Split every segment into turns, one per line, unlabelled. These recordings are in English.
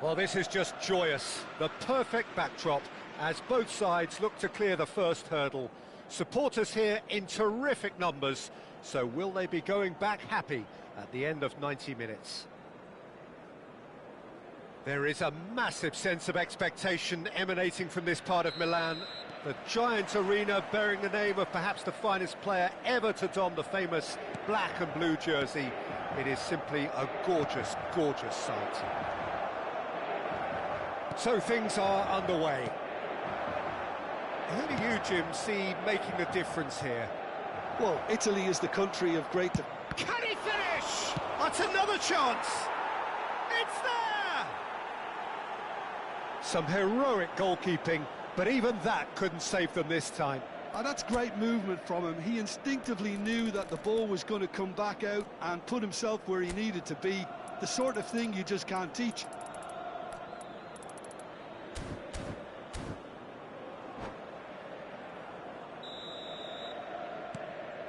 Well, this is just joyous. The perfect backdrop as both sides look to clear the first hurdle. Supporters here in terrific numbers. So will they be going back happy at the end of 90 minutes? There is a massive sense of expectation emanating from this part of Milan. The giant arena bearing the name of perhaps the finest player ever to don the famous black and blue jersey. It is simply a gorgeous, gorgeous sight. So things are underway. Who do you, Jim, see making the difference here?
Well, Italy is the country of great...
Can he finish? That's another chance! It's there! Some heroic goalkeeping, but even that couldn't save them this time.
And that's great movement from him. He instinctively knew that the ball was going to come back out and put himself where he needed to be. The sort of thing you just can't teach.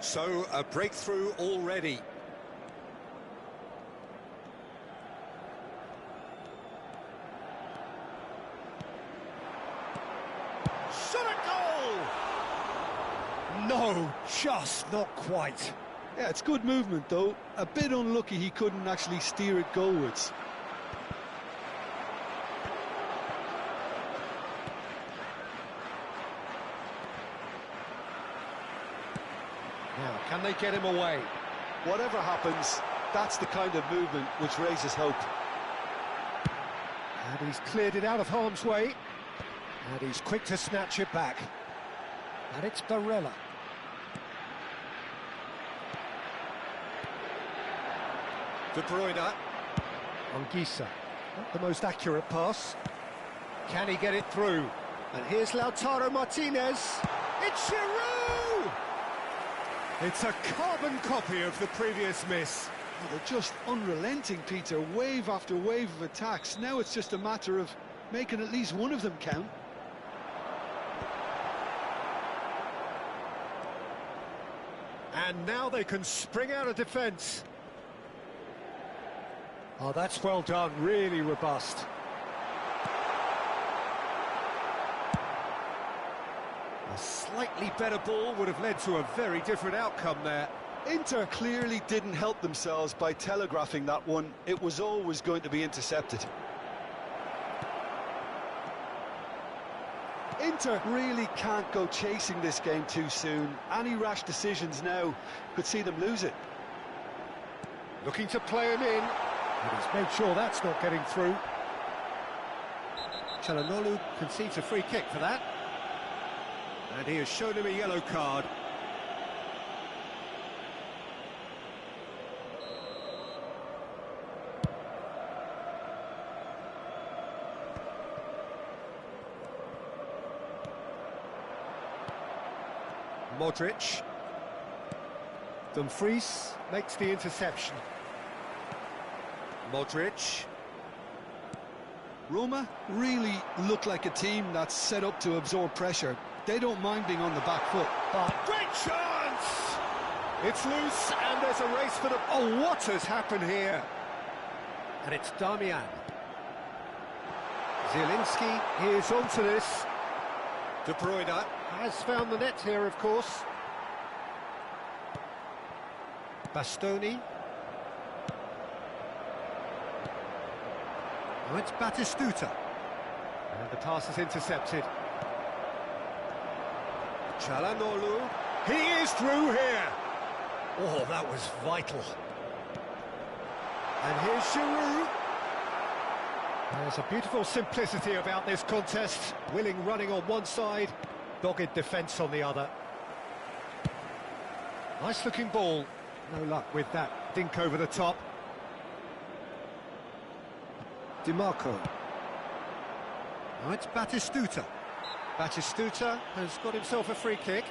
So, a breakthrough already. Shot a goal! No, just not quite.
Yeah, it's good movement, though. A bit unlucky he couldn't actually steer it goalwards.
Now, can they get him away?
Whatever happens, that's the kind of movement which raises hope.
And he's cleared it out of harm's way. And he's quick to snatch it back. And it's Barella. De Bruyne. On Bisa. Not the most accurate pass. Can he get it through? And here's Lautaro Martinez. It's Giroud! It's a carbon copy of the previous miss.
Oh, they're just unrelenting, Peter. Wave after wave of attacks. Now it's just a matter of making at least one of them count.
And now they can spring out of defence. Oh, that's well done. Really robust. A slightly better ball would have led to a very different outcome there.
Inter clearly didn't help themselves by telegraphing that one. It was always going to be intercepted. Inter really can't go chasing this game too soon. Any rash decisions now could see them lose it.
Looking to play him in. And he's made sure that's not getting through. Çalhanoğlu concedes a free kick for that. And he has shown him a yellow card. Modric. Dumfries makes the interception. Modric.
Roma really look like a team that's set up to absorb pressure. They don't mind being on the back foot.
But great chance! It's loose and there's a race for the... Oh, what has happened here? And it's Damian. Zielinski is onto this. De Bruyne has found the net here, of course. Bastoni. Now it's Batistuta. And the pass is intercepted. Çalhanoğlu. He is through here. Oh, that was vital. And here's Giroud. There's a beautiful simplicity about this contest. Willing running on one side, dogged defence on the other. Nice looking ball. No luck with that dink over the top. Di Marco. Now it's Batistuta. Batistuta has got himself a free kick.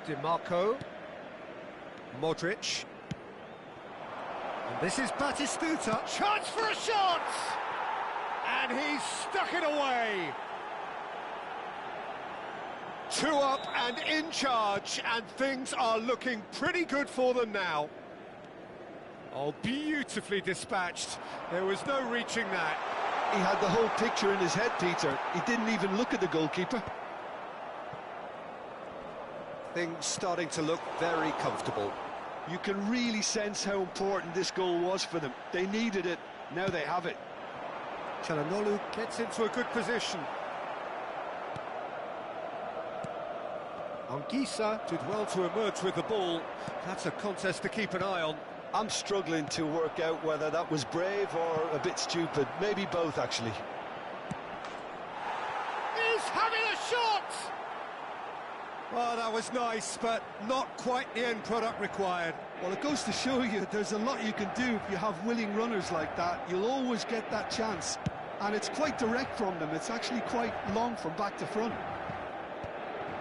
Di Marco. Modric. And this is Batistuta. Chance for a shot! And he's stuck it away. 2 up and in charge, and things are looking pretty good for them now. Oh, beautifully dispatched. There was no reaching that.
He had the whole picture in his head, Peter. He didn't even look at the goalkeeper.
Things starting to look very comfortable.
You can really sense how important this goal was for them. They needed it, now they have it.
Çalhanoğlu gets into a good position. Anguissa did well to emerge with the ball. That's a contest to keep an eye on.
I'm struggling to work out whether that was brave or a bit stupid. Maybe both, actually.
He's having a shot! Well, that was nice, but not quite the end product required.
Well, it goes to show you there's a lot you can do if you have willing runners like that. You'll always get that chance. And it's quite direct from them. It's actually quite long from back to front.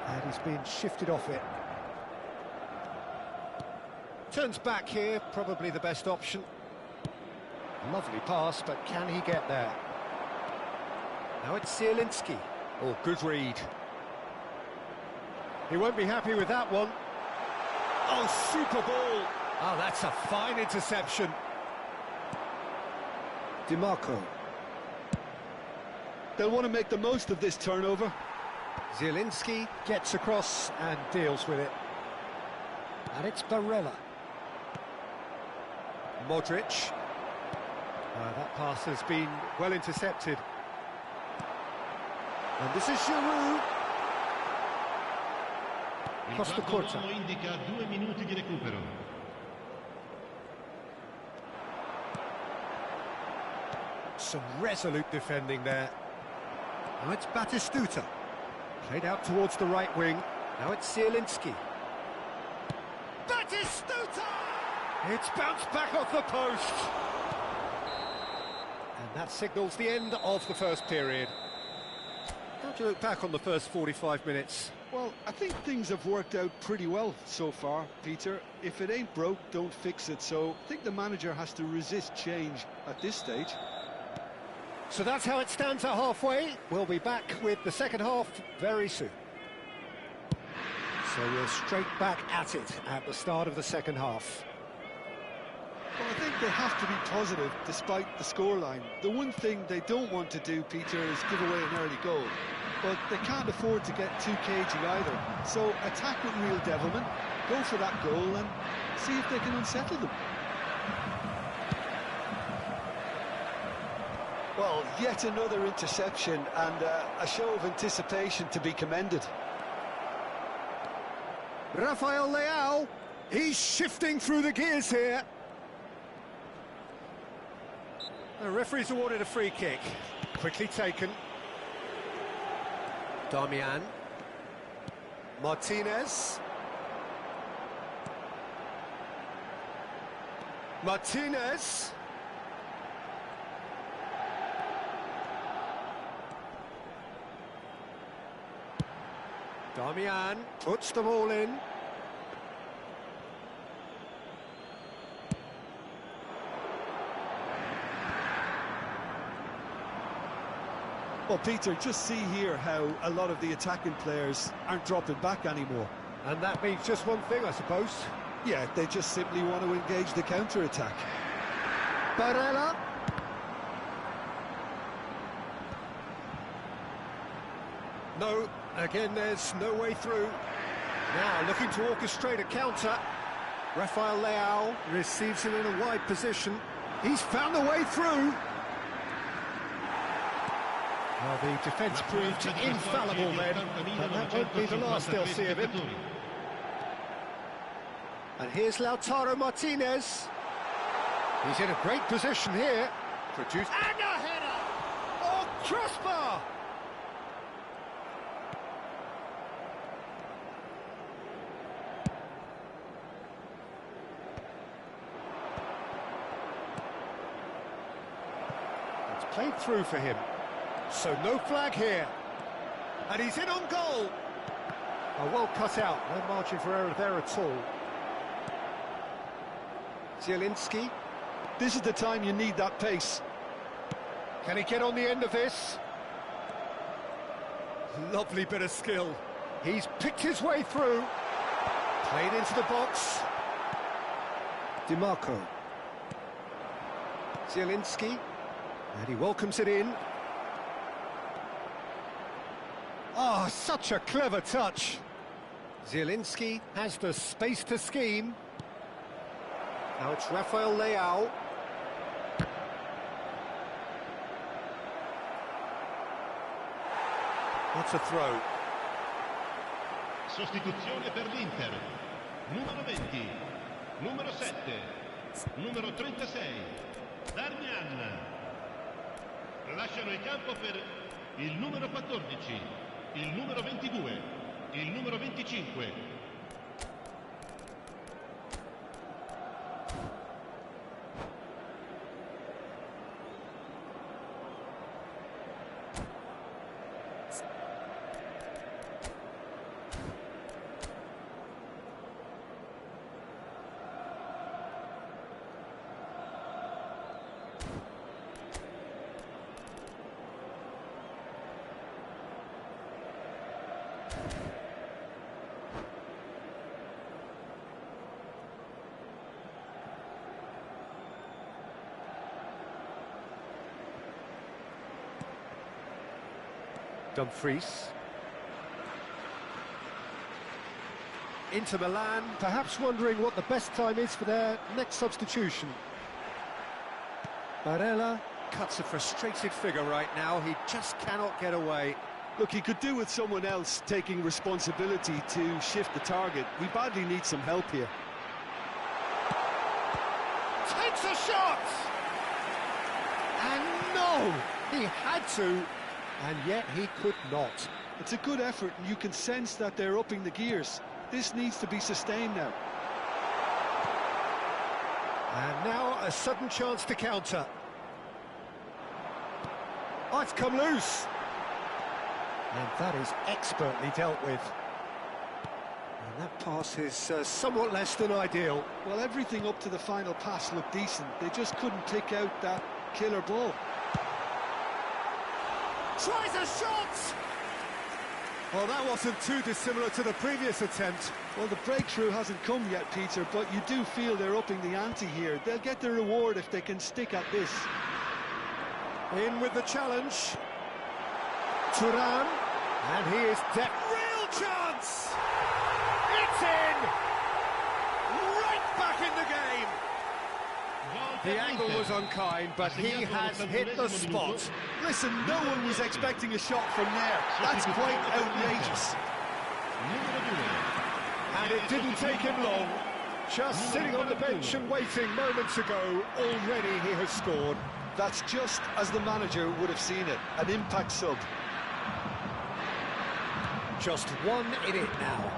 And he's been shifted off it. Turns back here, probably the best option. Lovely pass, but can he get there? Now it's Zielinski. Oh, good read. He won't be happy with that one. Oh, super ball. Oh, that's a fine interception. DiMarco.
They'll want to make the most of this turnover.
Zielinski gets across and deals with it. And it's Barella. Modric. That pass has been well intercepted. And this is Giroud. Costa Corta.
Indica 2 minuti di recupero.
Some resolute defending there. Now it's Batistuta. Played out towards the right wing. Now it's Zielinski. Batistuta! It's bounced back off the post. And that signals the end of the first period. How do you look back on the first 45 minutes?
Well, I think things have worked out pretty well so far, Peter. If it ain't broke, don't fix it. So I think the manager has to resist change at this stage.
So that's how it stands at halfway. We'll be back with the second half very soon. So we're straight back at it at the start of the second half.
Well, I think they have to be positive despite the scoreline. The one thing they don't want to do, Peter, is give away an early goal. But they can't afford to get too cagey either. So attack with real devilment, go for that goal and see if they can unsettle them. Well, yet another interception and a show of anticipation to be commended.
Rafael Leao, he's shifting through the gears here. The referee's awarded a free kick. Quickly taken. Damian. Martinez. Martinez. Damian puts the ball in.
Well, Peter, just see here how a lot of the attacking players aren't dropping back anymore.
And that means just one thing, I suppose.
Yeah, they just simply want to engage the counter-attack.
Barella. No, again, there's no way through. Now, looking to orchestrate a counter. Rafael Leao receives him in a wide position. He's found a way through. Well, the defence proved infallible then, but that won't be the last they'll see of him. And here's Lautaro Martinez. He's in a great position here. And a header! Oh, crossbar! It's played through for him. So no flag here. And he's in on goal. Oh, well cut out. No margin for error there at all. Zielinski.
This is the time you need that pace.
Can he get on the end of this? Lovely bit of skill. He's picked his way through. Played into the box. DiMarco. Zielinski. And he welcomes it in. Ah, such a clever touch. Zielinski has the space to scheme. Now it's Rafael Leao. That's a throw.
Sostituzione per l'Inter. Numero 20, numero 7, numero 36, Darmian. Lasciano il campo per il numero 14, il numero 22, il numero 25.
Dumfries. Inter Milan, perhaps wondering what the best time is for their next substitution. Barella cuts a frustrated figure right now. He just cannot get away.
Look, he could do with someone else taking responsibility to shift the target. We badly need some help here.
Takes a shot! And no! He had to, and yet he could not.
It's a good effort, and you can sense that they're upping the gears. This needs to be sustained now.
And now a sudden chance to counter. Oh, it's come loose. And that is expertly dealt with. And that pass is somewhat less than ideal.
Well, everything up to the final pass looked decent. They just couldn't pick out that killer ball.
Tries a shot! Well, that wasn't too dissimilar to the previous attempt.
Well, the breakthrough hasn't come yet, Peter, but you do feel they're upping the ante here. They'll get the reward if they can stick at this.
In with the challenge. Thuram. And he is dead. Real chance! It's in! Right back in the game! The angle was unkind, but he has hit the spot.
Listen, no one was expecting a shot from there. That's quite outrageous.
And it didn't take him long. Just sitting on the bench and waiting moments ago, already he has scored.
That's just as the manager would have seen it, an impact sub.
Just one in it now.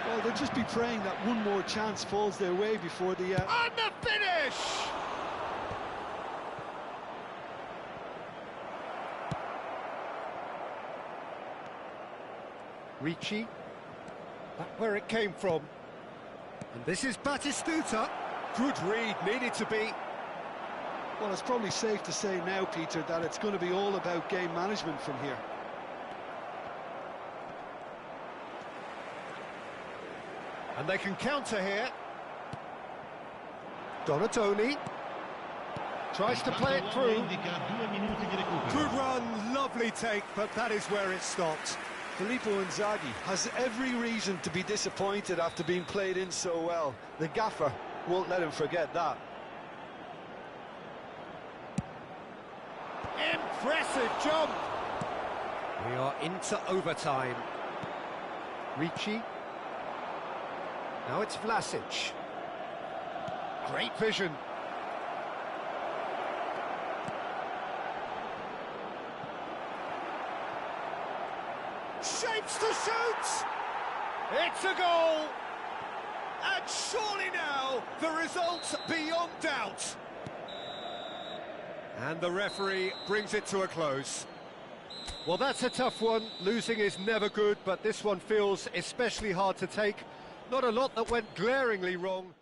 Well, they'll just be praying that one more chance falls their way before the...
And the finish! Ricci, back where it came from. And this is Batistuta. Good read, needed to be.
Well, it's probably safe to say now, Peter, that it's going to be all about game management from here.
And they can counter here. Donatoni tries to play it through. Good run, lovely take, but that is where it stopped.
Filippo Inzaghi has every reason to be disappointed after being played in so well. The gaffer won't let him forget that.
Impressive jump! We are into overtime. Ricci. Now it's Vlasic. Great vision. Shapes to shoot! It's a goal! And surely now, the result's beyond doubt. And the referee brings it to a close. Well, that's a tough one. Losing is never good, but this one feels especially hard to take. Not a lot that went glaringly wrong.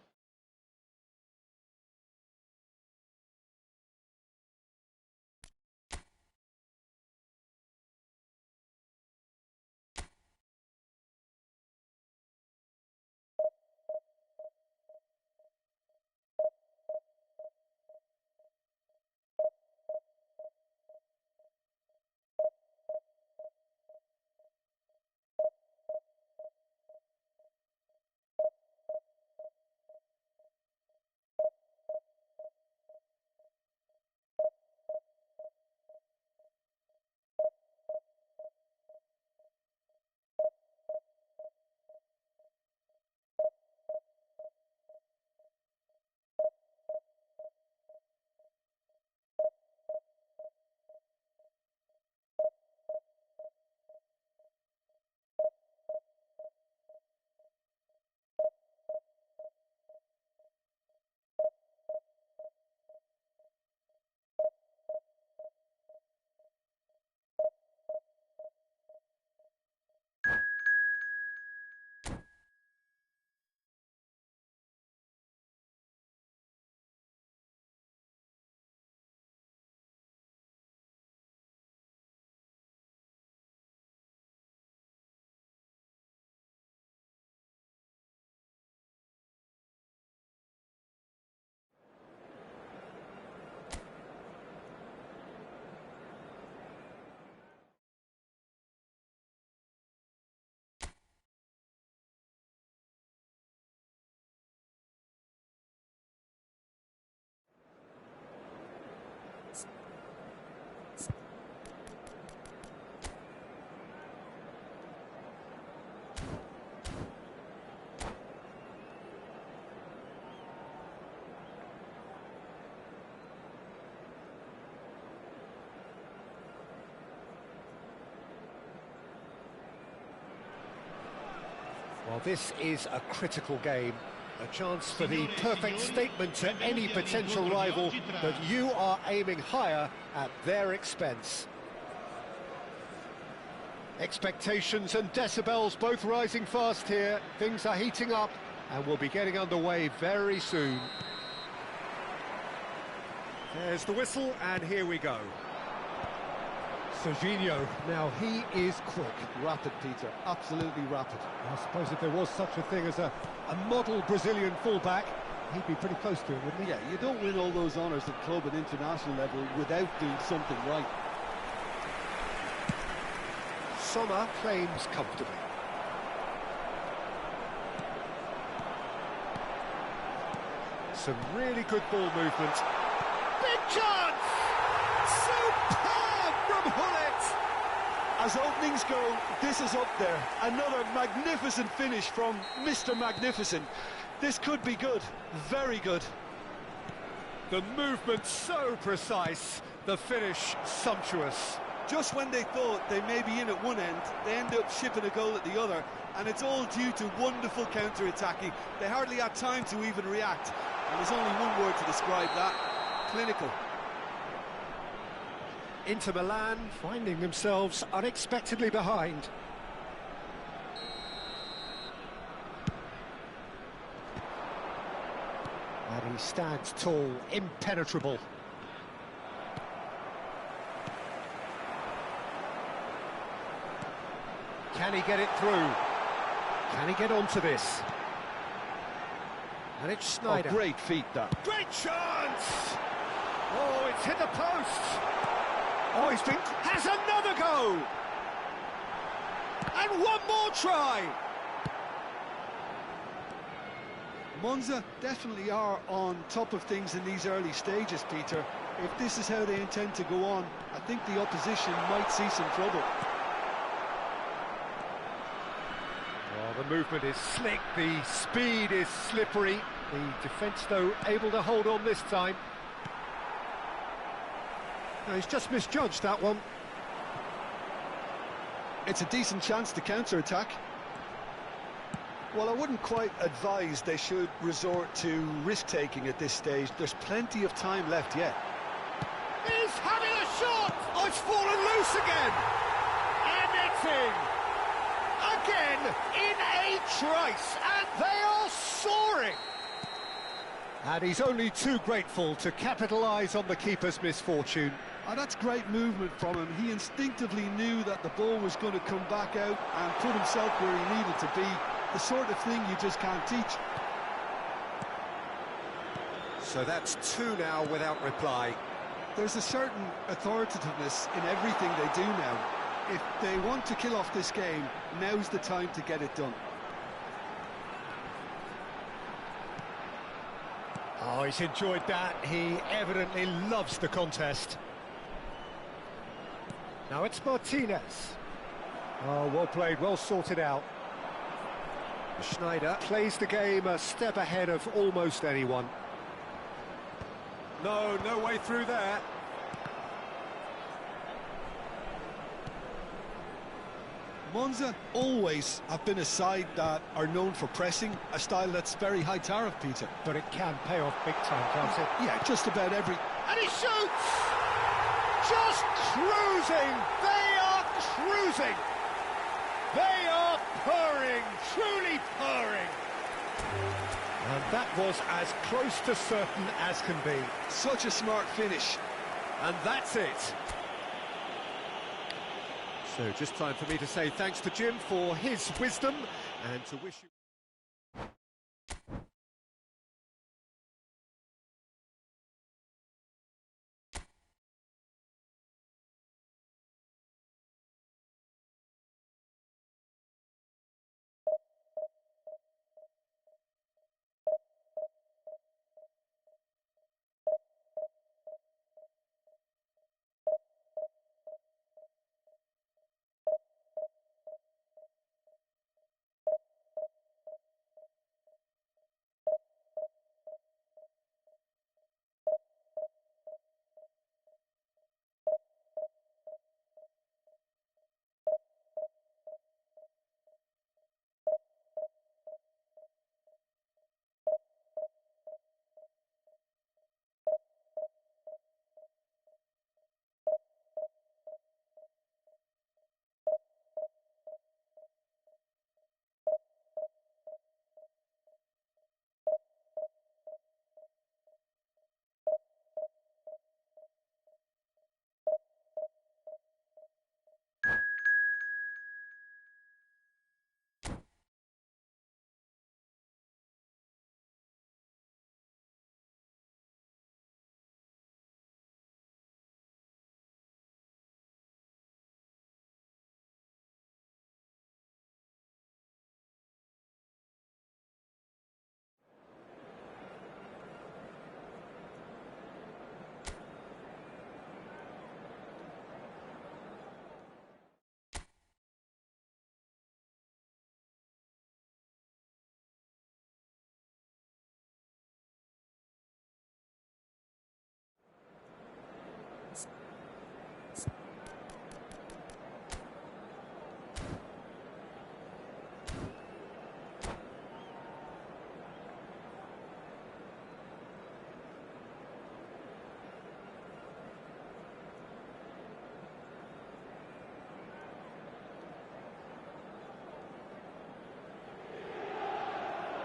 Well, this is a critical game. A chance for the perfect statement to any potential rival that you are aiming higher at their expense. Expectations and decibels both rising fast here. Things are heating up and we'll be getting underway very soon. There's the whistle and here we go. Serginho, now he is quick.
Rapid, Peter, absolutely rapid.
I suppose if there was such a thing as a model Brazilian fullback, he'd be pretty close to it, wouldn't he?
Yeah, you don't win all those honours at club and international level without doing something right.
Sesama claims comfortably. Some really good ball movement. Big chance! Superb from Hullet!
As openings go, this is up there. Another magnificent finish from Mr. Magnificent. This could be good, very good.
The movement so precise, the finish sumptuous.
Just when they thought they may be in at one end, they end up shipping a goal at the other, and it's all due to wonderful counter-attacking. They hardly had time to even react, and there's only one word to describe that: clinical.
Inter Milan finding themselves unexpectedly behind. And he stands tall, impenetrable. Can he get it through? Can he get onto this? And it's Sneijder.
Oh, great feat, that.
Great chance! Oh, it's hit the post! Oh, has another go! And one more try!
Monza definitely are on top of things in these early stages, Peter. If this is how they intend to go on, I think the opposition might see some trouble.
Oh, the movement is slick, the speed is slippery. The defence, though, able to hold on this time. No, he's just misjudged that one.
It's a decent chance to counter-attack. Well, I wouldn't quite advise they should resort to risk-taking at this stage. There's plenty of time left yet.
He's having a shot! Oh, it's fallen loose again! And it's in! Again, in a trice, and they are soaring! And he's only too grateful to capitalise on the keeper's misfortune.
Oh, that's great movement from him. He instinctively knew that the ball was going to come back out and put himself where he needed to be. The sort of thing you just can't teach.
So that's two now without reply.
There's a certain authoritativeness in everything they do now. If they want to kill off this game, now's the time to get it done.
Oh, he's enjoyed that. He evidently loves the contest. Now it's Martinez. Oh, well played, well sorted out. Sneijder plays the game a step ahead of almost anyone. No way through there.
Monza always have been a side that are known for pressing, a style that's very high tariff, Peter.
But it can pay off big time, can't it?
Yeah, just about every...
And he shoots! Just cruising! They are cruising! They are purring, truly purring! And that was as close to certain as can be.
Such a smart finish.
And that's it. So just time for me to say thanks to Jim for his wisdom and to wish you...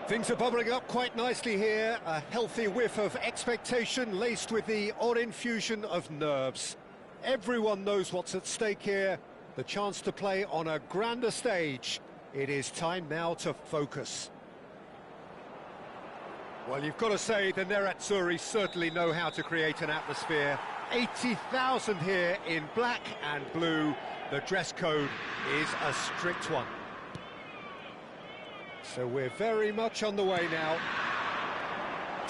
Things are bubbling up quite nicely here. A healthy whiff of expectation laced with the odd infusion of nerves. Everyone knows what's at stake here. The chance to play on a grander stage. It is time now to focus. Well, you've got to say the Nerazzurri certainly know how to create an atmosphere. 80,000 here in black and blue. The dress code is a strict one. So we're very much on the way now.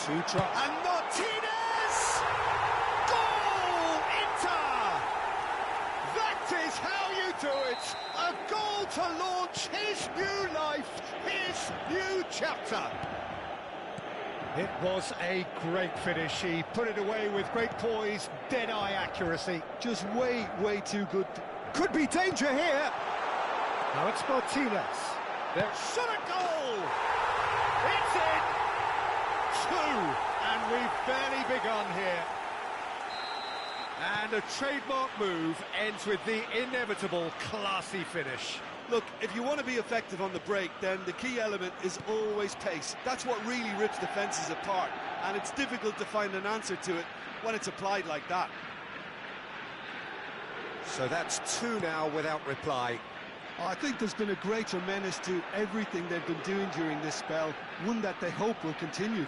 And Martinez! Goal! Inter! That is how you do it! A goal to launch his new life, his new chapter. It was a great finish. He put it away with great poise, dead-eye accuracy.
Just way too good.
Could be danger here. Now it's Martinez. There's shot a goal! It's in! 2, and we've barely begun here. And a trademark move ends with the inevitable classy finish.
Look, if you want to be effective on the break, then the key element is always pace. That's what really rips defences apart, and it's difficult to find an answer to it when it's applied like that.
So that's 2 now without reply.
I think there's been a greater menace to everything they've been doing during this spell, one that they hope will continue.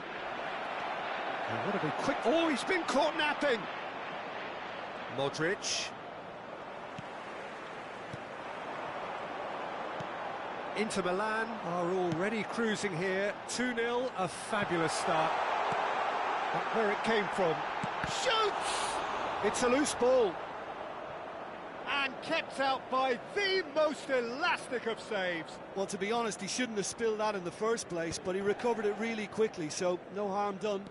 And what a big quick... Oh, he's been caught napping! Modric. Inter Milan are already cruising here. 2-0, a fabulous start. But where it came from. Shoots! It's a loose ball. And kept out by the most elastic of saves.
Well, to be honest, he shouldn't have spilled that in the first place, but he recovered it really quickly, so no harm done.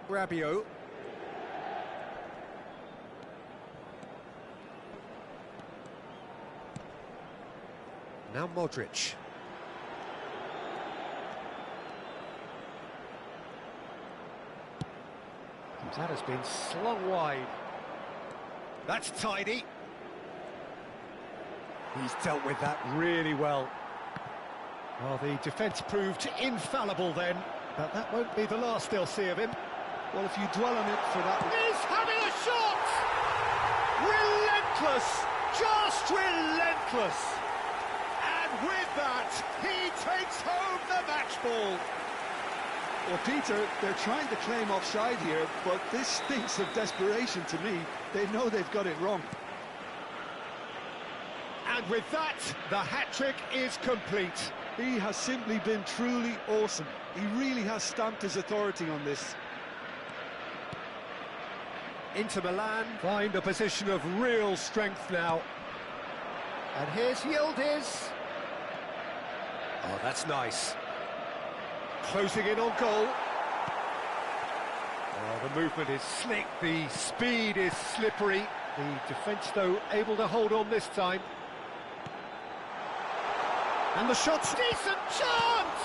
Rabiot. Now Modric. That has been slung wide. That's tidy. He's dealt with that really well. Well, the defence proved infallible then, but that won't be the last they'll see of him.
Well, if you dwell on it for that...
He's having a shot! Relentless! Just relentless! And with that, he takes home the match ball.
Well, Peter, they're trying to claim offside here, but this stinks of desperation to me. They know they've got it wrong.
And with that, the hat-trick is complete.
He has simply been truly awesome. He really has stamped his authority on this.
Inter Milan find a position of real strength now. And here's Yildiz. Oh, that's nice. Closing in on goal. Oh, the movement is slick, the speed is slippery. The defence, though, able to hold on this time. And the shot's decent chance!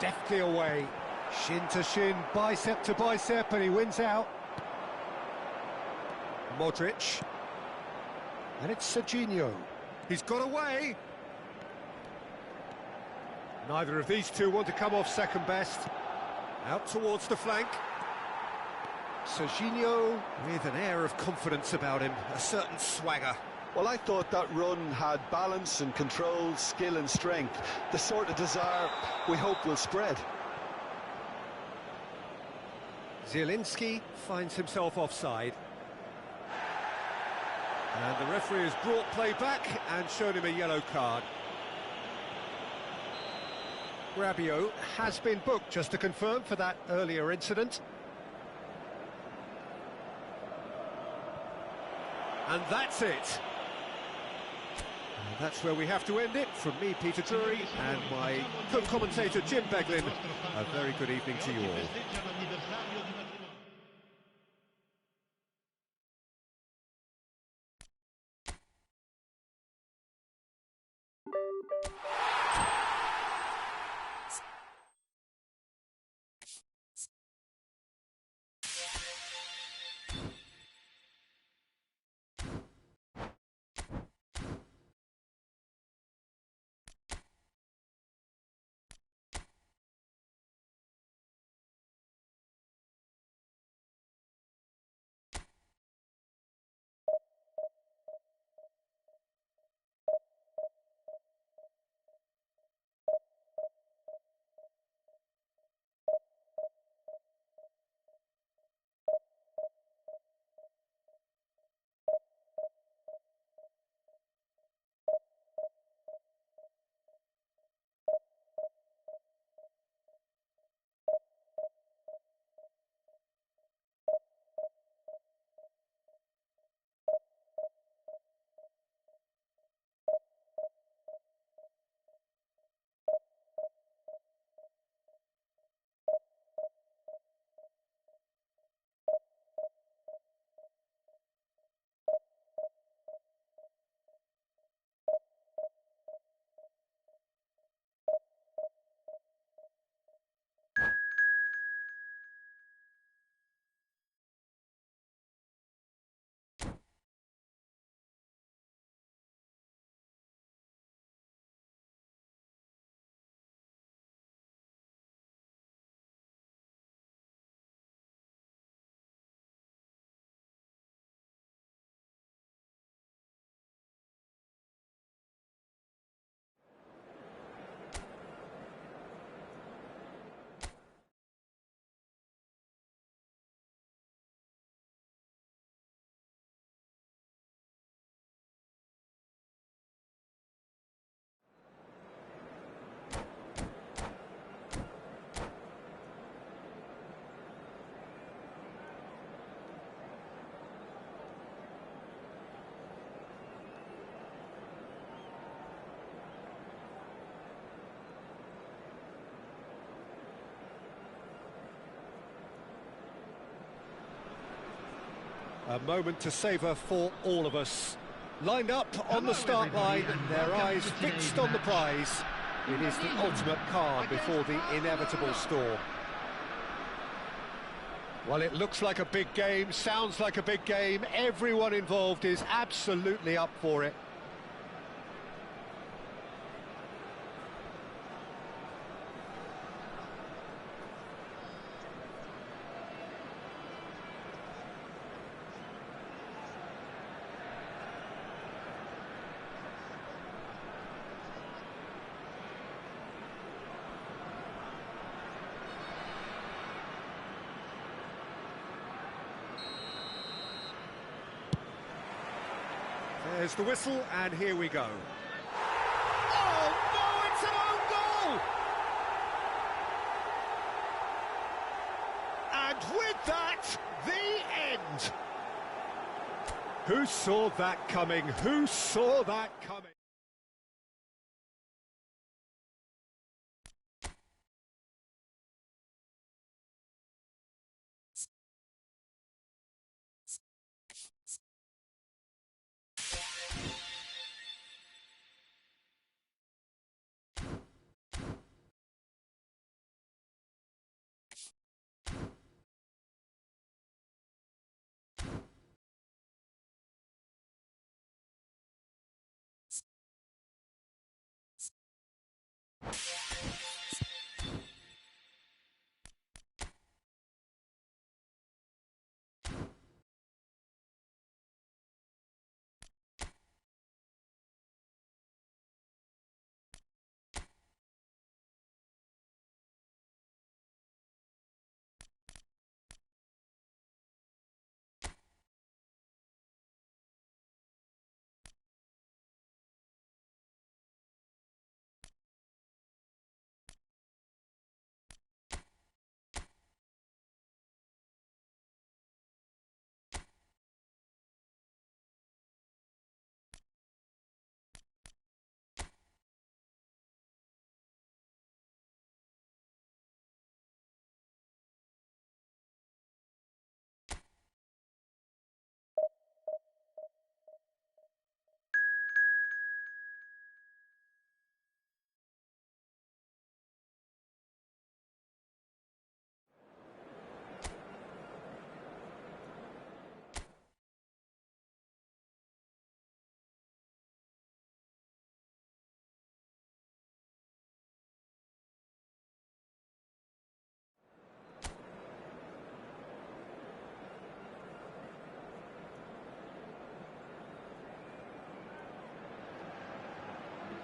Deftly away. Shin to shin, bicep to bicep, and he wins out. Modric. And it's Serginho. He's got away. Neither of these two want to come off second best. Out towards the flank. Serginho with an air of confidence about him, a certain swagger.
Well, I thought that run had balance and control, skill and strength. The sort of desire we hope will spread.
Zielinski finds himself offside. And the referee has brought play back and shown him a yellow card. Rabiot has been booked, just to confirm, for that earlier incident. And that's it. And that's where we have to end it. From me, Peter Drury, and my co-commentator, Jim Beglin, a very good evening to you all. A moment to savour for all of us. Lined up on the start line, their eyes fixed on the prize. It is the ultimate calm before the inevitable storm. Well, it looks like a big game, sounds like a big game. Everyone involved is absolutely up for it. There's the whistle, and here we go. Oh, no, it's an own goal! And with that, the end! Who saw that coming? Who saw that coming?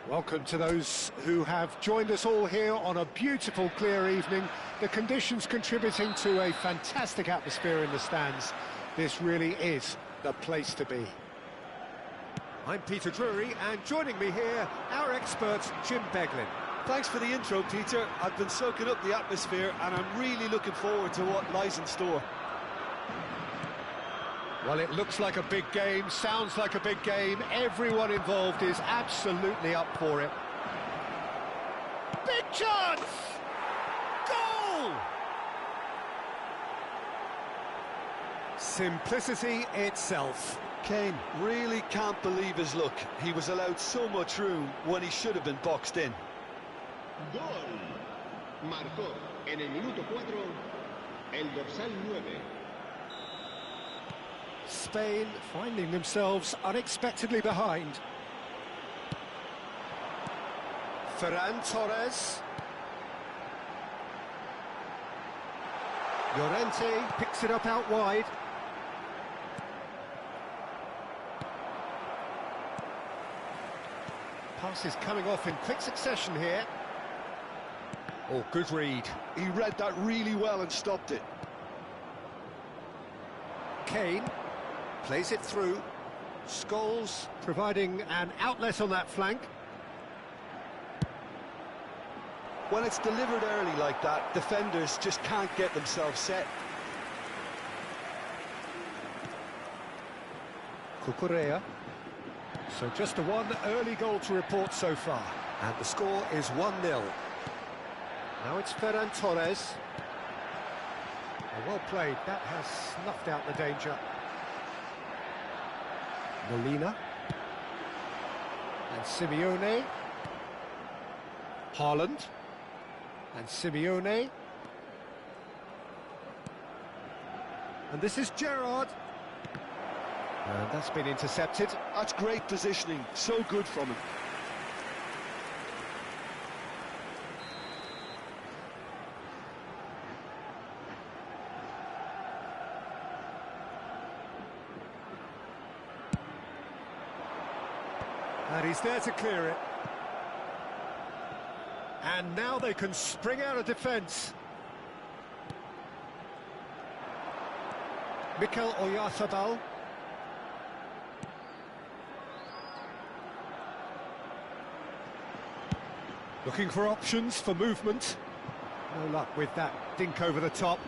Welcome to those who have joined us all here on a beautiful, clear evening. The conditions contributing to a fantastic atmosphere in the stands. This really is the place to be. I'm Peter Drury, and joining me here, our expert, Jim Beglin.
Thanks for the intro, Peter. I've been soaking up the atmosphere, and I'm really looking forward to what lies in store.
Well, it looks like a big game, sounds like a big game. Everyone involved is absolutely up for it. Big chance! Goal! Simplicity itself.
Kane really can't believe his luck. He was allowed so much room when he should have been boxed in.
Gol. Marcó en el minuto 4 el dorsal 9.
Spain finding themselves unexpectedly behind. Ferran Torres. Llorente picks it up out wide. Passes coming off in quick succession here. Oh, good read.
He read that really well and stopped it.
Kane plays it through. Scholes providing an outlet on that flank.
When it's delivered early like that, defenders just can't get themselves set.
Cucurella. So just a one early goal to report so far. And the score is 1-0. Now it's Ferran Torres. Well played, that has snuffed out the danger. Molina. And Simeone. Haaland. And Simeone. And this is Gerrard. And that's been intercepted.
That's great positioning, so good from him.
And he's there to clear it. And now they can spring out of defence. Mikel Oyarzabal. Looking for options for movement. No luck with that dink over the top.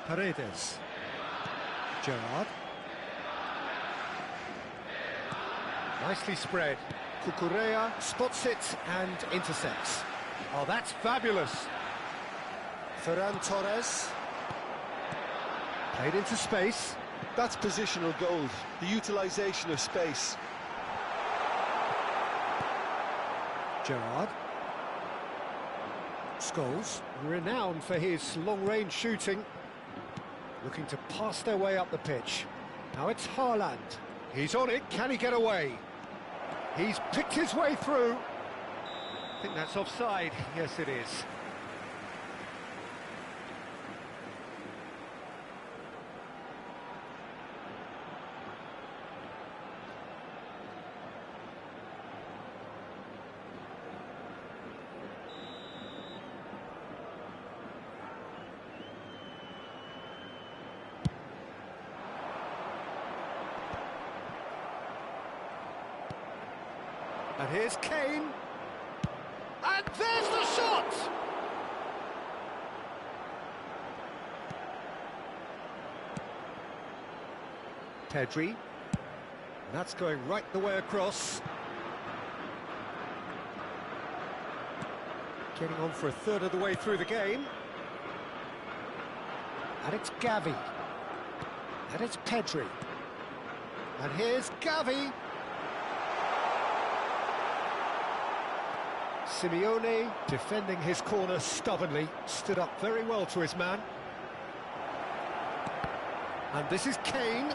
Paredes. Gerrard. Nicely spread. Cucurella spots it and intercepts. Oh, that's fabulous. Ferran Torres. Played into space.
That's positional gold, the utilisation of space.
Gerrard. Scholes, renowned for his long-range shooting. Looking to pass their way up the pitch. Now it's Haaland. He's on it, can he get away? He's picked his way through. I think that's offside. Yes, it is. And here's Kane. And there's the shot! Pedri. And that's going right the way across. Getting on for a third of the way through the game. And it's Gavi. And it's Pedri. And here's Gavi. Simeone, defending his corner stubbornly, stood up very well to his man. And this is Kane.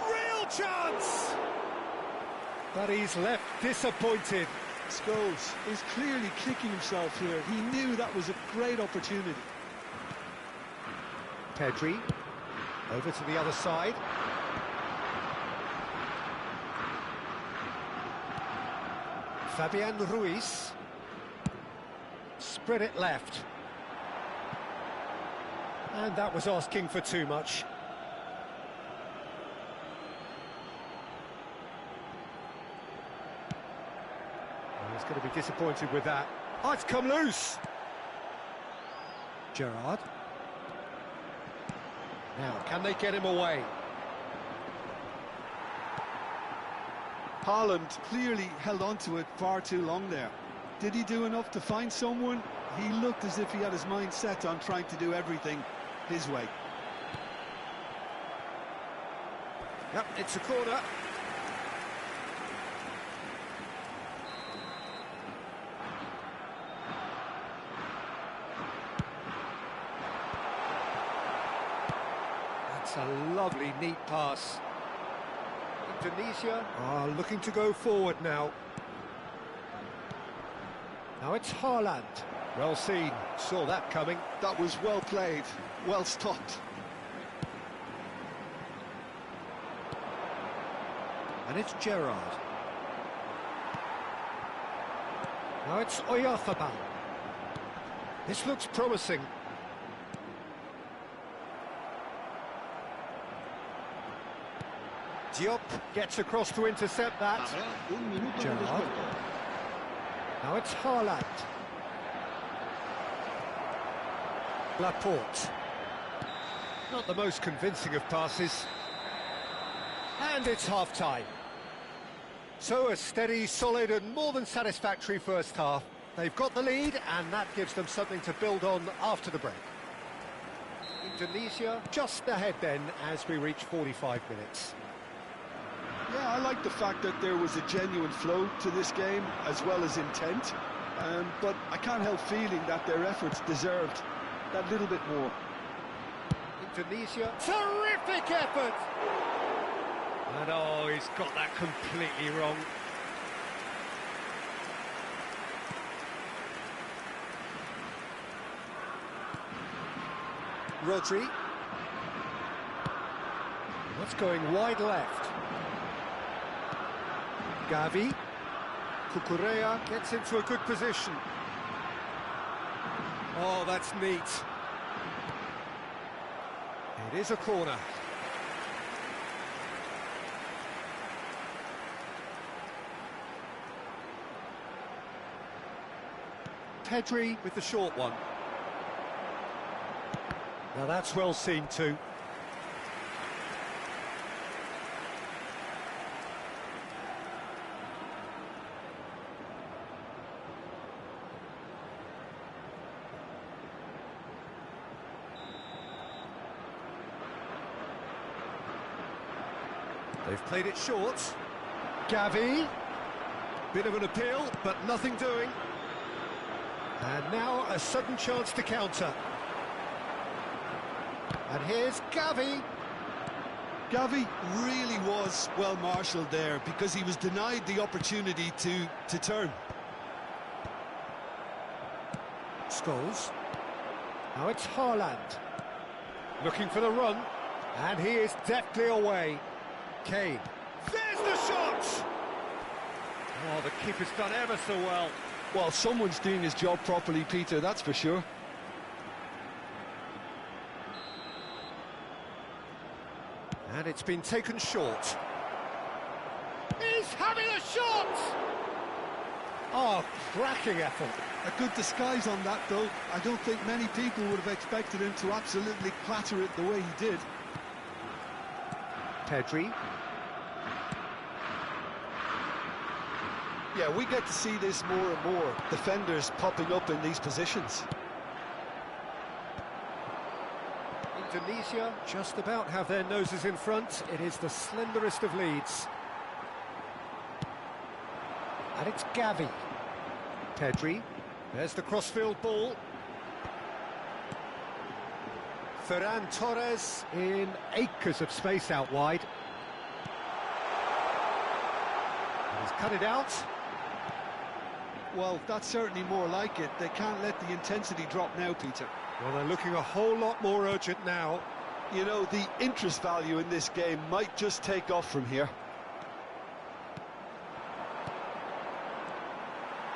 Real chance! But he's left disappointed.
Scholes is clearly kicking himself here. He knew that was a great opportunity.
Pedri, over to the other side. Fabian Ruiz. Spread it left. And that was asking for too much. Well, he's going to be disappointed with that. Oh, it's come loose! Gerrard. Now, can they get him away?
Haaland clearly held on to it far too long there. Did he do enough to find someone? He looked as if he had his mind set on trying to do everything his way.
Yep, it's a corner. That's a lovely, neat pass. Indonesia are looking to go forward now. Now it's Haaland. Well seen, saw that coming.
That was well played, well stopped.
And it's Gerrard. Now it's Oyarzabal. This looks promising. Diop gets across to intercept that. Gerrard. Now it's Haaland. Laporte. Not the most convincing of passes. And it's half-time. So a steady, solid and more than satisfactory first half. They've got the lead, and that gives them something to build on after the break. Indonesia just ahead then as we reach 45 minutes.
Yeah, I like the fact that there was a genuine flow to this game as well as intent, but I can't help feeling that their efforts deserved that little bit more.
Indonesia, terrific effort! And oh, he's got that completely wrong. Rodri. That's going wide left. Gavi. Cucurella gets into a good position. Oh, that's neat. It is a corner. Pedri with the short one. Now that's well seen too. They've played it short. Gavi. Bit of an appeal, but nothing doing. And now a sudden chance to counter. And here's Gavi.
Gavi really was well marshalled there because he was denied the opportunity to turn.
Scholes. Now it's Haaland. Looking for the run. And he is deftly away. Kane. There's the shot! Oh, the keeper's done ever so well.
Well, someone's doing his job properly, Peter, that's for sure.
And it's been taken short. He's having a shot! Oh, cracking effort.
A good disguise on that, though. I don't think many people would have expected him to absolutely clatter it the way he did.
Pedri.
Yeah, we get to see this more and more. Defenders popping up in these positions.
Indonesia just about have their noses in front. It is the slenderest of leads. And it's Gavi. Pedri. There's the crossfield ball. Ferran Torres in acres of space out wide. And he's cut it out.
Well, that's certainly more like it. They can't let the intensity drop now, Peter.
Well, they're looking a whole lot more urgent now.
You know, the interest value in this game might just take off from here.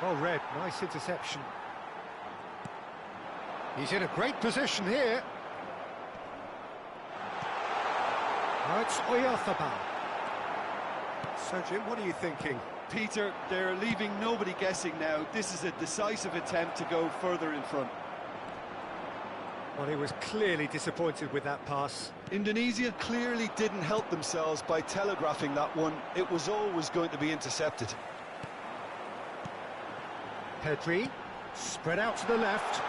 Well read, nice interception. He's in a great position here. Now it's Oyarzabal. So, Jim, what are you thinking?
Peter, they're leaving nobody guessing now. This is a decisive attempt to go further in front.
Well, he was clearly disappointed with that pass.
Indonesia clearly didn't help themselves by telegraphing that one. It was always going to be intercepted.
Pedri, spread out to the left.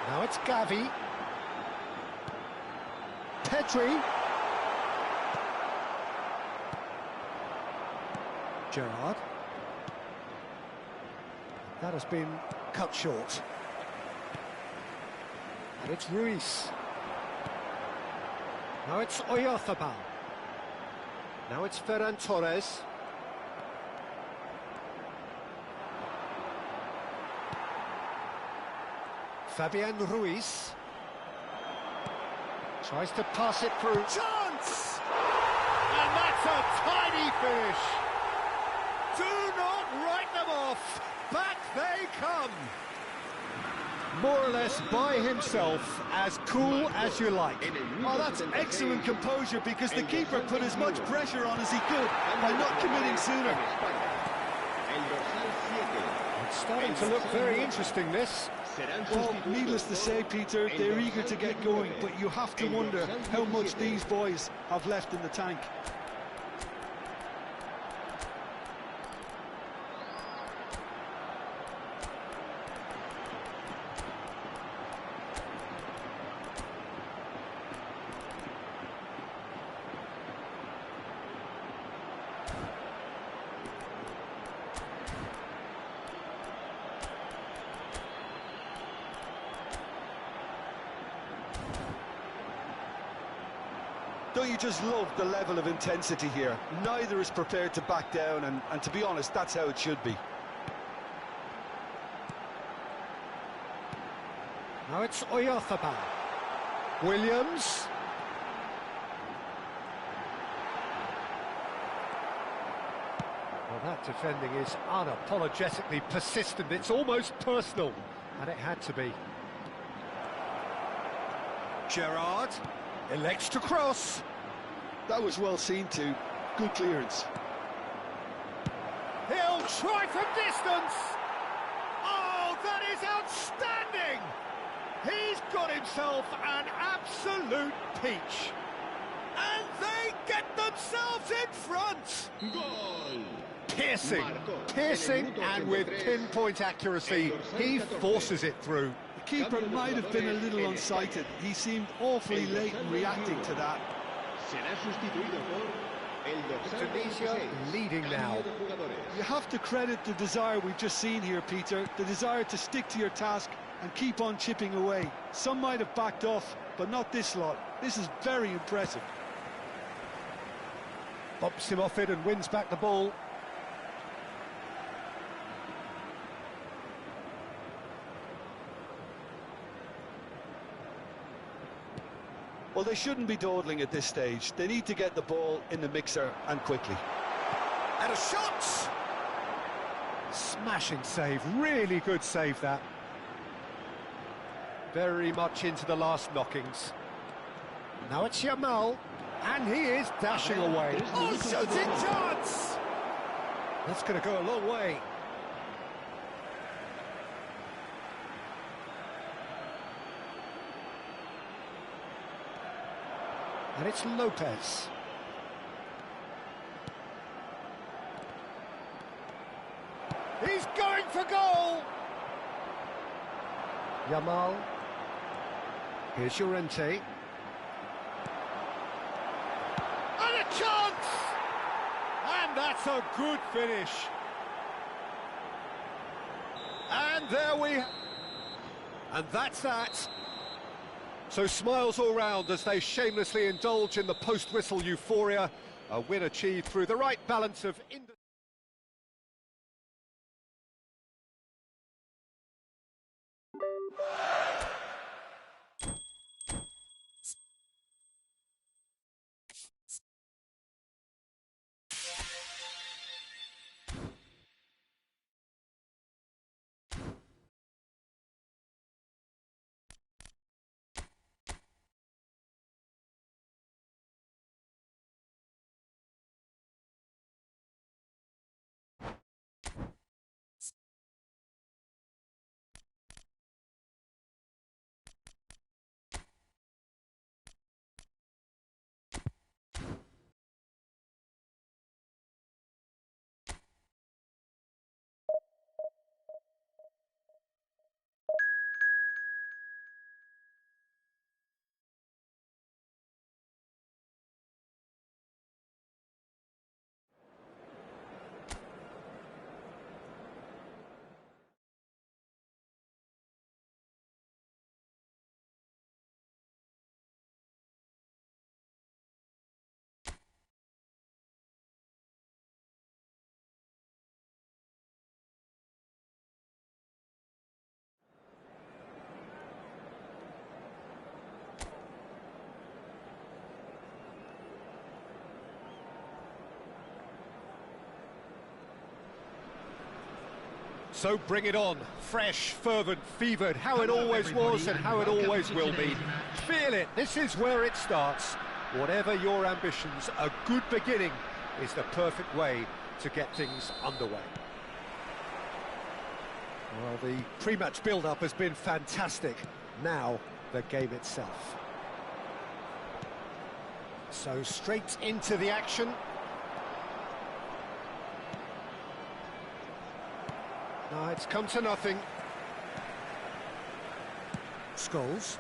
Now it's Gavi. Pedri. Gerrard. That has been cut short. And it's Ruiz. Now it's Oyarzabal. Now it's Ferran Torres. Fabian Ruiz. Tries to pass it through. Chance! And that's a tiny finish. Do not write them off. Back they come. More or less by himself, as cool as you like.
Oh, that's excellent composure because the keeper put as much pressure on as he could by not committing sooner.
It's starting to look very interesting, this.
Well, needless to say, Peter, they're eager to get going, but you have to wonder how much these boys have left in the tank. Don't you just love the level of intensity here? Neither is prepared to back down, and to be honest, that's how it should be.
Now it's Oyarzabal. Williams. Well, that defending is unapologetically persistent. It's almost personal, and it had to be. Gerrard elects to cross.
That was well seen too. Good clearance.
He'll try from distance. Oh, that is outstanding. He's got himself an absolute peach. And they get themselves in front.
Gol.
Piercing, and with pinpoint accuracy, he forces it through.
The keeper might have been a little unsighted. He seemed awfully late in reacting to that.
Será sustituido por el dorsal
Tunisia
26.
leading now.
You have to credit the desire we've just seen here, Peter. The desire to stick to your task and keep on chipping away. Some might have backed off, but not this lot. This is very impressive.
Bumps him off it and wins back the ball.
Well, they shouldn't be dawdling at this stage. They need to get the ball in the mixer, and quickly.
And a shot! Smashing save, really good save that. Very much into the last knockings. Now it's Yamal, and he is dashing away. Oh, shooting chance! That's going to go a long way. And it's Lopez. He's going for goal! Yamal. Here's Llorente. And a chance! And that's a good finish. And there we... And that's that. So smiles all round as they shamelessly indulge in the post-whistle euphoria. A win achieved through the right balance of... So bring it on, fresh, fervent, fevered, how it always was and how it always will be. Feel it, this is where it starts. Whatever your ambitions, a good beginning is the perfect way to get things underway. Well, the pre-match build-up has been fantastic. Now, the game itself. So straight into the action. It's come to nothing. Scholes.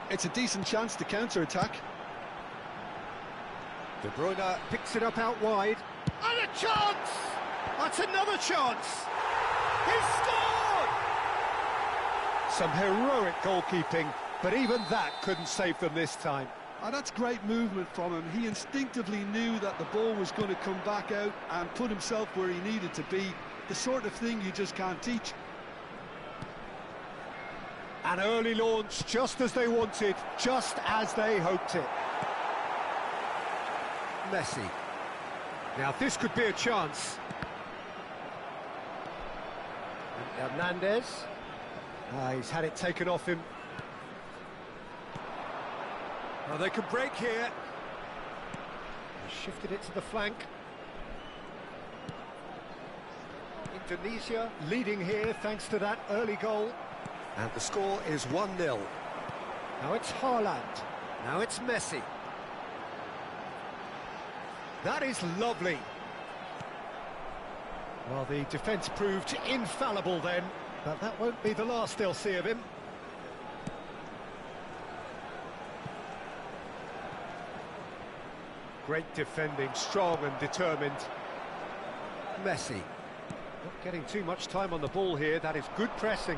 It's a decent chance to counter-attack.
De Bruyne picks it up out wide. And a chance! That's another chance! He scored! Some heroic goalkeeping, but even that couldn't save them this time.
Oh, that's great movement from him. He instinctively knew that the ball was going to come back out and put himself where he needed to be. The sort of thing you just can't teach.
An early launch, just as they wanted, just as they hoped it. Messi. Now this could be a chance. And Hernandez. He's had it taken off him. Well, they can break here. He shifted it to the flank. Indonesia leading here thanks to that early goal. And the score is 1-0. Now it's Haaland. Now it's Messi. That is lovely. Well, the defence proved infallible then, but that won't be the last they'll see of him. Great defending, strong and determined. Messi. Not getting too much time on the ball here, that is good pressing.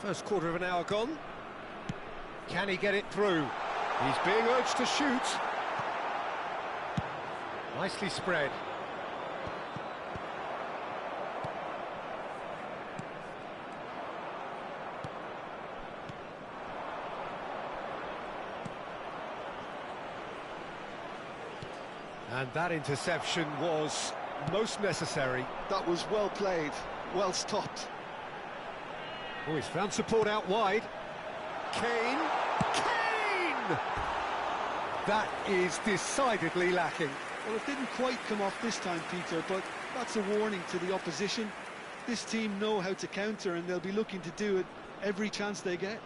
First quarter of an hour gone. Can he get it through? He's being urged to shoot. Nicely spread. And that interception was most necessary.
That was well played, well stopped.
Oh, he's found support out wide. Kane! Kane! That is decidedly lacking.
Well, it didn't quite come off this time, Peter, but that's a warning to the opposition. This team know how to counter, and they'll be looking to do it every chance they get.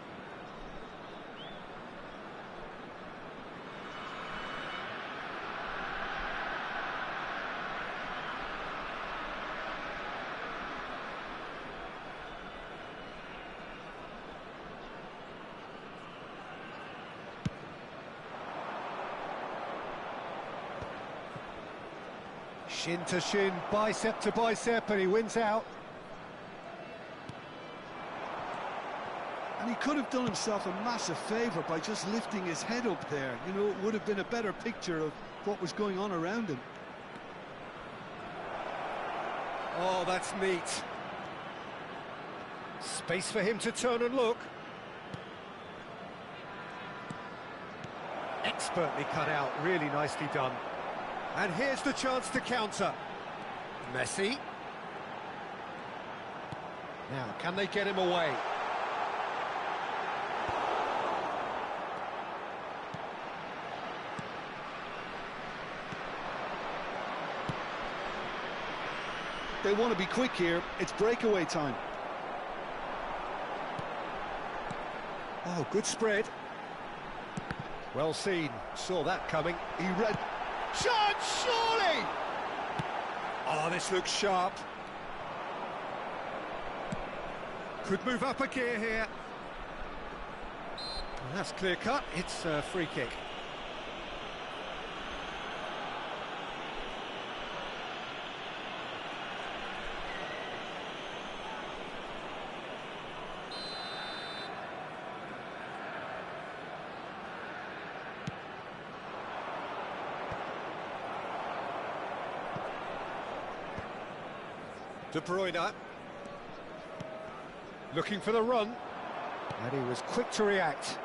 Shin to shin, bicep to bicep, and he wins out.
And he could have done himself a massive favour by just lifting his head up there. You know, it would have been a better picture of what was going on around him.
Oh, that's neat. Space for him to turn and look. Expertly cut out, really nicely done. And here's the chance to counter. Messi. Now, can they get him away?
They want to be quick here. It's breakaway time.
Oh, good spread. Well seen. Saw that coming. He read... Chance, surely! Oh, this looks sharp. Could move up a gear here. Well, that's clear cut. It's a free kick. De Bruyne, looking for the run, and he was quick to react.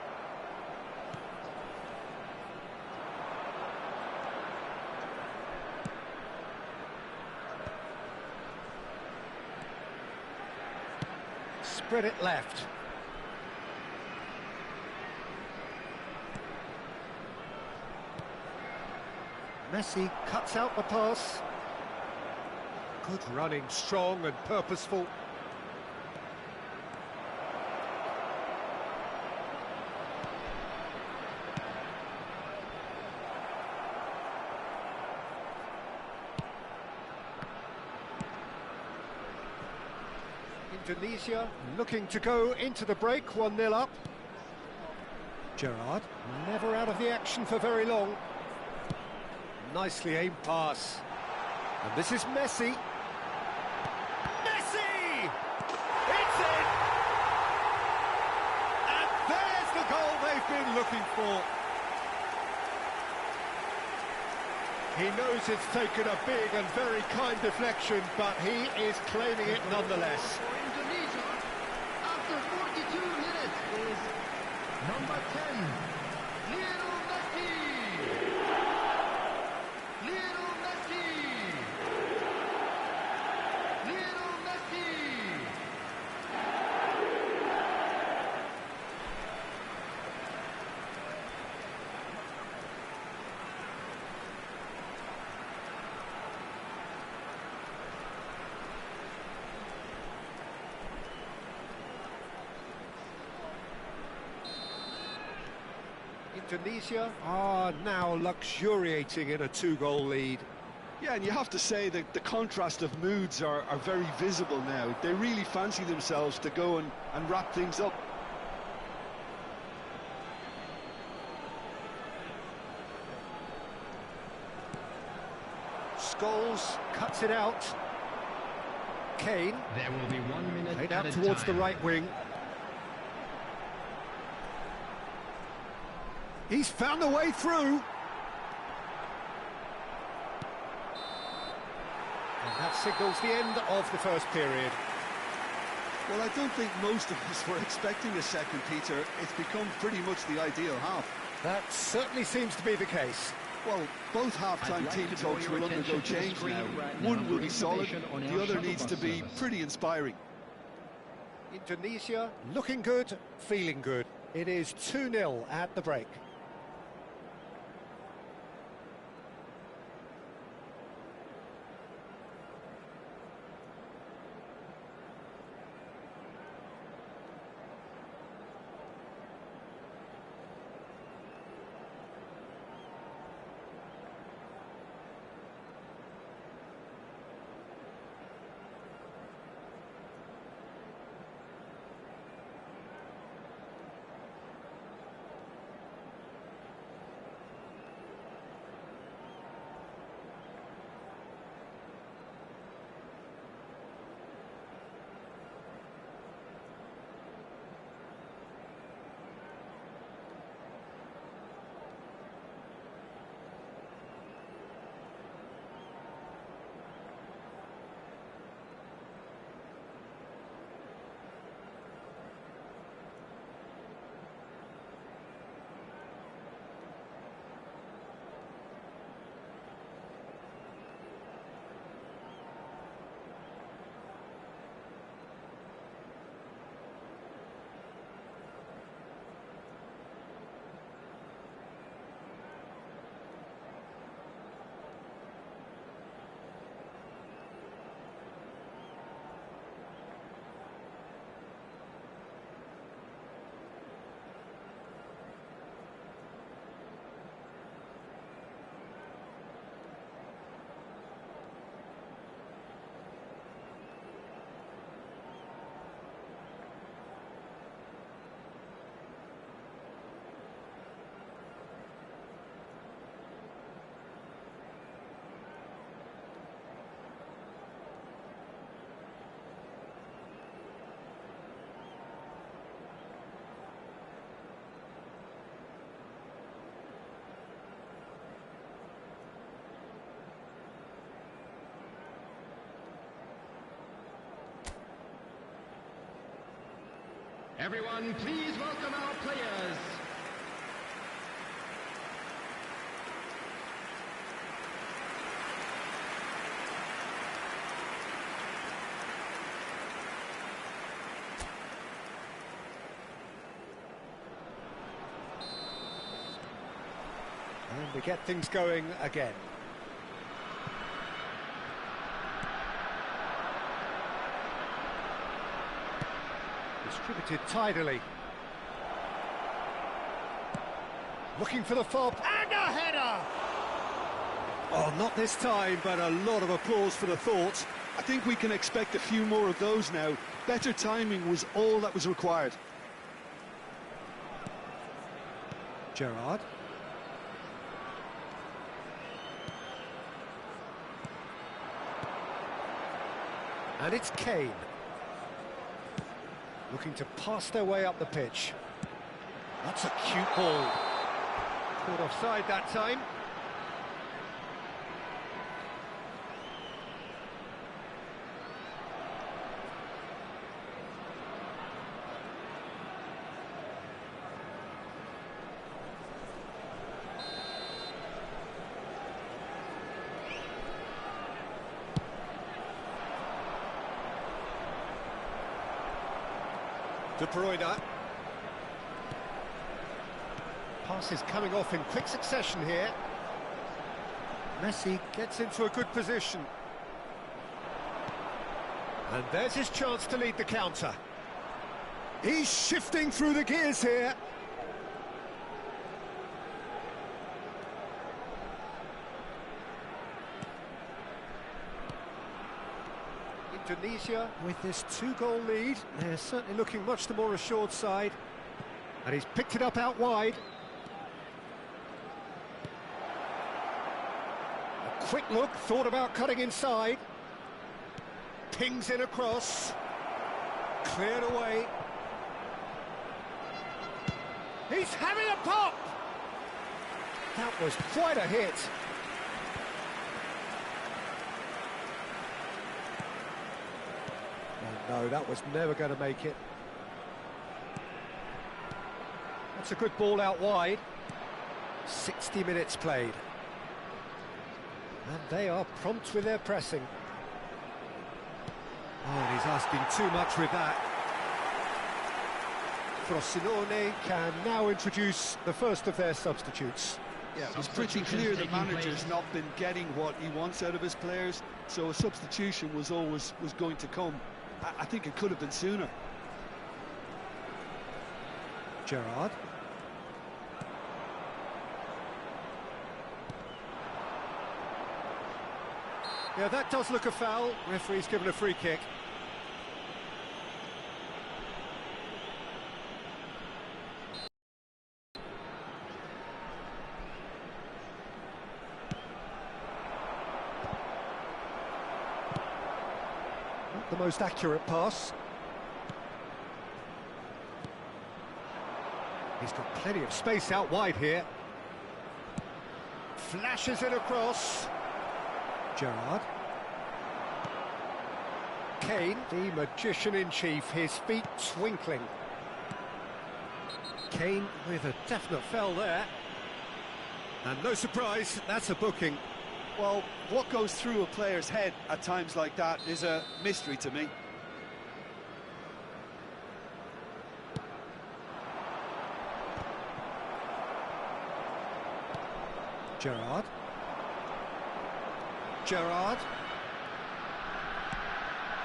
Spread it left. Messi cuts out the pass. Good running, strong and purposeful. Indonesia looking to go into the break, 1-0 up. Gerrard never out of the action for very long. Nicely aimed pass. And this is Messi. Messi! It's in! And there's the goal they've been looking for. He knows it's taken a big and very kind deflection, but he is claiming it nonetheless.
For Indonesia, after 42 minutes, is number 10, Lionel Messi. Lionel Messi. Lionel Messi.
Indonesia are now luxuriating in a two-goal lead.
Yeah, and you have to say that the contrast of moods are very visible now. They really fancy themselves to go and wrap things up.
Scholes cuts it out. Kane.
There will be 1 minute
Played
at
out
a
towards the
time.
right wing. He's found a way through. And that signals the end of the first period.
Well, I don't think most of us were expecting a second, Peter. It's become pretty much the ideal half.
That certainly seems to be the case.
Well, both half-time
I'd like
team
to draw
talks
your
will undergo
attention to the
change
screen
now.
right now
One
for
will be solid,
information on
the
our
other
shuttle
needs
bus
to be
service.
pretty inspiring.
Indonesia looking good, feeling good. It is 2-0 at the break.
Everyone, please welcome our players.
And we get things going again. Distributed tidily. Looking for the fob, and a header! Oh, not this time, but a lot of applause for the thought.
I think we can expect a few more of those now. Better timing was all that was required.
Gerrard. And it's Kane. Looking to pass their way up the pitch. That's a cute ball. Caught offside that time. Prioritas. Passes coming off in quick succession here. Messi gets into a good position. And there's his chance to lead the counter. He's shifting through the gears here. Indonesia with this 2-goal lead. They're certainly looking much the more assured side. And he's picked it up out wide. A quick look, thought about cutting inside. Pings in across. Cleared away. He's having a pop! That was quite a hit. Oh no, that was never going to make it. That's a good ball out wide. 60 minutes played. And they are prompt with their pressing. Oh, he's asking too much with that. Frosinone can now introduce the first of their substitutes.
Yeah, it's pretty clear the manager's not been getting what he wants out of his players, so a substitution was going to come. I think it could have been sooner.
Gerrard. Yeah, that does look a foul. Referee's given a free kick. Not the most accurate pass. He's got plenty of space out wide here. Flashes it across. Gerrard. Kane, the magician-in-chief, his feet twinkling. Kane with a definite foul there. And no surprise, that's a booking.
Well, what goes through a player's head at times like that is a mystery to me.
Gerrard. Gerrard.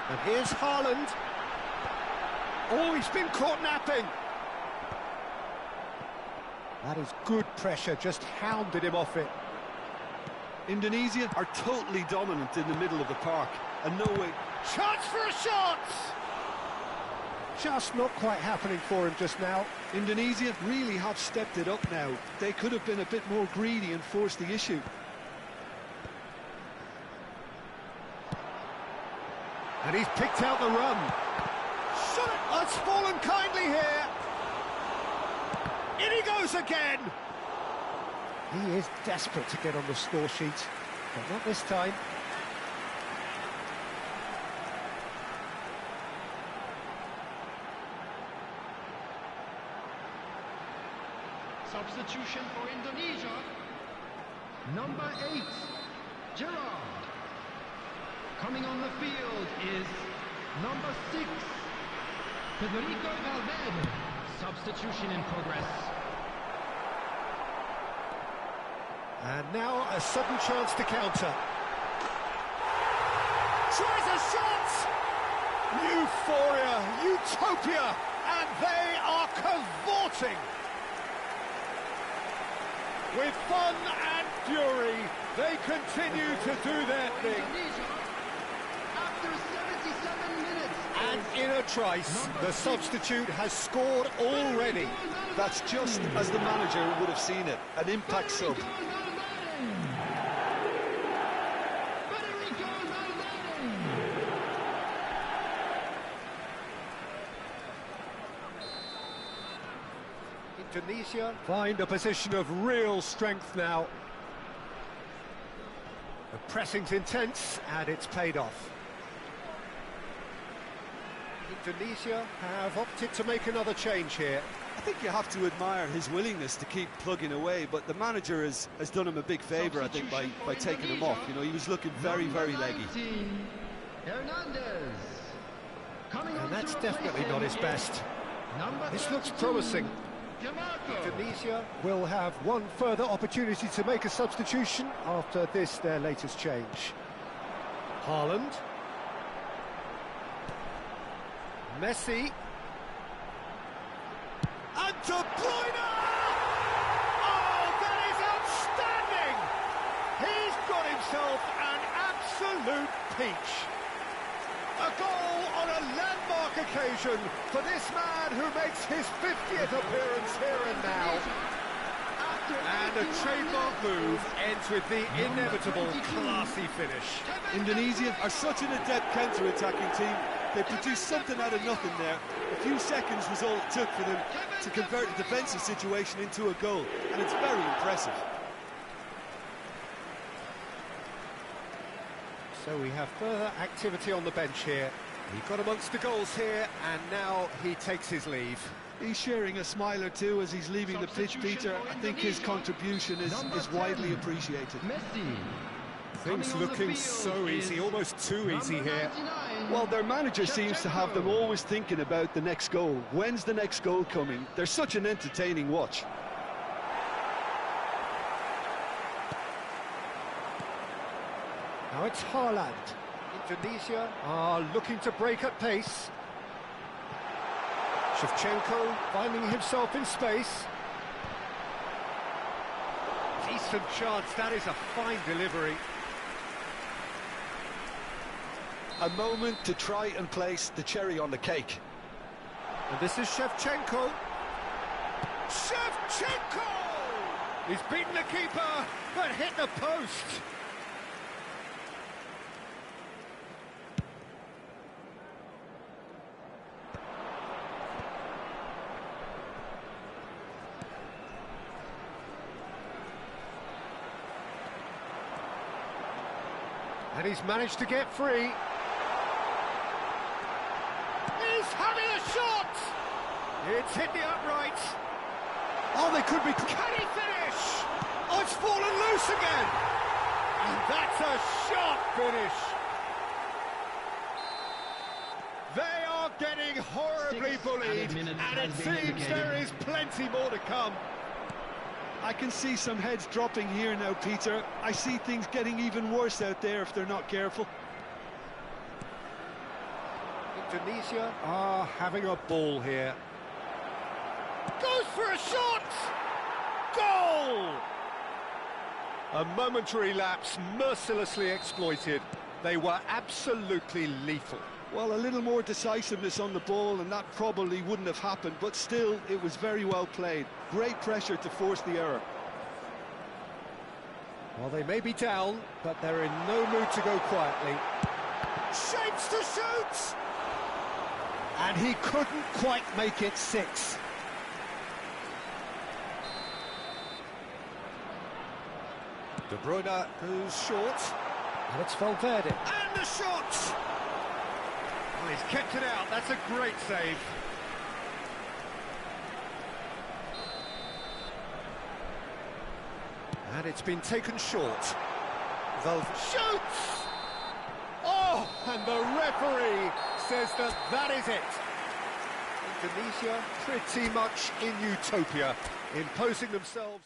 And here's Haaland. Oh, he's been caught napping. That is good pressure, just hounded him off it.
Indonesia are totally dominant in the middle of the park, and no way.
Chance for a shot! Just not quite happening for him just now.
Indonesia really have stepped it up now. They could have been a bit more greedy and forced the issue.
And he's picked out the run. Shot it! That's fallen kindly here. In he goes again. He is desperate to get on the score sheet, but not this time.
Substitution for Indonesia. Number 8, Gerrard. Coming on the field is number 6, Federico Valverde. Substitution in progress.
And now a sudden chance to counter. Tries a shot! Euphoria, utopia, and they are cavorting. With fun and fury, they continue to do their thing.
After 77 minutes.
And in a trice, the substitute has scored already.
That's just as the manager would have seen it, an impact sub.
Indonesia find a position of real strength now. The pressing's intense and it's paid off. Indonesia have opted to make another change here.
I think you have to admire his willingness to keep plugging away, but the manager has done him a big favour, I think, by taking him off. You know, he was looking very, very leggy.
Hernandez.
And that's definitely not his best. This looks promising. Indonesia will have one further opportunity to make a substitution after this, their latest change. Haaland. Messi. And De Bruyne! Oh, that is outstanding! He's got himself an absolute peach. A goal on a landmark occasion for this man who makes his 50th appearance here and now. And a trademark move ends with the inevitable classy finish.
Indonesia are such an adept counter-attacking team. They produced something out of nothing there. A few seconds was all it took for them to convert a defensive situation into a goal, and it's very impressive.
So we have further activity on the bench here. He got amongst the goals here, and now he takes his leave.
He's sharing a smile or two as he's leaving the pitch, Peter. I think his contribution is widely appreciated.
Things looking so easy, almost too easy here.
Well, their manager seems to have them always thinking about the next goal. When's the next goal coming? They're such an entertaining watch.
Now it's Haaland. Indonesia are looking to break at pace. Shevchenko finding himself in space. Decent chance, that is a fine delivery.
A moment to try and place the cherry on the cake.
And this is Shevchenko. Shevchenko! He's beaten the keeper, but hit the post. And he's managed to get free. He's having a shot! It's hit the upright. Oh, they could be... Can he finish? Oh, it's fallen loose again! And that's a sharp finish. They are getting horribly bullied, and it seems there is plenty more to come.
I can see some heads dropping here now, Peter. I see things getting even worse out there if they're not careful.
Indonesia are having a ball here. Goes for a shot! Goal! A momentary lapse mercilessly exploited. They were absolutely lethal.
Well, a little more decisiveness on the ball and that probably wouldn't have happened, but still, it was very well played. Great pressure to force the error.
Well, they may be down, but they're in no mood to go quietly. Shapes to shoot! And he couldn't quite make it 6. De Bruyne goes short. And it's Valverde. And the shot! Well, he's kept it out. That's a great save. And it's been taken short. Valverde shoots! Oh, and the referee says that is it. Indonesia pretty much in utopia, imposing themselves.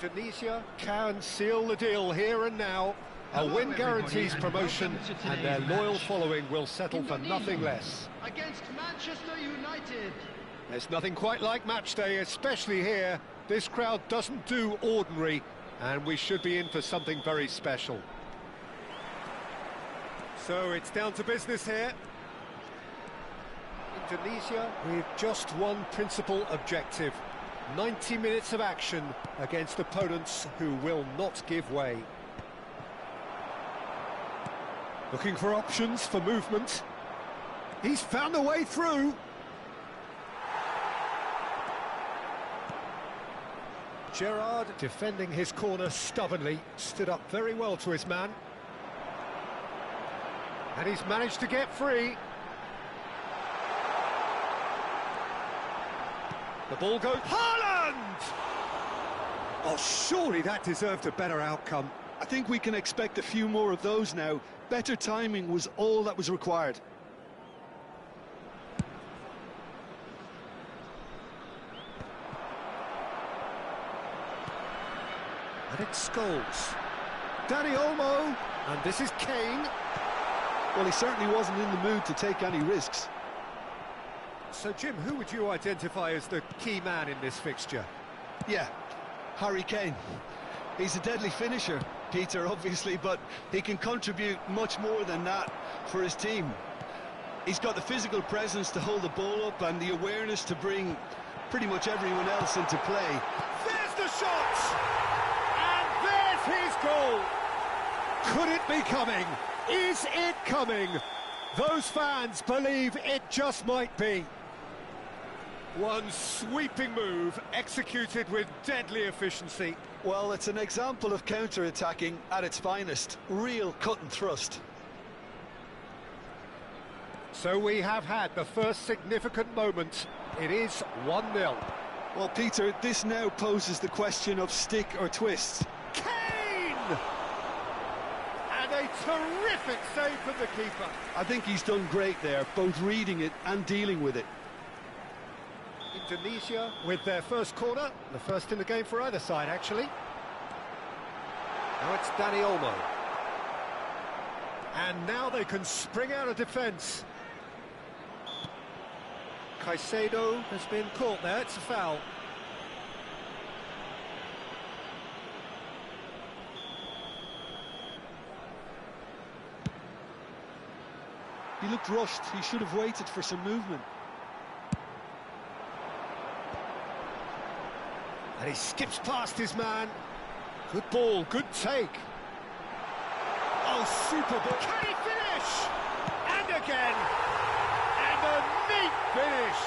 Indonesia can seal the deal here and now. A win guarantees promotion, and their loyal following will settle for nothing less.
Against Manchester United.
There's nothing quite like match day, especially here. This crowd doesn't do ordinary, and we should be in for something very special. So it's down to business here. Indonesia with just one principal objective: 90 minutes of action against opponents who will not give way. Looking for options for movement. He's found a way through. Gerrard, defending his corner stubbornly, stood up very well to his man. And he's managed to get free. The ball goes... Haaland! Oh, surely that deserved a better outcome.
I think we can expect a few more of those now. Better timing was all that was required.
And it's Scholes. Danny Olmo. And this is Kane.
Well, he certainly wasn't in the mood to take any risks.
So, Jim, who would you identify as the key man in this fixture?
Yeah, Harry Kane. He's a deadly finisher, Peter, obviously, but he can contribute much more than that for his team. He's got the physical presence to hold the ball up and the awareness to bring pretty much everyone else into play.
There's the shot! And there's his goal! Could it be coming? Is it coming? Those fans believe it just might be. One sweeping move, executed with deadly efficiency.
Well, it's an example of counter-attacking at its finest. Real cut and thrust.
So we have had the first significant moment. It is 1-0.
Well, Peter, this now poses the question of stick or twist.
Kane! And a terrific save from the keeper.
I think he's done great there, both reading it and dealing with it.
Indonesia with their first corner, the first in the game for either side, actually. Now it's Danny Olmo. And now they can spring out of defence. Caicedo has been caught there, it's a foul.
He looked rushed, he should have waited for some movement.
And he skips past his man. Good ball, good take. Oh, super ball. Can he finish? And again. And a neat finish.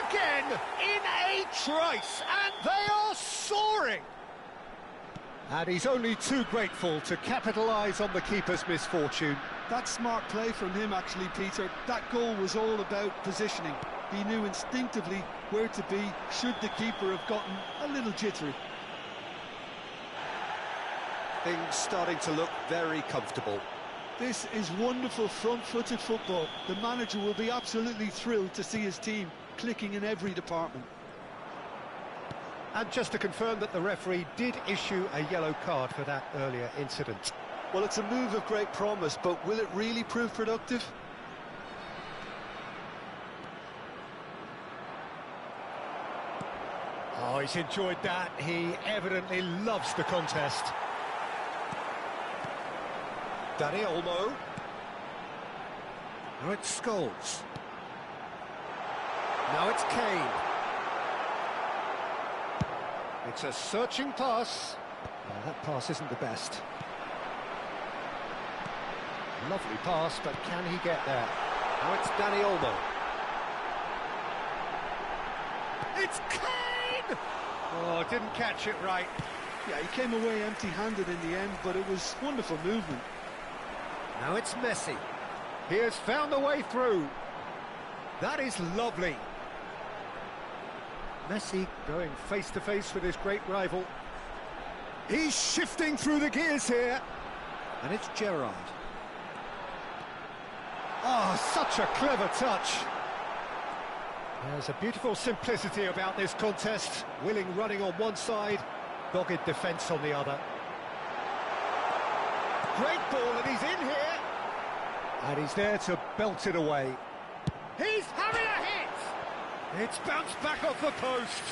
Again, in a trice. And they are soaring. And he's only too grateful to capitalise on the keeper's misfortune.
That's smart play from him, actually, Peter. That goal was all about positioning. He knew instinctively where to be should the keeper have gotten a little jittery.
Things starting to look very comfortable.
This is wonderful front-footed football. The manager will be absolutely thrilled to see his team clicking in every department.
And just to confirm that the referee did issue a yellow card for that earlier incident.
Well, it's a move of great promise, but will it really prove productive?
Oh, he's enjoyed that. He evidently loves the contest. Danny Olmo. Now it's Scholes. Now it's Kane. It's a searching pass. Oh, that pass isn't the best. Lovely pass, but can he get there? Now it's Danny Olmo. It's Kane! Oh, didn't catch it right.
Yeah, he came away empty-handed in the end, but it was wonderful movement.
Now it's Messi. He has found a way through. That is lovely. Messi going face-to-face with his great rival. He's shifting through the gears here. And it's Gerrard. Oh, such a clever touch. There's a beautiful simplicity about this contest. Willing running on one side, dogged defence on the other. Great ball, and he's in here. And he's there to belt it away. He's having a hit! It's bounced back off the post.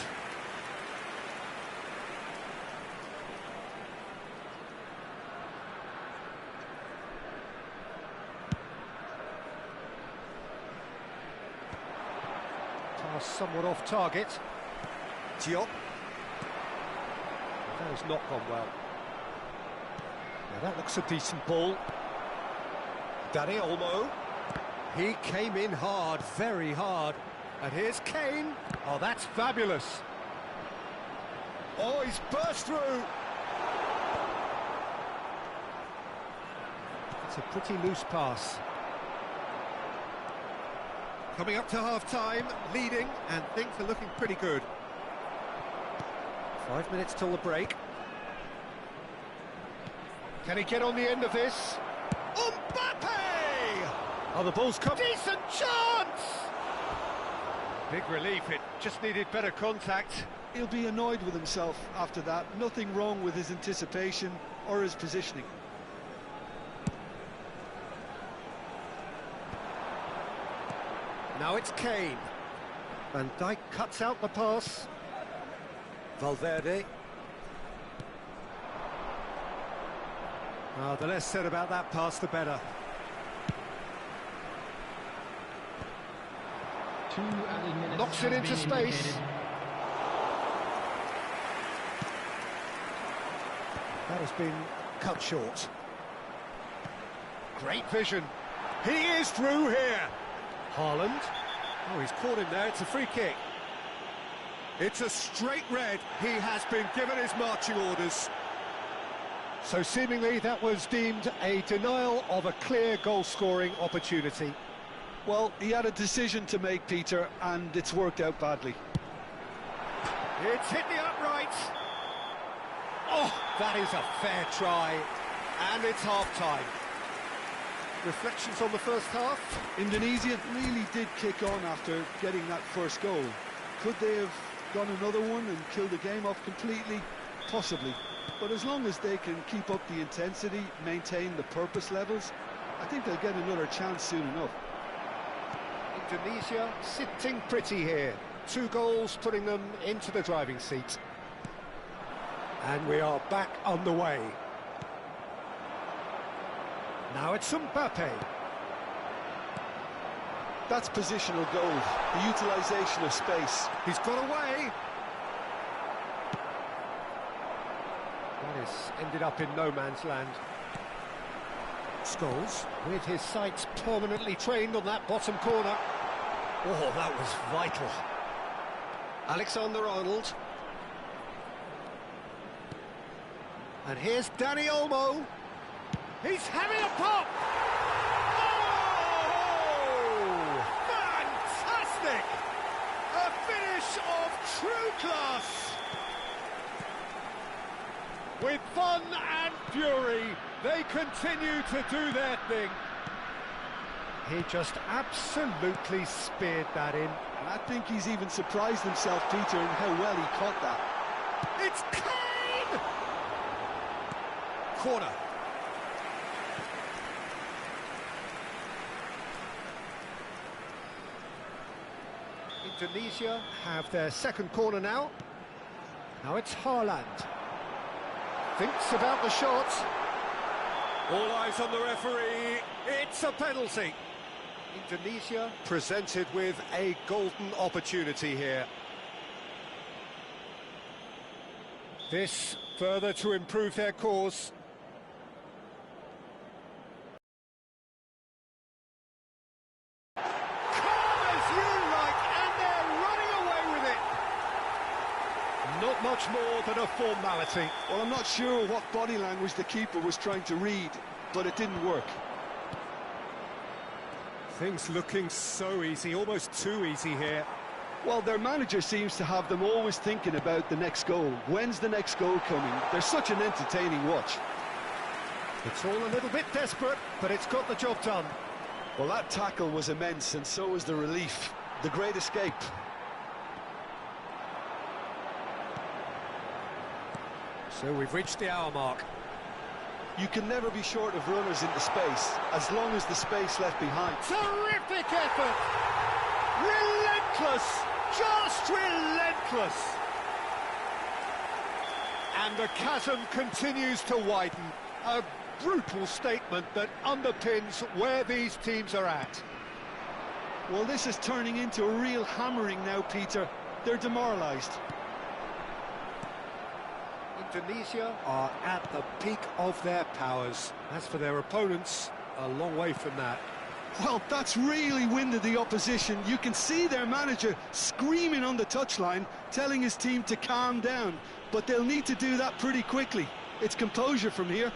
Pass somewhat off target. Diop. That has not gone well. Now that looks a decent ball. Dani Olmo. He came in hard, very hard. And here's Kane. Oh, that's fabulous. Oh, he's burst through. It's a pretty loose pass. Coming up to half-time, leading, and things are looking pretty good. 5 minutes till the break. Can he get on the end of this? Mbappe! Oh, the ball's come. Decent chance! Big relief, it just needed better contact.
He'll be annoyed with himself after that. Nothing wrong with his anticipation or his positioning.
Now it's Kane. Van Dijk cuts out the pass. Valverde. The less said about that pass, the better. Knocks it into space. That has been cut short. Great vision. He is through here. Haaland. Oh, he's caught him there. It's a free kick. It's a straight red. He has been given his marching orders. So seemingly that was deemed a denial of a clear goal-scoring opportunity.
Well, he had a decision to make, Peter, and it's worked out badly.
It's hit the upright. Oh, that is a fair try. And it's half-time. Reflections on the first half?
Indonesia really did kick on after getting that first goal. Could they have gone another one and killed the game off completely? Possibly. But as long as they can keep up the intensity, maintain the purpose levels, I think they'll get another chance soon enough.
Indonesia sitting pretty here. 2 goals putting them into the driving seat. And we are back underway. Now it's Mbappe.
That's positional goal, the utilisation of space.
He's got away. That has ended up in no man's land. Scholes, with his sights permanently trained on that bottom corner. Oh, that was vital. Alexander-Arnold. And here's Dani Olmo. He's having a pop! Oh! Fantastic! A finish of true class! With fun and fury, they continue to do their thing. He just absolutely speared that in.
And I think he's even surprised himself, Peter, in how well he caught that.
It's Kane! Corner. Indonesia have their second corner now. Now it's Haaland. Thinks about the shot. All eyes on the referee. It's a penalty. Indonesia presented with a golden opportunity here. This further to improve their cause. Not much more than a formality.
Well, I'm not sure what body language the keeper was trying to read, but it didn't work.
Things looking so easy, almost too easy here.
Well, their manager seems to have them always thinking about the next goal. When's the next goal coming? They're such an entertaining watch.
It's all a little bit desperate, but it's got the job done.
Well, that tackle was immense, and so was the relief. The great escape.
So we've reached the hour mark.
You can never be short of runners into space, as long as the space left behind.
Terrific effort! Relentless! Just relentless! And the chasm continues to widen. A brutal statement that underpins where these teams are at.
Well, this is turning into a real hammering now, Peter. They're demoralised.
Indonesia are at the peak of their powers. As for their opponents, a long way from that.
Well, that's really winded the opposition. You can see their manager screaming on the touchline, telling his team to calm down. But they'll need to do that pretty quickly. It's composure from here.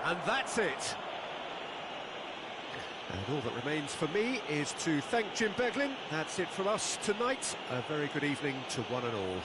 And that's it. And all that remains for me is to thank Jim Beglin. That's it from us tonight. A very good evening to one and all.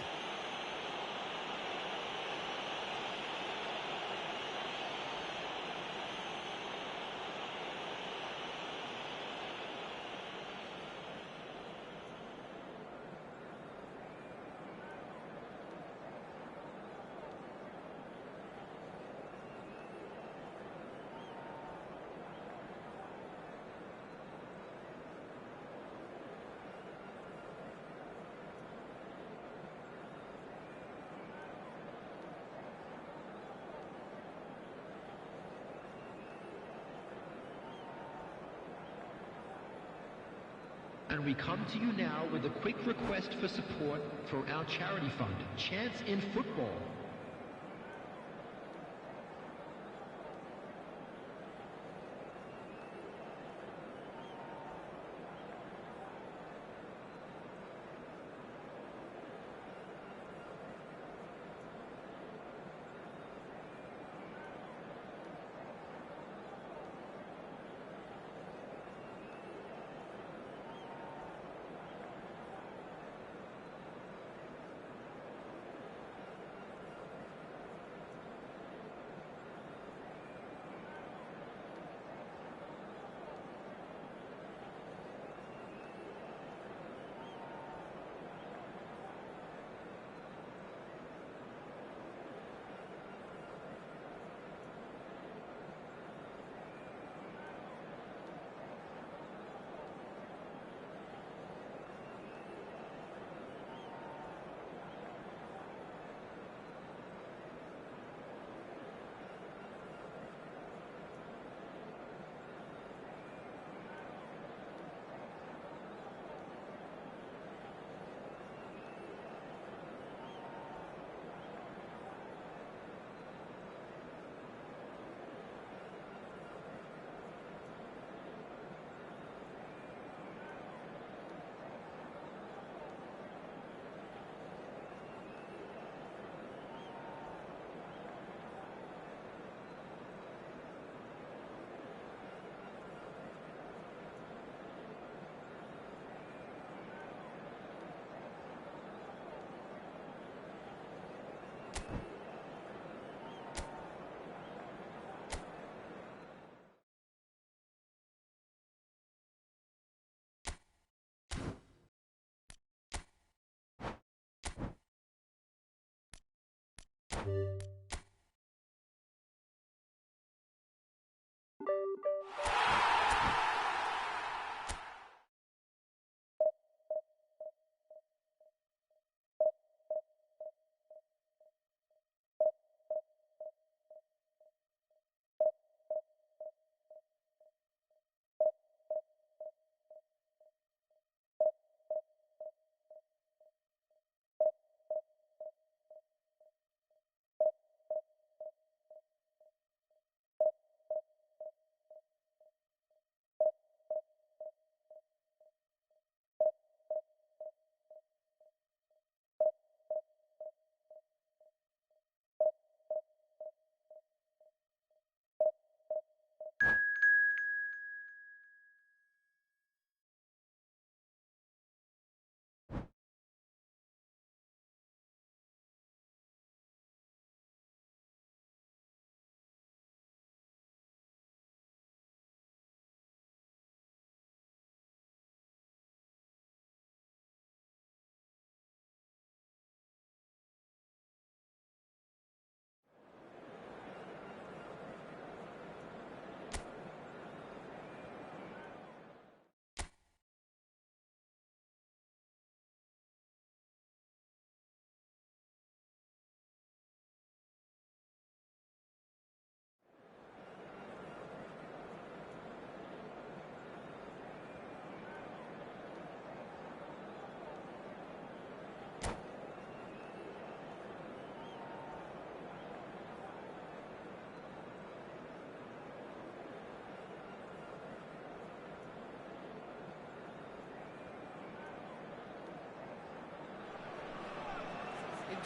And we come to you now with a quick request for support for our charity fund, Chance in Football.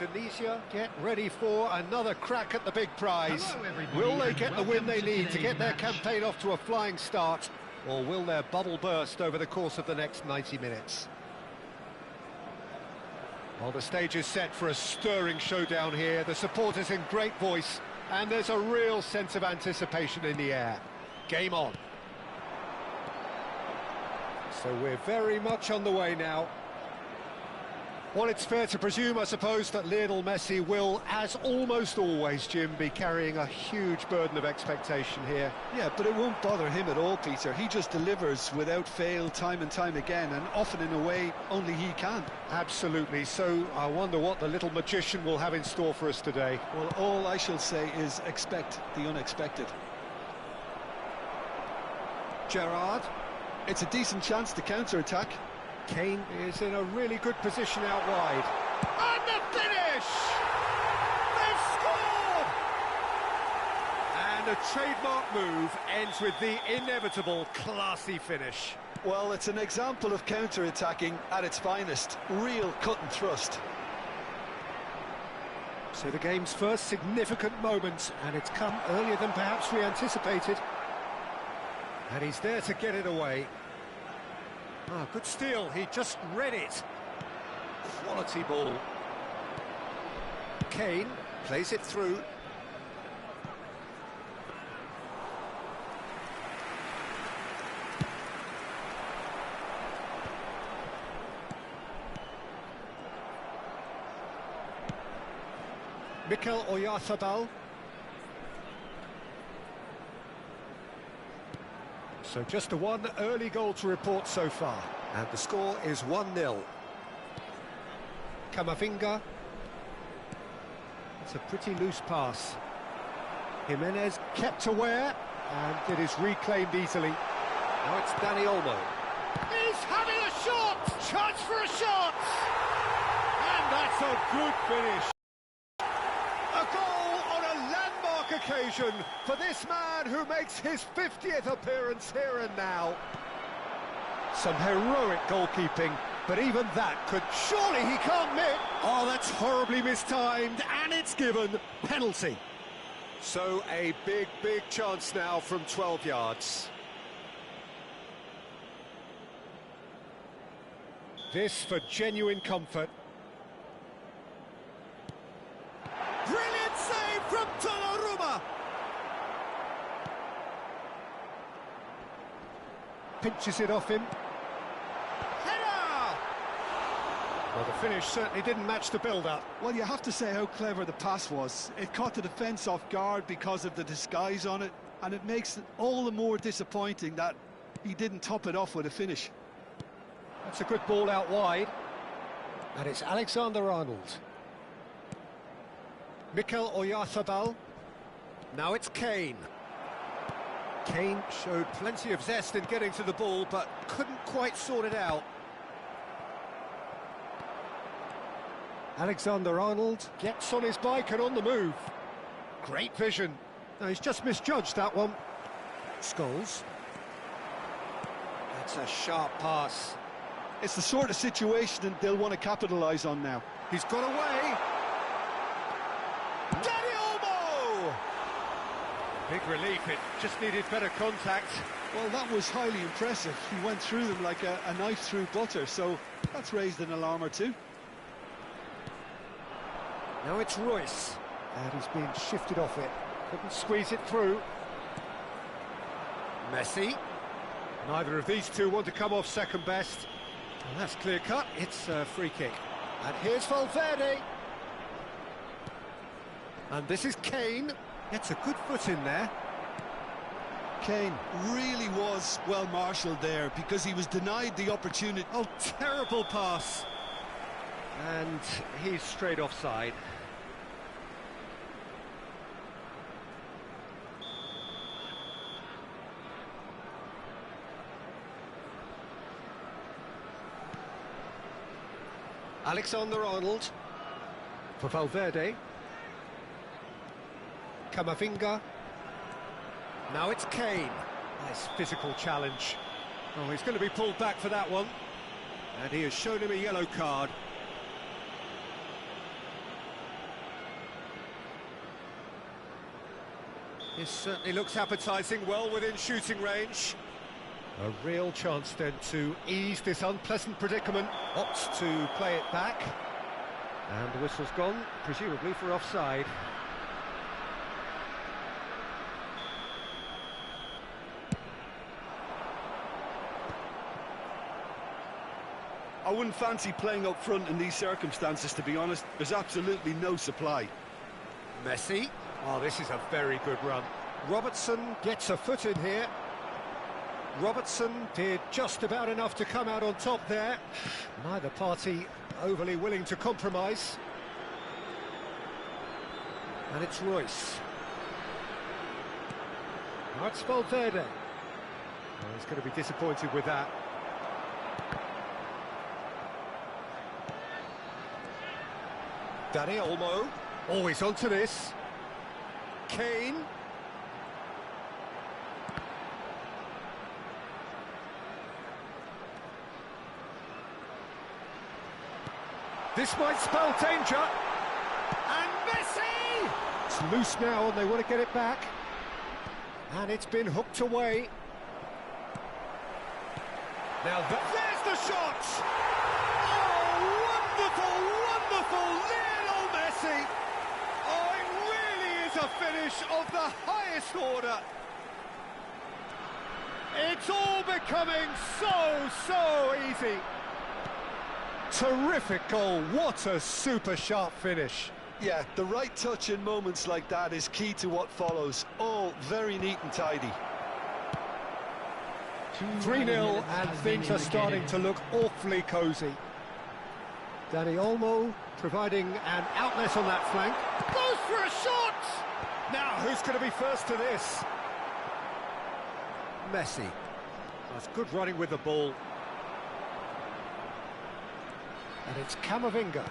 Tunisia get ready for another crack at the big prize.
Hello, everybody,
Will they
and
get the
welcome
win they
to
need to
today's
get their
match.
campaign off to a flying start, or will their bubble burst over the course of the next 90 minutes? Well, the stage is set for a stirring showdown here. The supporters in great voice, and there's a real sense of anticipation in the air. Game on. So we're very much on the way now. Well, it's fair to presume, I suppose, that Lionel Messi will, as almost always, Jim, be carrying a huge burden of expectation here.
Yeah, but it won't bother him at all, Peter. He just delivers without fail time and time again, and often in a way only he can.
Absolutely. So I wonder what the little magician will have in store for us today.
Well, all I shall say is expect the unexpected.
Gerrard.
It's a decent chance to counter-attack.
Kane is in a really good position out wide. And the finish! They've scored! And a trademark move ends with the inevitable classy finish.
Well, it's an example of counter-attacking at its finest. Real cut and thrust.
So the game's first significant moment, and it's come earlier than perhaps we anticipated. And he's there to get it away. Ah, good steal, he just read it. Quality ball. Kane plays it through. Mikel Oyarzabal. So just the one early goal to report so far. And the score is 1-0. Camavinga. It's a pretty loose pass. Jimenez kept aware, and it is reclaimed easily. Now it's Dani Olmo. He's having a shot! Chance for a shot! And that's a good finish. A goal on a landmark occasion for this man who makes his 50th appearance here and now. Some heroic goalkeeping, but even that could... Surely he can't miss! Oh, that's horribly mistimed, and it's given. Penalty. So a big, big chance now from 12 yards. This for genuine comfort. Brilliant save from Donnarumma! Pinches it off him. Header! Well, the finish certainly didn't match the build-up.
Well, you have to say how clever the pass was. It caught the defence off guard because of the disguise on it, and it makes it all the more disappointing that he didn't top it off with a finish.
That's a good ball out wide. And it's Alexander-Arnold. Mikel Oyarzabal. Now it's Kane. Kane showed plenty of zest in getting to the ball, but couldn't quite sort it out. Alexander-Arnold gets on his bike and on the move. Great vision. No, he's just misjudged that one. Scholes. That's a sharp pass.
It's the sort of situation that they'll want to capitalise on now.
He's got away. Dani Olmo! Big relief, it just needed better contact.
Well, that was highly impressive. He went through them like a knife through butter, so that's raised an alarm or two.
Now it's Royce, and he's been shifted off it. Couldn't squeeze it through. Messi. Neither of these two want to come off second best. And that's clear-cut, it's a free kick. And here's Valverde. And this is Kane. Gets a good foot in there.
Kane really was well marshalled there because he was denied the opportunity.
Oh, terrible pass. And he's straight offside. Alexander-Arnold for Valverde. Camavinga. Now it's Kane. Nice physical challenge. Oh, he's going to be pulled back for that one. And he has shown him a yellow card. This certainly looks appetising, well within shooting range. A real chance then to ease this unpleasant predicament. Opts to play it back. And the whistle's gone, presumably for offside.
I wouldn't fancy playing up front in these circumstances, to be honest. There's absolutely no supply.
Messi. Oh, this is a very good run. Robertson gets a foot in here. Robertson did just about enough to come out on top there. Neither party overly willing to compromise. And it's Royce. Now it's Valverde. Oh, he's going to be disappointed with that. Dani Olmo. Always onto this. Kane. This might spell danger. And Messi! It's loose now and they want to get it back. And it's been hooked away. Now there's the shot! Oh, wonderful, wonderful Lionel Messi! Oh, it really is a finish of the highest order. It's all becoming so easy. Terrific goal, what a super sharp finish.
Yeah, the right touch in moments like that is key to what follows. All very neat and tidy.
3-0 and things are starting to look awfully cosy. Dani Olmo providing an outlet on that flank. Goes for a shot! Now, who's going to be first to this? Messi. That's good running with the ball. And it's Camavinga.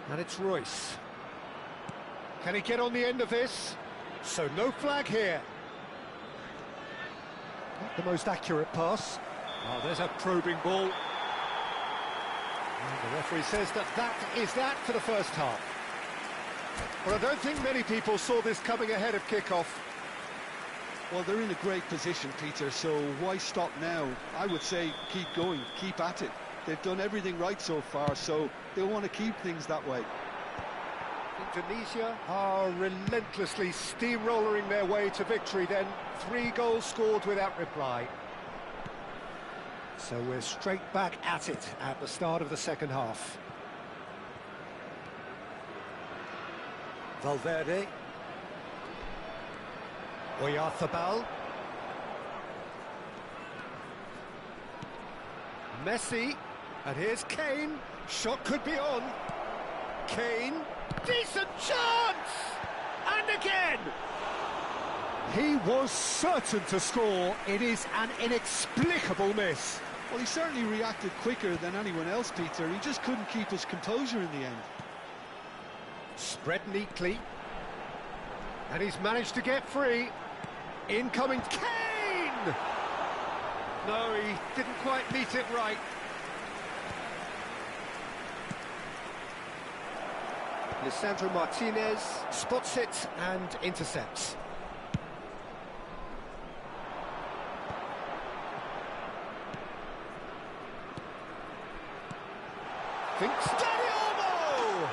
And it's Royce. Can he get on the end of this? So no flag here. Not the most accurate pass. Oh, there's a probing ball. And the referee says that is that for the first half. Well, I don't think many people saw this coming ahead of kick-off.
Well, they're in a great position, Peter, so why stop now? I would say keep going, keep at it. They've done everything right so far, so they'll want to keep things that way.
Indonesia are relentlessly steamrollering their way to victory then. 3 goals scored without reply. So we're straight back at it at the start of the second half. Valverde. Oyarzabal. Messi. And here's Kane. Shot could be on. Kane. Decent chance! And again! He was certain to score. It is an inexplicable miss.
Well, he certainly reacted quicker than anyone else, Peter. He just couldn't keep his composure in the end.
Spread neatly. And he's managed to get free. Incoming Kane! No, he didn't quite meet it right. Lisandro Martinez spots it and intercepts. Thinks Dani Olmo!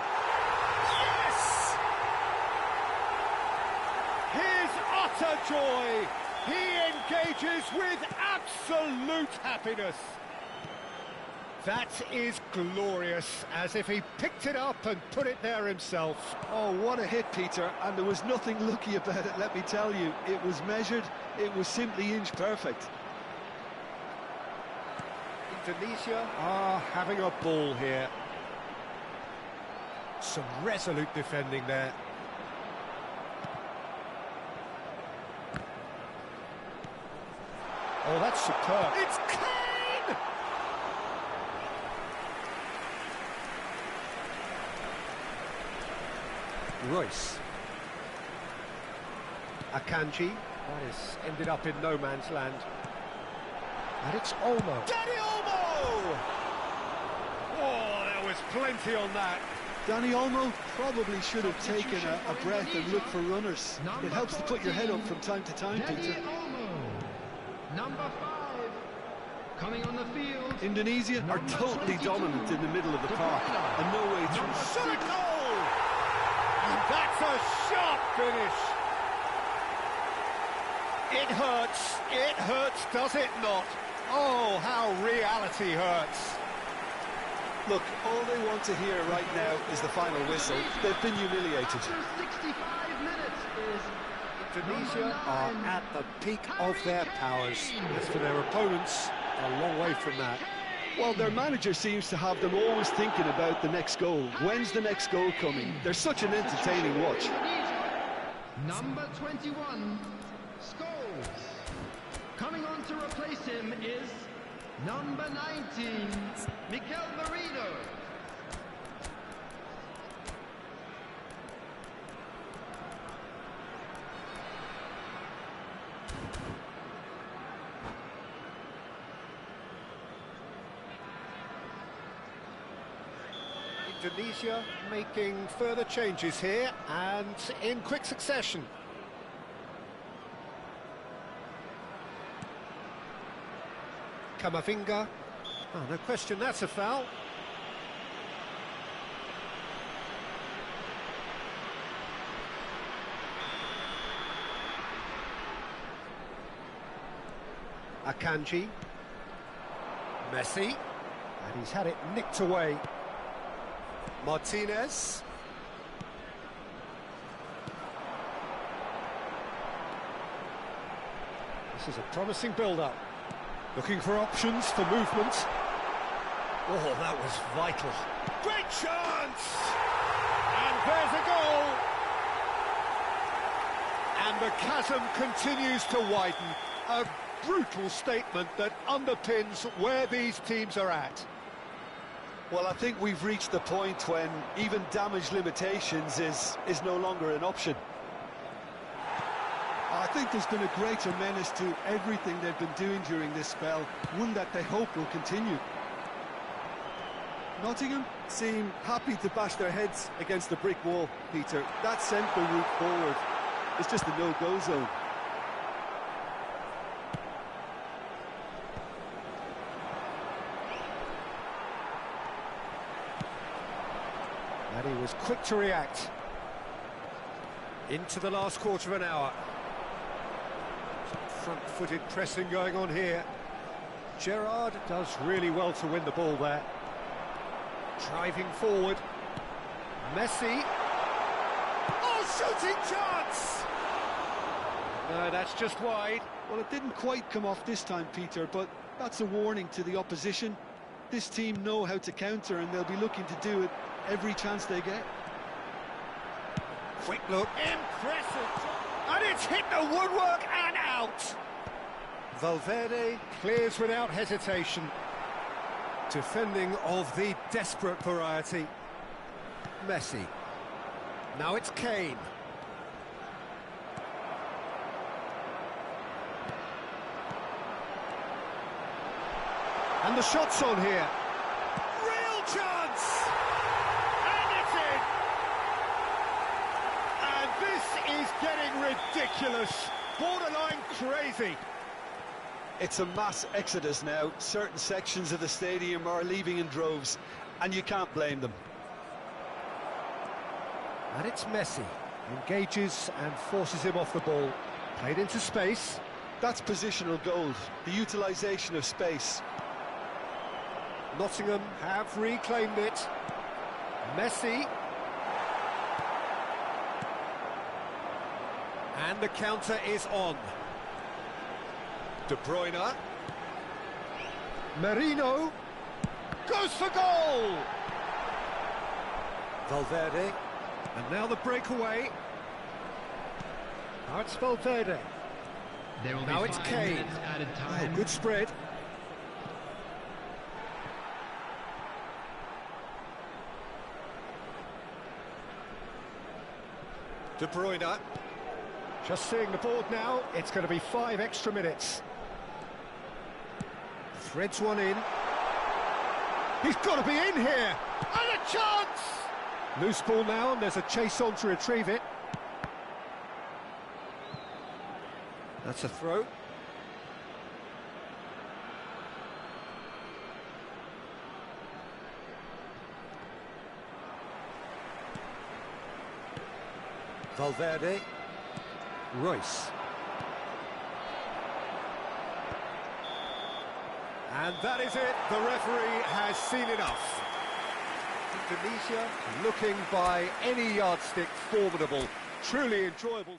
Yes! His utter joy. He engages with absolute happiness. That is glorious, as if he picked it up and put it there himself.
Oh, what a hit, Peter, and there was nothing lucky about it, let me tell you. It was measured, it was simply inch perfect.
Indonesia are having a ball here. Some resolute defending there. Oh, that's superb. It's Kane! Royce. Akanji. That has ended up in no man's land. And it's Olmo. Dani Olmo! Oh, there was plenty on that.
Danny Olmo probably should have taken a breath and looked for runners. It helps to put your head up from time to time, Peter.
Number 5, coming on the field.
Indonesia are totally dominant in the middle of the park, and no way through.
Shot a goal! And that's a sharp finish. It hurts, does it not? Oh, how reality hurts.
Look, all they want to hear right now is the final whistle. They've been humiliated.
After 65 minutes is
Indonesia are at the peak of their powers. As for their opponents, a long way from that.
Well, their manager seems to have them always thinking about the next goal. When's the next goal coming? They're such an entertaining watch.
Number 21, Scholes. Coming on to replace him is number 19, Mikel Merino.
Indonesia making further changes here and in quick succession. Kamavinga. Oh, no question, that's a foul. Akanji. Messi. And he's had it nicked away. Martinez. This is a promising build-up. Looking for options for movement. Oh, that was vital. Great chance! And there's a goal! And the chasm continues to widen. A brutal statement that underpins where these teams are at.
Well, I think we've reached the point when even damage limitations is no longer an option. I think there's been a greater menace to everything they've been doing during this spell, one that they hope will continue. Nottingham seem happy to bash their heads against the brick wall, Peter. That central route forward is just a no-go zone.
And he was quick to react. Into the last quarter of an hour. Some front-footed pressing going on here. Gerrard does really well to win the ball there. Driving forward. Messi. Oh, shooting chance! No, that's just wide.
Well, it didn't quite come off this time, Peter, but that's a warning to the opposition. This team know how to counter, and they'll be looking to do it every chance they get.
Quick look. Impressive. And it's hit the woodwork and out. Valverde clears without hesitation. Defending of the desperate variety. Messi. Now it's Kane. And the shot's on here. Real chance! And it's in! And this is getting ridiculous. Borderline crazy.
It's a mass exodus now. Certain sections of the stadium are leaving in droves, and you can't blame them.
And it's Messi. Engages and forces him off the ball. Played into space.
That's positional gold, the utilisation of space.
Nottingham have reclaimed it. Messi. And the counter is on. De Bruyne. Merino. Goes for goal! Valverde. And now the breakaway. Now it's Valverde.
There will
Now
be
it's
5
Kane.
minutes added time.
Oh, good spread. De Bruyne. Just seeing the board now, it's going to be 5 extra minutes. Threads one in. He's got to be in here. And a chance! Loose ball now, and there's a chase on to retrieve it. That's a throw. Valverde. Royce. And that is it. The referee has seen enough. Indonesia looking by any yardstick formidable. Truly enjoyable.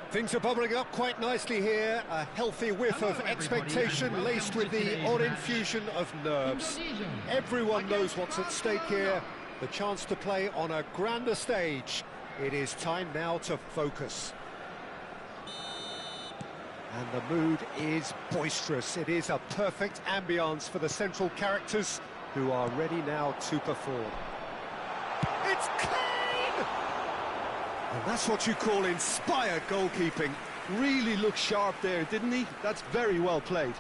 Things are bubbling up quite nicely here. A healthy whiff of expectation laced with the odd infusion of nerves. Everyone knows what's at stake here. The chance to play on a grander stage. It is time now to focus. And the mood is boisterous. It is a perfect ambience for the central characters who are ready now to perform. It's clean! And that's what you call inspired goalkeeping.
Really looked sharp there, didn't he? That's very well played.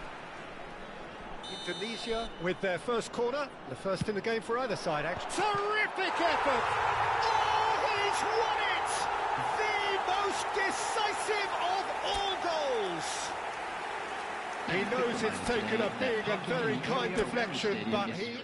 Indonesia with their first corner, the first in the game for either side, actually. Terrific effort! Oh, he's won it! The most decisive of all goals! He knows it's taken a big and very kind deflection, but he...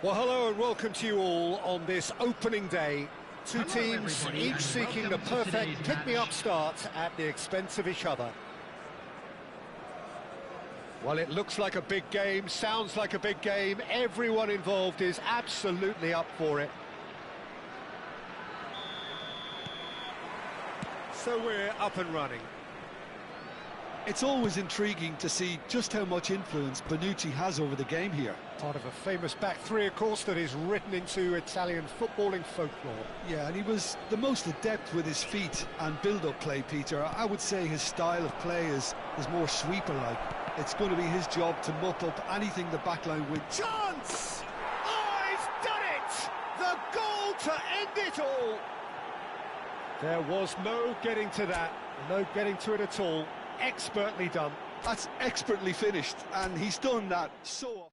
Well, hello and welcome to you all on this opening day. Two teams, each seeking the perfect pick-me-up start at the expense of each other. Well, it looks like a big game, sounds like a big game. Everyone involved is absolutely up for it. So we're up and running.
It's always intriguing to see just how much influence Bonucci has over the game here.
Part of a famous back three, of course, that is written into Italian footballing folklore.
Yeah, and he was the most adept with his feet and build-up play, Peter. I would say his style of play is more sweeper-like. It's going to be his job to mop up anything the backline would.
Chance! Oh, he's done it! The goal to end it all! There was no getting to that, no getting to it at all. Expertly done.
That's expertly finished, and he's done that so often.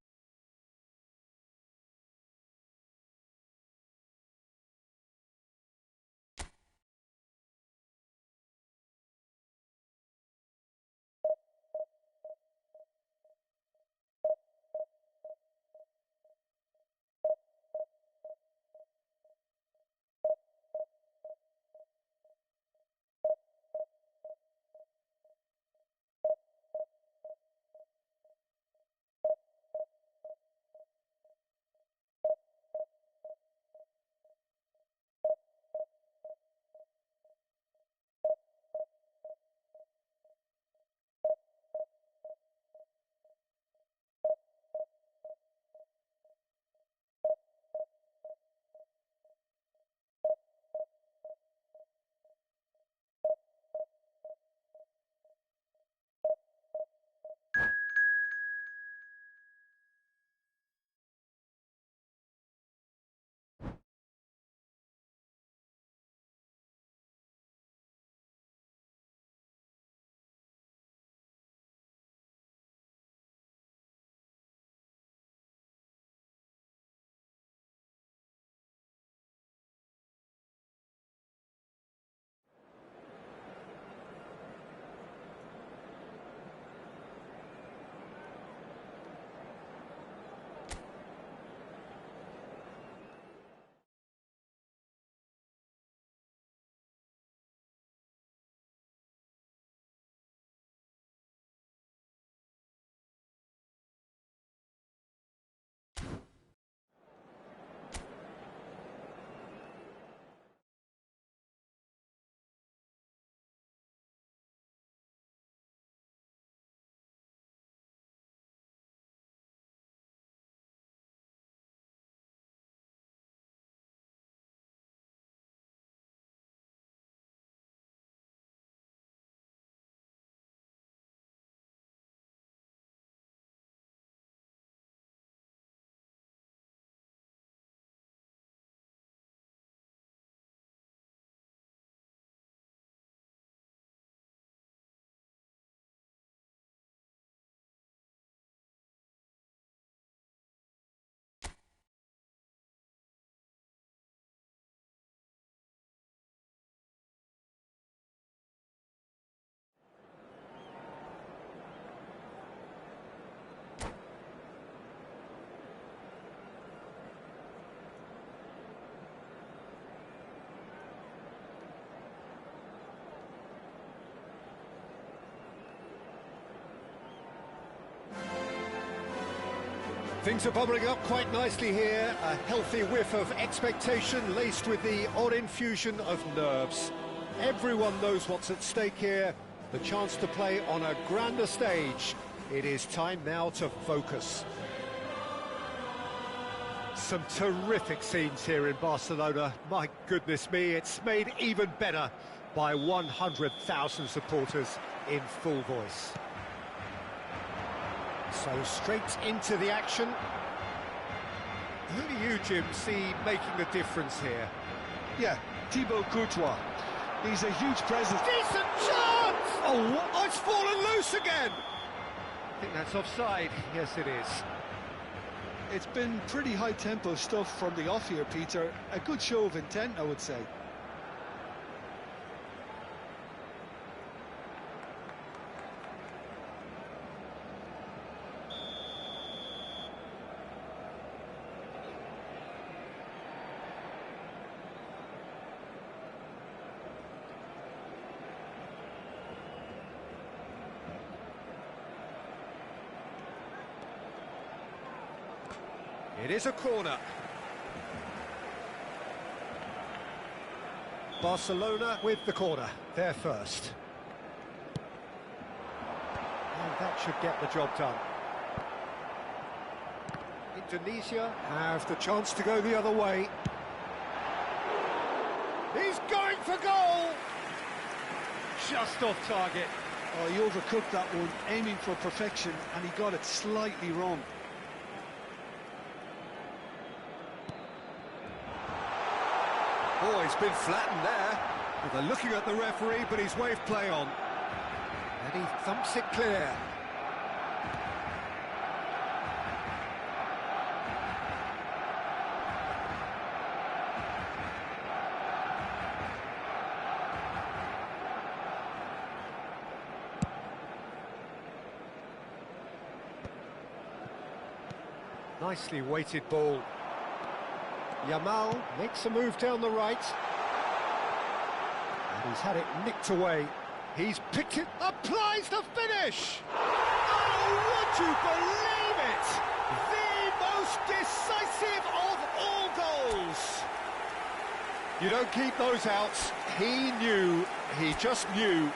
Things are bubbling up quite nicely here. A healthy whiff of expectation laced with the odd infusion of nerves. Everyone knows what's at stake here. The chance to play on a grander stage. It is time now to focus. Some terrific scenes here in Barcelona. My goodness me, it's made even better by 100,000 supporters in full voice. So straight into the action. Who do you, Jim, see making the difference here?
Yeah, Thibaut Courtois. He's a huge presence.
Decent chance! Oh, it's fallen loose again! I think that's offside. Yes, it is.
It's been pretty high-tempo stuff from the off here, Peter. A good show of intent, I would say.
It is a corner. Barcelona with the corner. They're first. And that should get the job done. Indonesia have the chance to go the other way. He's going for goal! Just off target.
Oh, he overcooked that one, aiming for perfection, and he got it slightly wrong.
Oh, he's been flattened there. Well, they're looking at the referee, but he's waved play on. And he thumps it clear. Nicely weighted ball. Yamal makes a move down the right. And he's had it nicked away. He's picked it, applies the finish! Oh, would you believe it? The most decisive of all goals! You don't keep those outs. He knew, he just knew.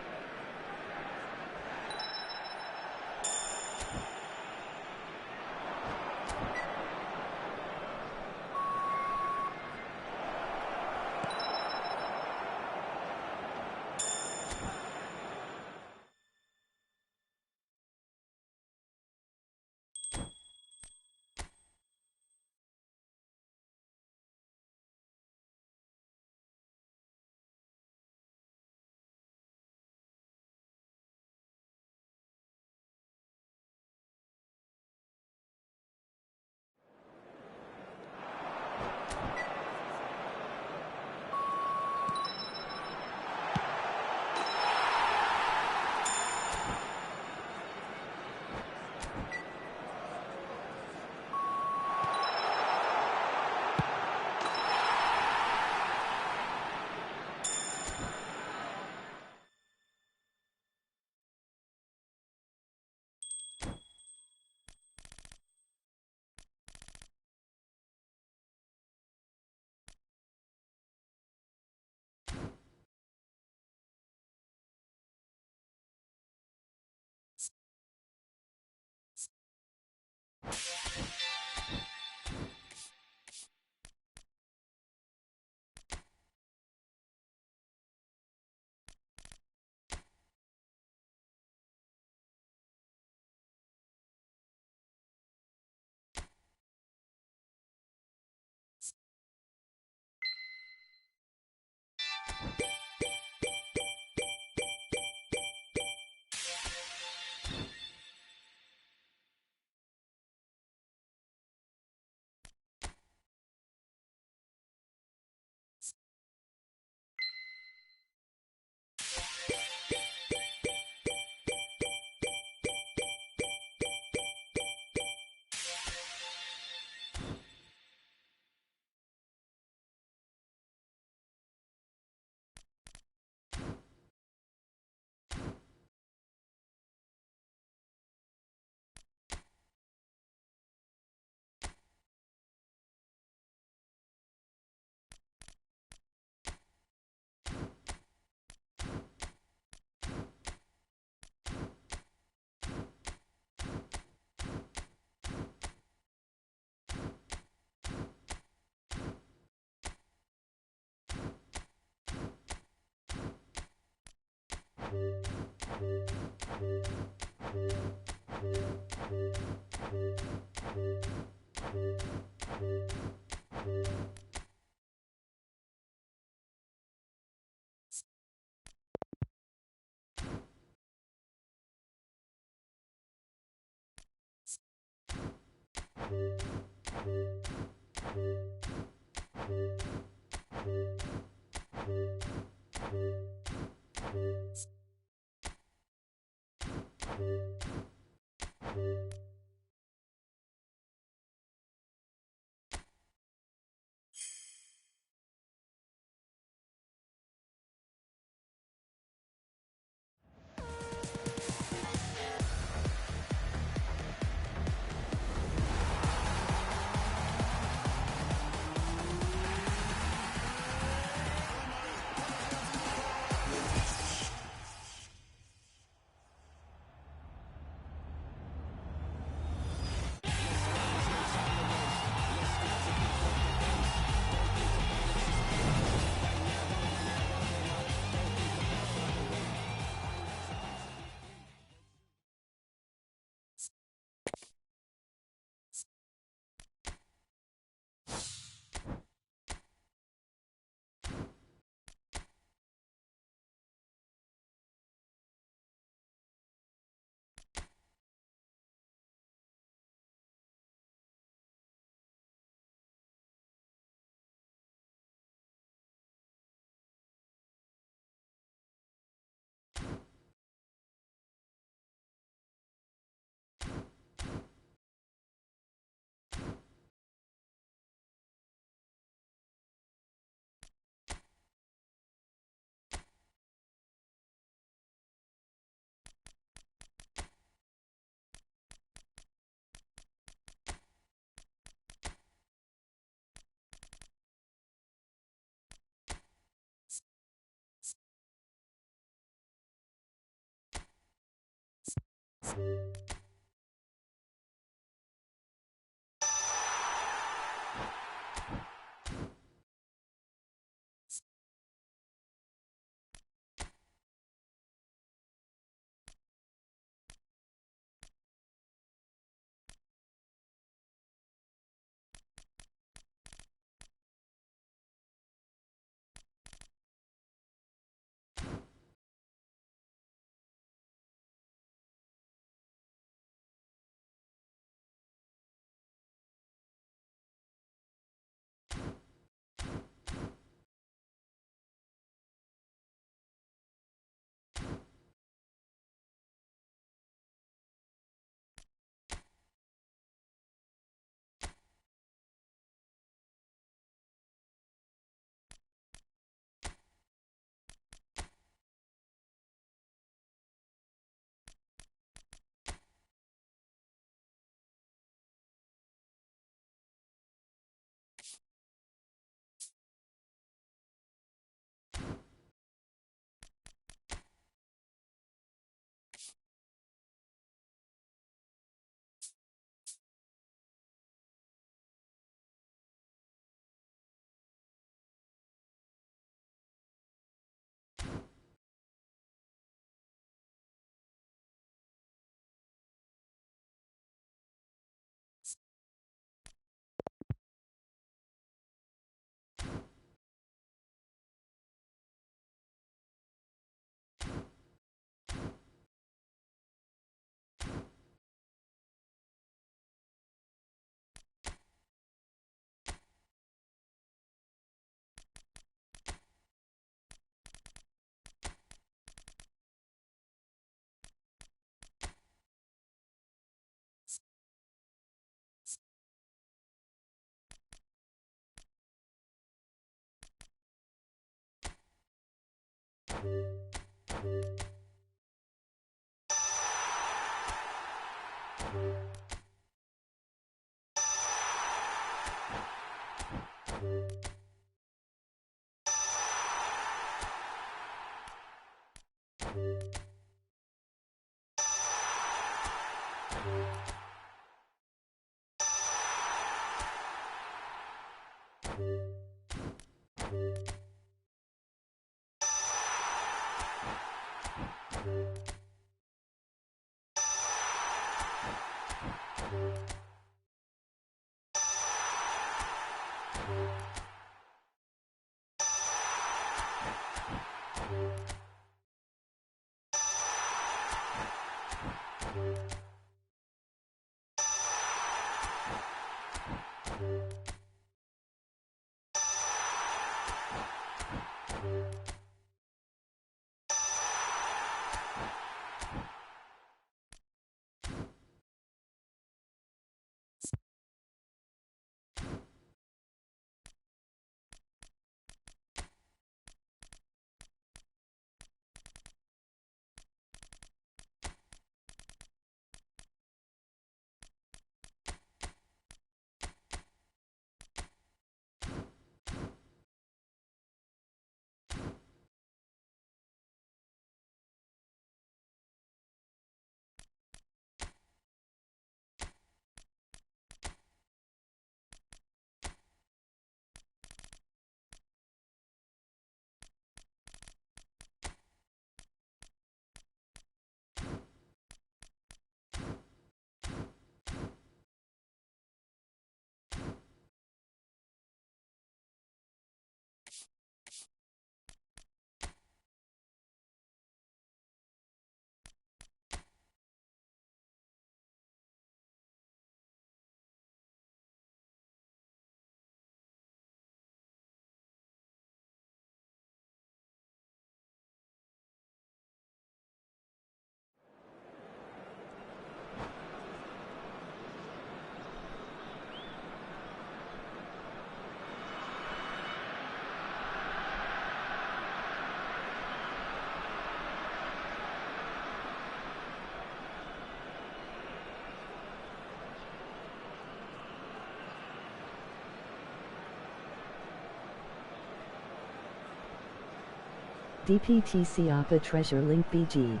DPTC APA Treasure Link BG.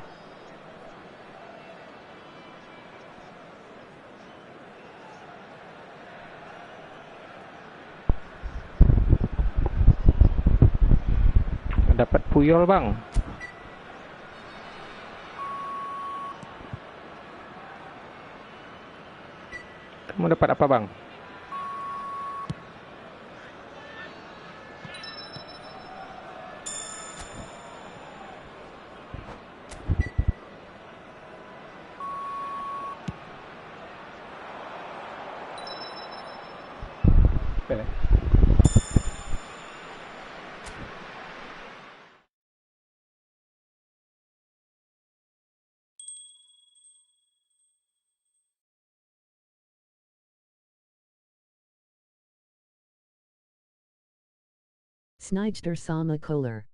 Dapat puyol bang. Kamu dapat apa bang?
Snijder Bersama Kohler.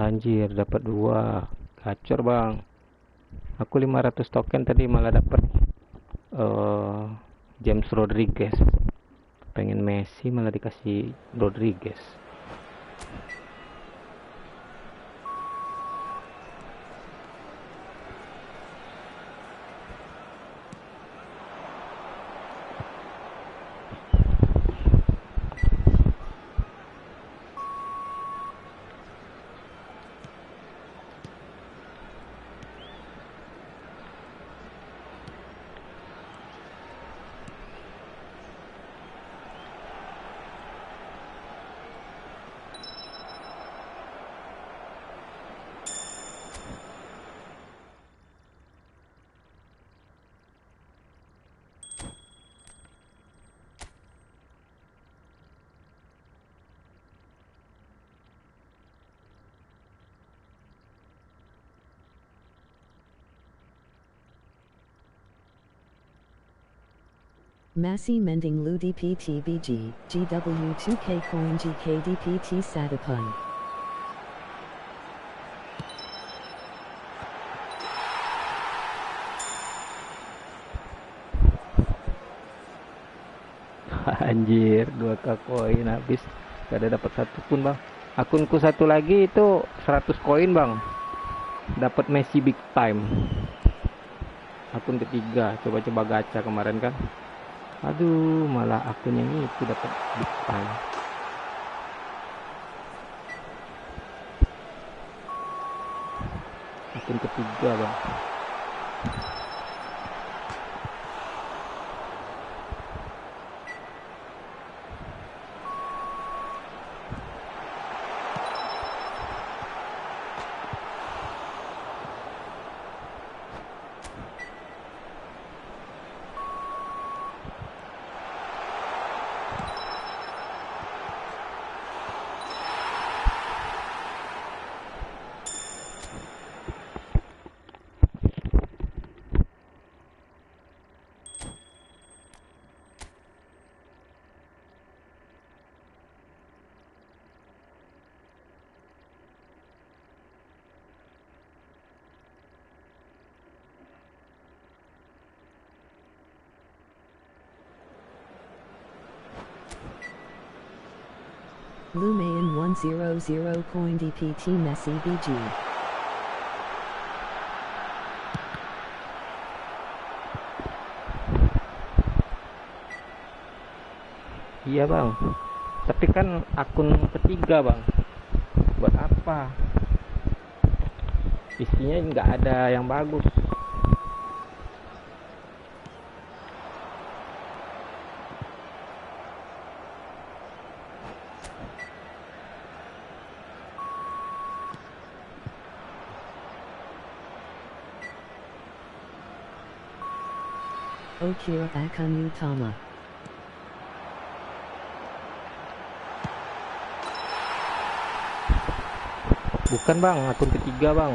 Anjir, dapat 2. Gacor bang. Aku 500 token tadi malah dapat James Rodriguez. Pengen Messi malah dikasih Rodriguez.
Masih mending lu DPT BG, GW2K coin GK DPT Satapan.
Anjir, 2k koin habis. Gak ada dapat satu pun bang. Akunku satu lagi itu 100 koin bang. Dapat Messi big time. Akun ketiga, coba-coba gacha kemarin kan. Aduh, malah akunnya itu dapat big time. Akun ketiga bang.
Lumayan 100 coin DPT Messi BG.
Iya bang, tapi kan akun ketiga bang. Buat apa? Isinya nggak ada yang bagus.
Okira akan utama.
Bukan bang, akun ketiga bang.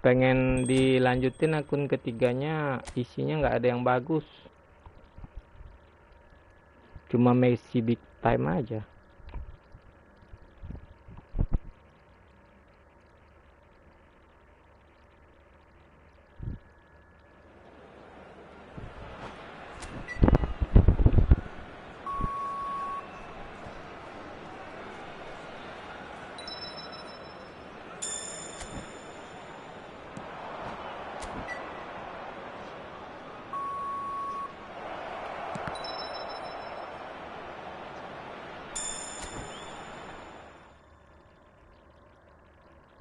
Pengen dilanjutin akun ketiganya, isinya nggak ada yang bagus. Cuma Messi big time aja.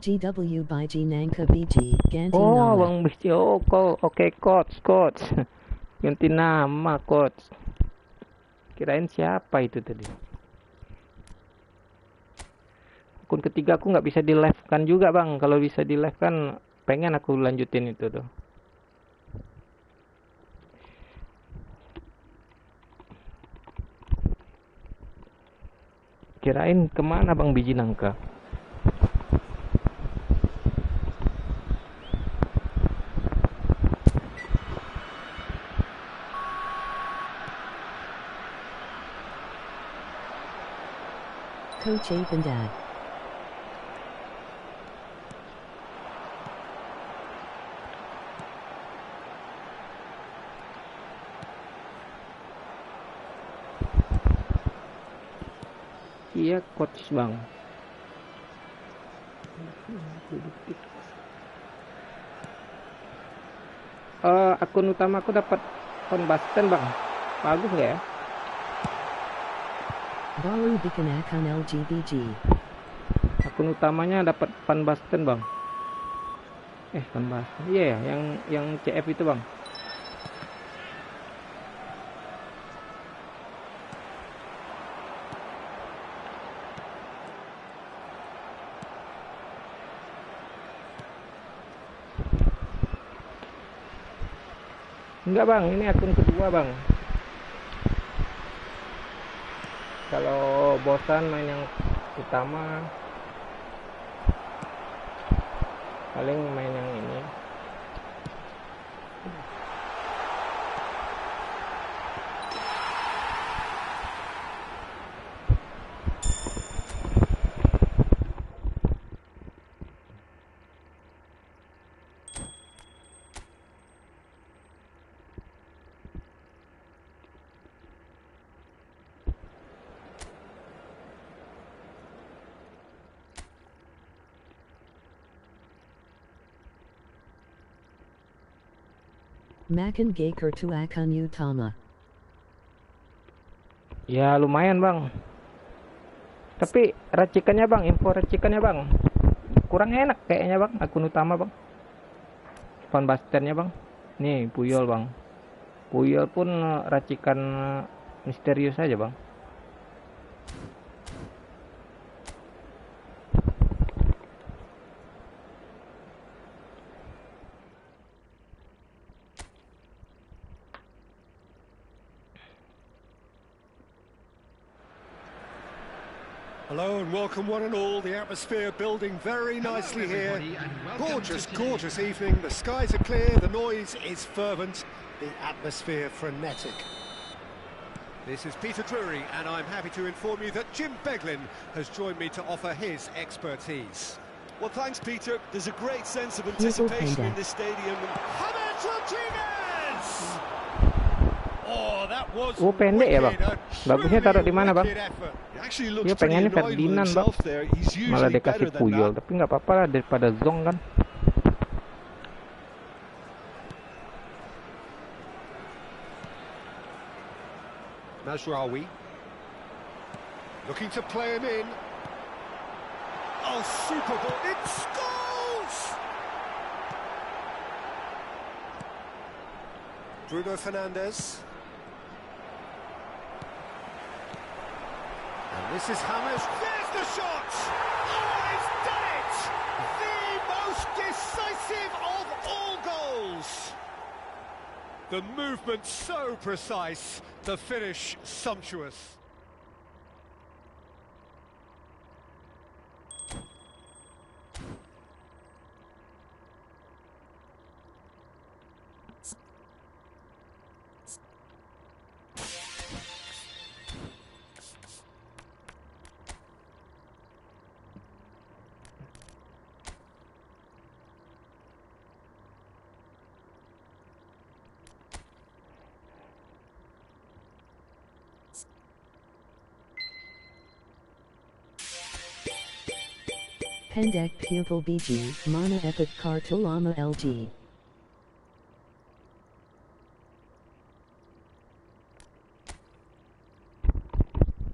GW by G Nangka BG, ganti
Oh,
nama.
bang Bisa. Oh, oke coach. Ganti nama coach. Kirain siapa itu tadi? Akun ketiga aku nggak bisa di live kan juga bang. Kalau bisa di live kan pengen aku lanjutin itu tuh. Kirain kemana bang biji nangka?
Coach Ape and Dad.
Iya coach bang. Akun utama aku dapat pembahasan bang, bagus nggak ya?
Baru Bergantian LGBG.
Akun utamanya dapat pembahasan bang. Pembahasan, iya ya, yang CF itu bang. Enggak bang, ini akun kedua bang. Kalau bosan main yang utama, paling main yang ini.
Makan gay kartu akun utama.
Ya lumayan bang. Tapi racikannya bang, info racikannya bang, kurang enak kayaknya bang, akun utama bang. Fanbasternya bang. Nih Puyol bang. Puyol pun racikan misterius aja bang.
Hello and welcome one and all. The atmosphere building very nicely here. Gorgeous, gorgeous evening. The skies are clear, the noise is fervent, the atmosphere frenetic. This is Peter Drury and I'm happy to inform you that Jim Beglin has joined me to offer his expertise.
Well, thanks, Peter. There's a great sense of anticipation in this stadium.
James Rodriguez! Oh, that was
pendek ya bang. Bagusnya taruh di mana bang? Dia pengennya Ferdinand bang, malah dikasih Puyol, tapi nggak apa-apa lah daripada Zong kan.
Mazraoui looking to play him in. Oh, super ball! It scores! Bruno Fernandes. And this is James. There's the shot! Oh, he's done it! The most decisive of all goals! The movement so precise, the finish sumptuous.
Pendek pupil BG, mana epic kartu lama LG.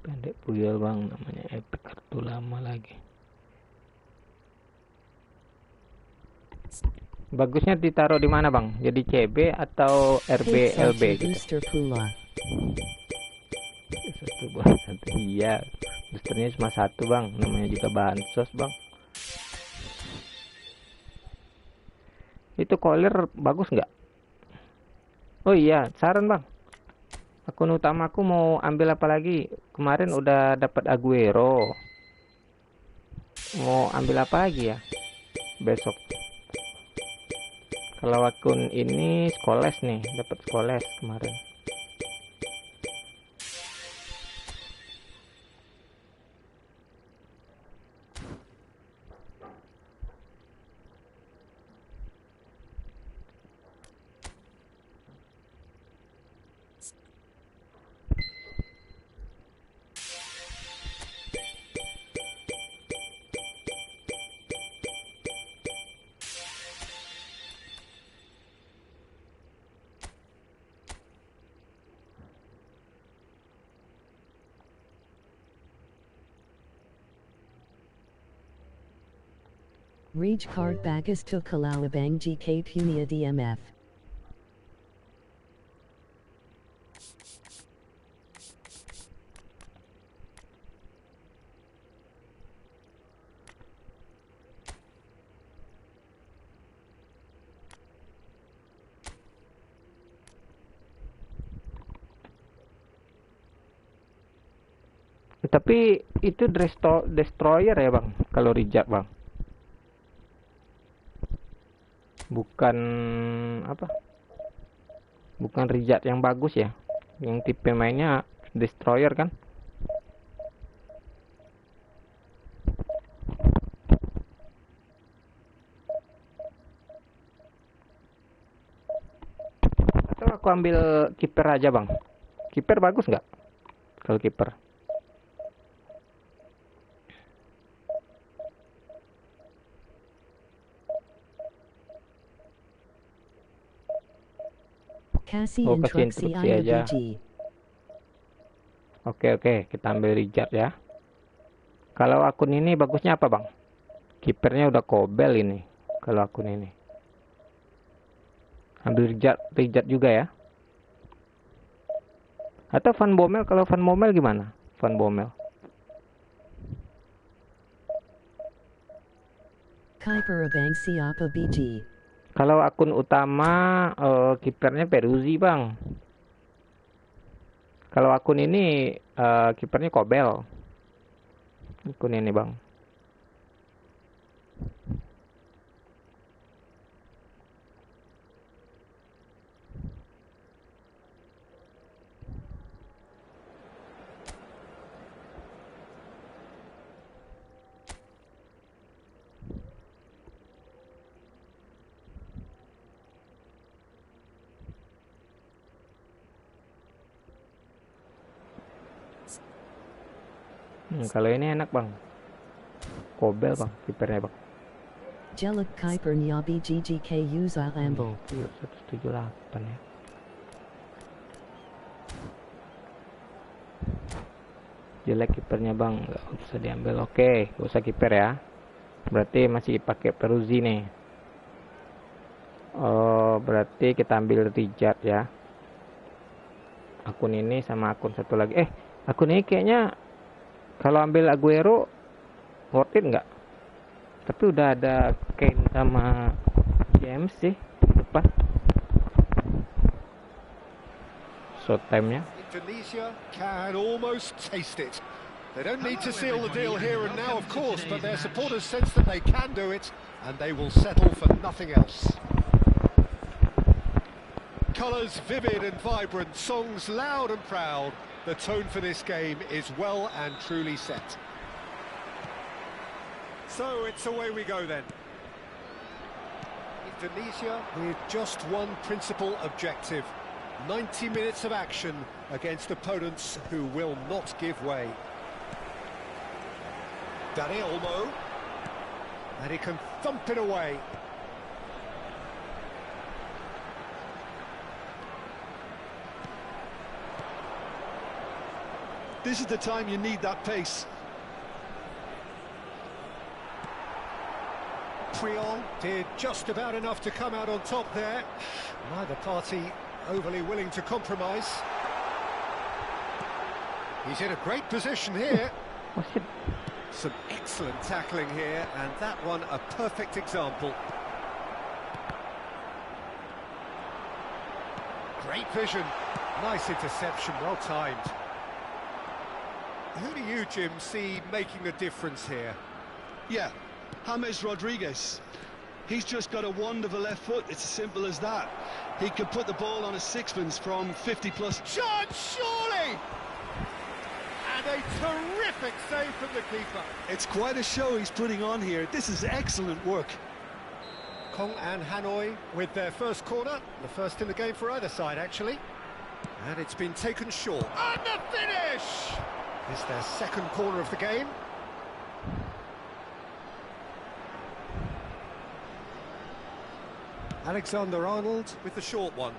Pendek Puyol bang, namanya epic kartu lama lagi. Bagusnya ditaruh di mana bang? Jadi CB atau RB LB gitu?
Booster pula.
Satu buat satu, iya. Boosternya cuma satu bang, namanya juga bansos bang. Itu collar bagus nggak? Oh iya, saran bang. Akun utamaku mau ambil apa lagi? Kemarin udah dapat Aguero. Mau ambil apa lagi ya? Besok. Kalau akun ini Scholes nih, dapat Scholes kemarin.
Reach card bagus to kalawabang Jika punya DMF.
Tapi itu destroyer ya bang, kalau reject bang. Bukan apa? Bukan reject yang bagus ya. Yang tipe mainnya destroyer kan? Atau aku ambil kiper aja bang. Kiper bagus nggak? Kalau kiper.
Kasih
kasih
instruksi
aja.
IOBG.
Oke, kita ambil reject ya. Kalau akun ini bagusnya apa bang? Kipernya udah kobel ini. Kalau akun ini. Ambil reject juga ya. Atau Van Bommel, kalau Van Bommel gimana? Van Bommel.
Kuiper abang siapa BG.
Kalau akun utama kipernya Peruzzi bang. Kalau akun ini kipernya Kobel. Akun ini bang. Kalau ini enak bang. Kobel bang, kipernya bang.
Jelek Kuiper nya BGGK Uza Amble.
178 ya. Jelek kipernya bang, nggak usah diambil. Oke, nggak usah kiper ya. Berarti masih pakai Peruzzi nih. Oh, berarti kita ambil reject ya. Akun ini sama akun satu lagi. Akun ini kayaknya kalau ambil Aguero worth it nggak? Tapi udah ada Kane sama James sih di depan. Short time-nya.
Indonesia can almost taste it. They don't need to seal the deal here and now, of course, but their supporters sense that they can do it, and they will settle for nothing else. Colours vivid and vibrant, songs loud and proud. The tone for this game is well and truly set. So it's away we go then. Indonesia with just one principal objective. 90 minutes of action against opponents who will not give way. Dani Olmo. And he can thump it away.
This is the time you need that pace.
Prioritas did just about enough to come out on top there. Neither party overly willing to compromise. He's in a great position here. Some excellent tackling here, and that one a perfect example. Great vision. Nice interception, well timed. Who do you, Jim, see making a difference here?
Yeah, James Rodriguez. He's just got a wonderful left foot. It's as simple as that. He could put the ball on a sixpence from 50-plus.
Chance, surely! And a terrific save from the keeper.
It's quite a show he's putting on here. This is excellent work.
Kong and Hanoi with their first corner. The first in the game for either side, actually. And it's been taken short. And the finish! Is their second corner of the game. Alexander-Arnold with the short one.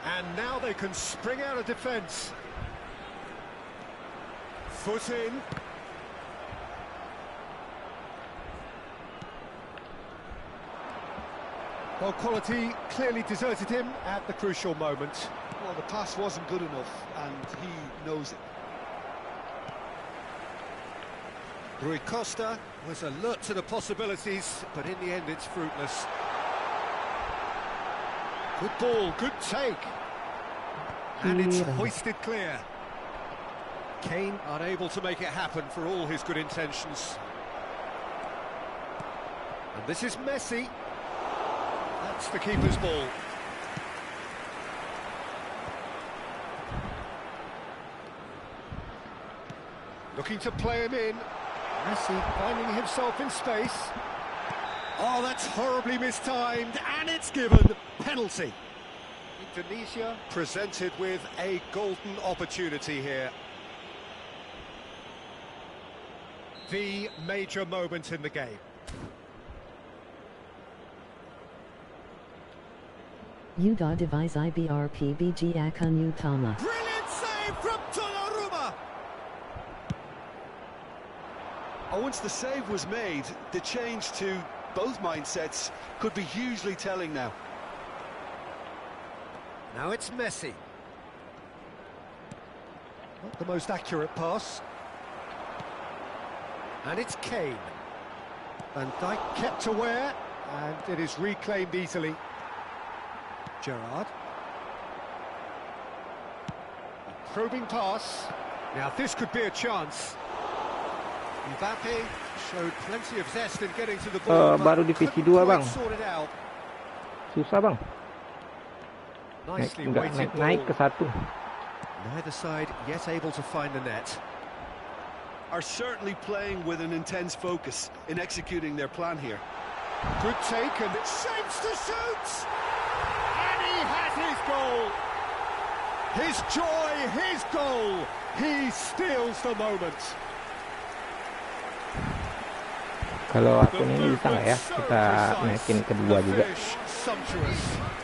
And now they can spring out of defence. Foot in. Well, quality clearly deserted him at the crucial moment.
Well, the pass wasn't good enough, and he knows it.
Rui Costa was alert to the possibilities, but in the end it's fruitless. Good ball, good take. And it's hoisted clear. Kane unable to make it happen for all his good intentions. And this is Messi. That's the keeper's ball. Looking to play him in. Messi finding himself in space. Oh, that's horribly mistimed, and it's given. Penalty. Indonesia presented with a golden opportunity here. The major moment in the game.
Yuda devise IBRPBG akan utama.
Brilliant save from Donnarumma.
Oh, once the save was made, the change to both mindsets could be hugely telling now.
Now it's Messi. Not the most accurate pass. And it's Kane. Van Dijk kept aware, and it is reclaimed easily. Gerrard. A probing pass. Now this could be a chance. Mbappe showed plenty of zest in getting to the ball.
Baru divisi 2 bang. Susah bang. Naik ke 1.
Neither side yet able to find the net.
Are certainly playing with an intense focus in executing their plan here.
Good take and shapes to shoot! And he has his goal! His joy, his goal! He steals the moment.
Kalau akun ini bisa nggak ya kita naikin kedua juga?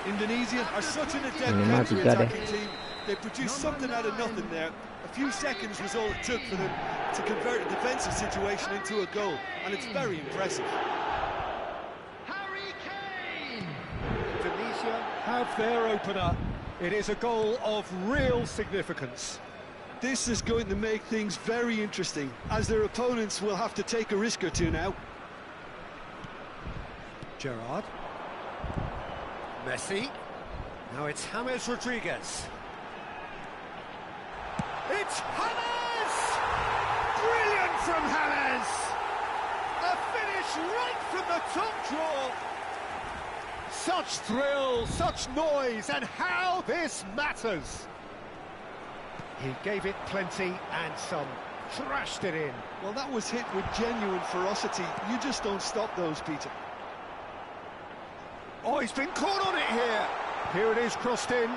Indonesia are such an adept
Minimal 3 deh.
team. They produced something out of nothing there. A few seconds was all it took for them to convert a defensive situation into a goal, and it's very impressive.
Indonesia have their opener. It is a goal of real significance.
This is going to make things very interesting, as their opponents will have to take a risk or two now.
Gerrard. Messi. Now it's James Rodriguez. It's James! Brilliant from James! A finish right from the top draw. Such thrill, such noise, and how this matters. He gave it plenty and some, thrashed it in.
Well, that was hit with genuine ferocity. You just don't stop those, Peter.
Oh, he's been caught on it here. Here it is, crossed in.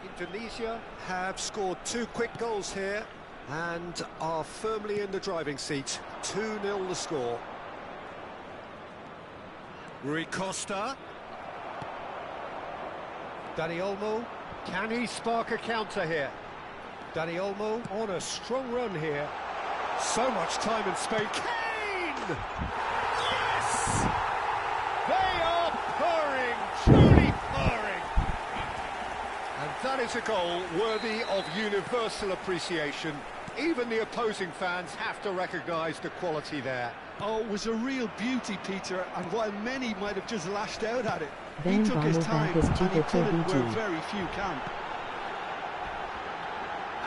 Indonesia have scored 2 quick goals here and are firmly in the driving seat. 2-0 the score. Rui Costa. Dani Olmo, can he spark a counter here? Dani Olmo on a strong run here. So much time and space. Kane! Yes! They are purring, truly purring. And that is a goal worthy of universal appreciation. Even the opposing fans have to recognise the quality there.
Oh, it was a real beauty, Peter, and while many might have just lashed out at it, he
Then
took his time
is
and he
Jika
put it where
KEGIATAN.
very few can.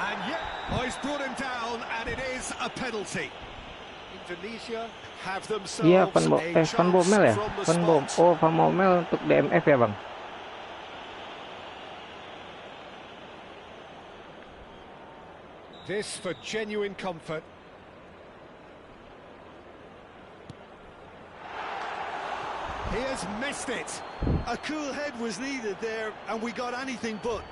And yet, he's brought him down, and it is a penalty. Indonesia have themselves
Iya,
a chance
Van Bommel ya?
from the
Van Bommel.
spot.
Oh, Van Bommel untuk DMF ya, Bang?
This for genuine comfort. He has missed it.
A cool head was needed there, and we got anything but.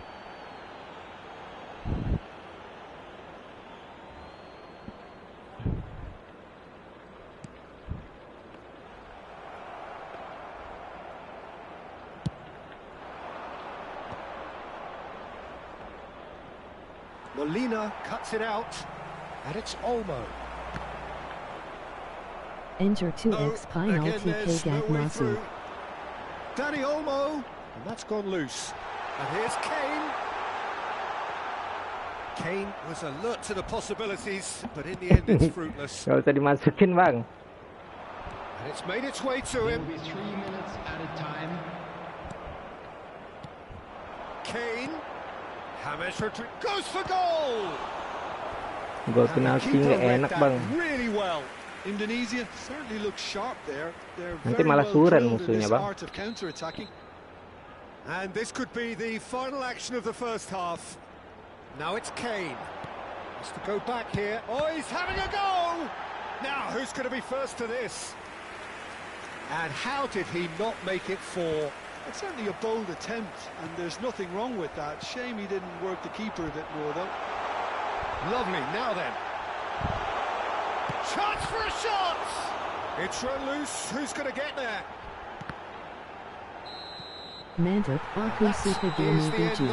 Molina cuts it out. And it's Olmo.
Enter 2x penalty KEGIATAN masuk.
Danny Olmo, and that's gone loose. And here's Kane. Kane was alert to the possibilities, but in the end it's fruitless.
Gak usah dimasukin, Bang.
And it's made its way to him.
It'll be 3 minutes at a time.
Kane. James goes for goal.
Gol penalti nggak enak, Bang.
Really well.
Indonesia certainly looks sharp there. They're
Nanti
very
malah
well
suren
drilled in
musuhnya,
this
Bang.
art of counter-attacking.
And this could be the final action of the first half. Now it's Kane. Has to go back here. Oh, he's having a go! Now, who's going to be first to this? And how did he not make it four?
It's certainly a bold attempt, and there's nothing wrong with that. Shame he didn't work the keeper a bit more, though.
Lovely, now then. Chance for a shot! It's run loose, who's going to get there?
Mantap, aku suka game BG.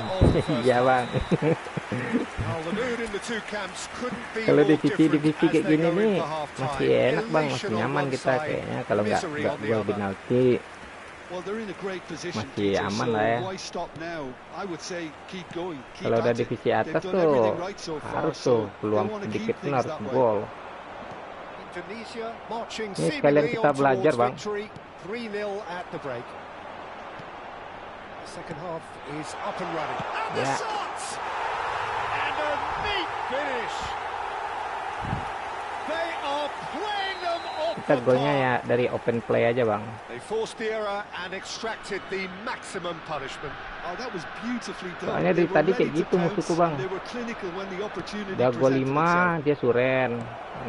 Iya, Bang.
Well, the mood in the two camps couldn't be
Kalau
more
divisi
different
kayak
as they
gini
go
nih
into half-time.
masih enak, Bang, masih
Elation on
nyaman
one
kita
side,
kayaknya kalau nggak
misery on the
gol
other.
penalti.
Well, they're in a great position,
Masih
Peter,
aman
so
lah ya.
why stop now? I would say keep going. Keep
Kalau udah
at it.
divisi
They've
atas
done
tuh
everything right so far,
harus
so
tuh
they
peluang
wanna
sedikit
keep
pun
things
harus
that way.
gol.
Indonesia marching
Ini sekalian
seemingly
kita
on
belajar,
towards
Bang.
victory. 3-0 at the break. The second half is up and running. And the
Yeah.
shot! And a neat finish. They are playing them off
Kita
the
golnya
park.
ya dari open play aja, Bang.
They forced the error and extracted the maximum punishment.
Oh, that was beautifully done.
Soalnya
They
dari
were
tadi
ready
kayak
to
gitu
pounce,
musuhku, Bang.
and they were clinical when the opportunity
Udah gol
presented
5
itself.
dia suren.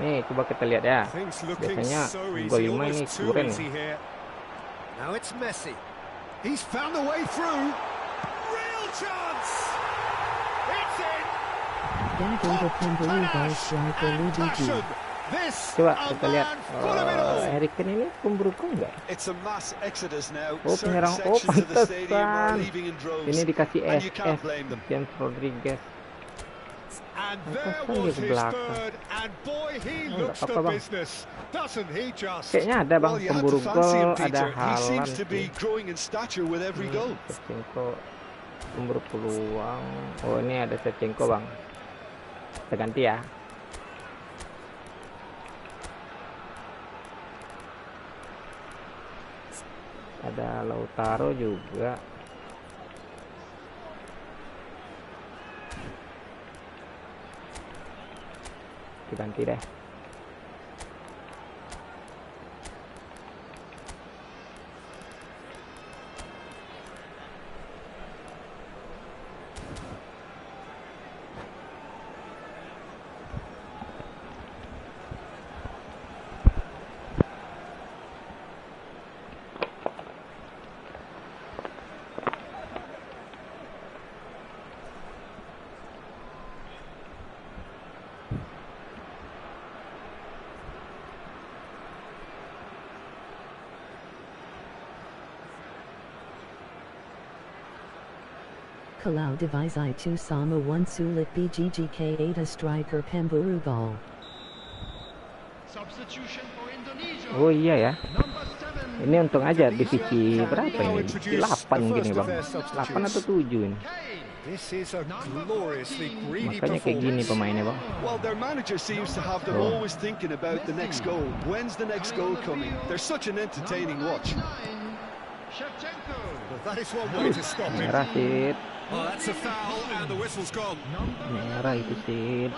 Nih coba kita lihat ya.
Things looking
Biasanya
so
gol
easy,
5 ini
almost too
suren.
easy here. Now it's Messi. He's found the way through. Real chance. It's in.
Gagal the pemburu gol striker Lee BG.
Passion. This
Coba
a
kita lihat.
man full of it all.
Eric ini pemburu gol nggak?
It's a mass exodus now.
Oh,
Certain
penyerang. Oh,
sections of the stadium are
pantesan.
leaving in droves.
Ini dikasih
And you
SS
can't blame them.
James Rodriguez.
And there
Pantesan dia
was
ke
his
belakang.
third, and boy, he
Oh,
looks
nggak
the
apa-apa, Bang.
business, doesn't he just?
Kayaknya ada, Bang,
Well, you had
pemburu
to fancy him,
gol, ada
Peter. He
Haaland
seems to
sih.
be growing in stature with every goal.
Shevchenko pemburu peluang. Oh, ini ada Shevchenko, Bang. Kita ganti ya. Ada Lautaro juga. Kita ganti deh.
Kalau divisi tu sama one sulit BGGK Ada striker pemburu gol.
Substitution for Indonesia.
Oh iya ya.
Number 7.
Ini untung aja divisi berapa ini? Divisi 8 gini, Bang. 8 atau 7 ini.
This is a gloriously greedy
Makanya kayak gini
performance.
pemainnya, Bang.
Well, their manager seems to have them
Oh.
always thinking about the next goal. When's the next goal coming? They're such an entertaining watch.
Shevchenko.
Well, that is one way to stop him.
Merah sih.
Oh, that's a foul, and the whistle's gone.
Merah itu sih.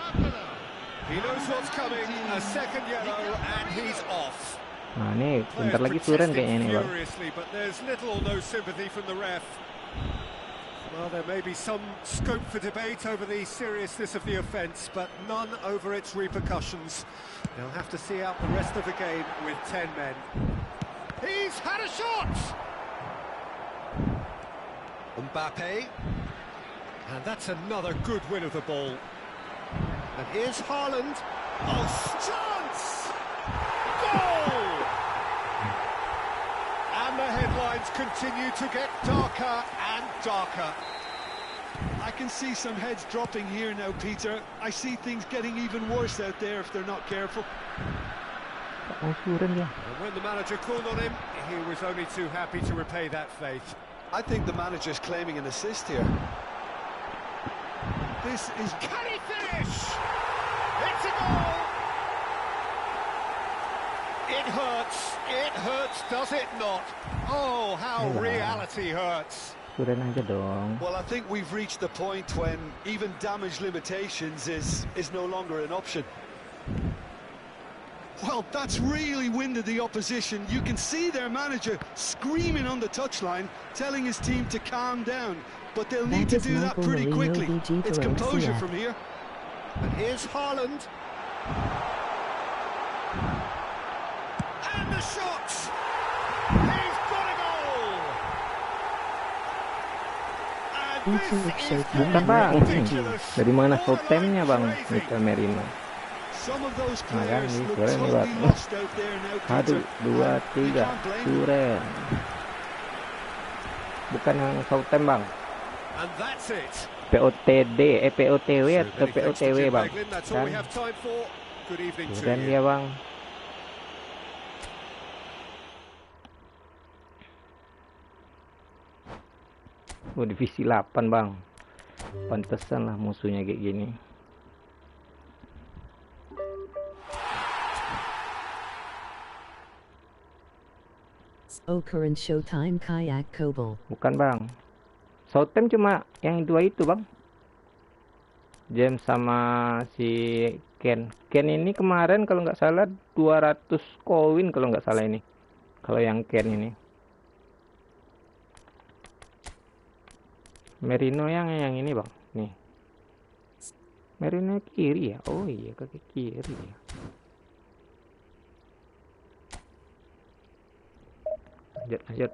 He knows what's coming. A second yellow, and he's off.
Nah, ini bentar
Players
lagi suren
protesting
kayaknya nih, Bang.
furiously, but there's little or no sympathy from the ref. Well, there may be some scope for debate over the seriousness of the offence, but none over its repercussions. They'll have to see out the rest of the game with 10 men. He's had a shot! Mbappe. And that's another good win of the ball. And here's Haaland. Oh, chance! Goal! And the headlines continue to get darker and darker.
I can see some heads dropping here now, Peter. I see things getting even worse out there if they're not careful.
And when the manager called on him, he was only too happy to repay that faith.
I think the manager's claiming an assist here. This is...
Can he finish? It's a goal! It hurts, does it not? Oh, how reality hurts.
Well, I think we've reached the point when even damage limitations is no longer an option. Well, that's really winded the opposition. You can see their manager screaming on the touchline, telling his team to calm down. But they'll need to do that pretty quickly. It's composure from here.
And here's Haaland. And the shot! He's got a goal! And this is
Bukan bang, dari mana showtime-nya bang, Mikel Merino. Nah kan, ini Suren nih bang. 1, 2, 3, Suren. Bukan yang showtime bang. POTD, POTW atau POTW bang. Kan, Suren dia bang. Oh, divisi 8 bang. Pantesan lah musuhnya kayak gini.
Oh, current showtime kayak Kobol.
Bukan bang. Showtime cuma yang dua itu bang. James sama si Ken. Ken ini kemarin kalau nggak salah 200 koin kalau nggak salah ini. Kalau yang Ken ini. Merino yang ini bang. Nih. Merino kiri ya. Oh iya kaki kiri ya. Lanjut.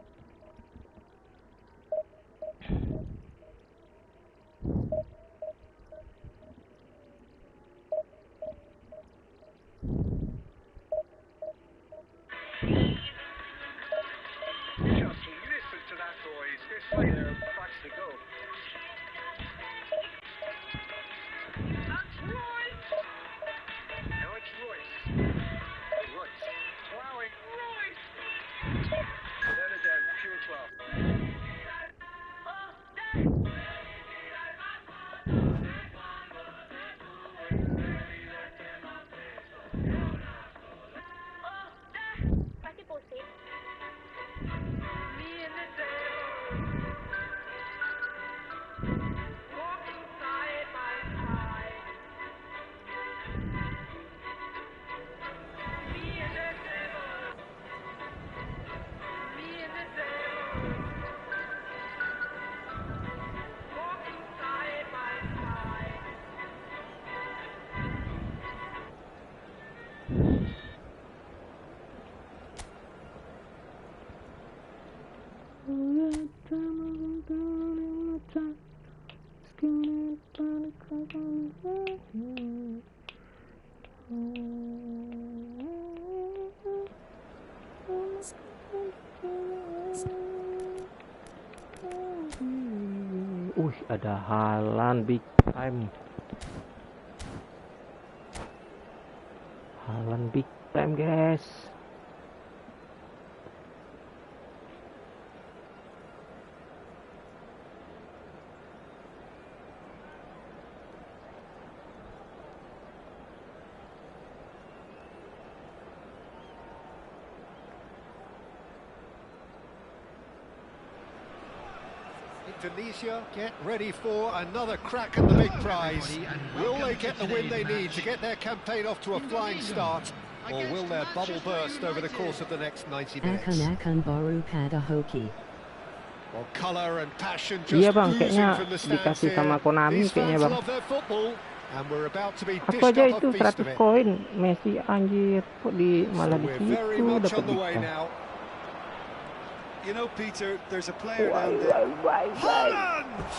Ada Haaland big time. Haaland big time guys.
Indonesia get ready for another crack at the big prize. Will they get the win they need to get their campaign off to a flying start, or will their bubble burst over the course of the next 90 minutes?
Akan baru pada hoki.
Well, color and passion just
Iya bang,
oozing
kayaknya
from the stands
dikasih
here.
sama Konami
These
kayaknya
fans
bang.
love their football, and we're about to be
Aku
dished
aja
up
itu
a feast of
100
it.
koin, Messi anjir, kok malah
So
di
we're very
situ
much
dapat
on the way
Bisa.
now.
You know, Peter, there's a player down there.
Haaland!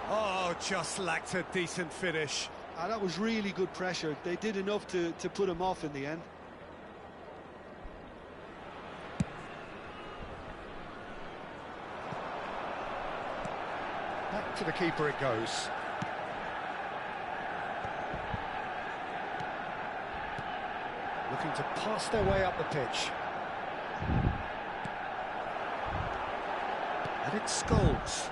Oh, just lacked a decent finish.
That was really good pressure. They did enough to put him off in the end.
Back to the keeper it goes. Looking to pass their way up the pitch. And it's Scholes.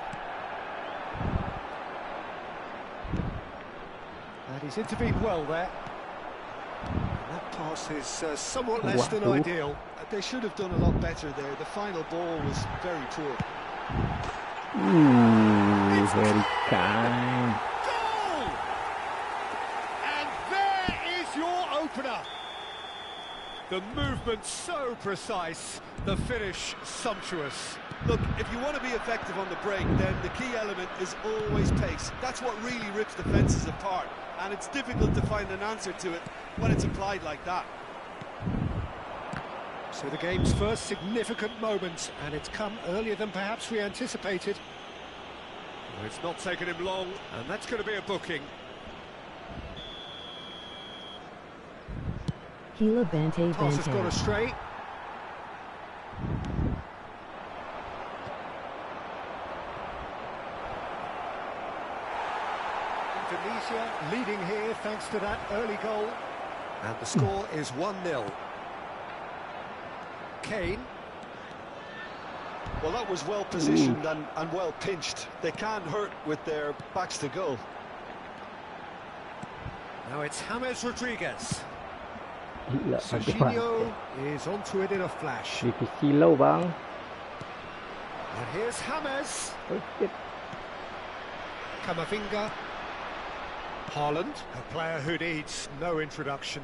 And he's intervened well there. And that pass is somewhat less than ideal.
They should have done a lot better there. The final ball was very poor.
Very kind.
Goal! And there is your opener. The movement so precise, the finish sumptuous.
Look, if you want to be effective on the break, then the key element is always pace. That's what really rips defences apart, and it's difficult to find an answer to it when it's applied like that.
So the game's first significant moment, and it's come earlier than perhaps we anticipated. Well, it's not taken him long, and that's going to be a booking.
Hila Bante
Pass has gone
Bante.
astray. Indonesia leading here thanks to that early goal. And the score is 1-0. Kane.
Well, that was well positioned and well pinched. They can't hurt with their backs to goal.
Now it's James Rodriguez.
Gila,
Serginho is onto it in a flash.
divisi low bang.
And here's James.
Oh, shit.
Kamavinga. Haaland, a player who needs no introduction.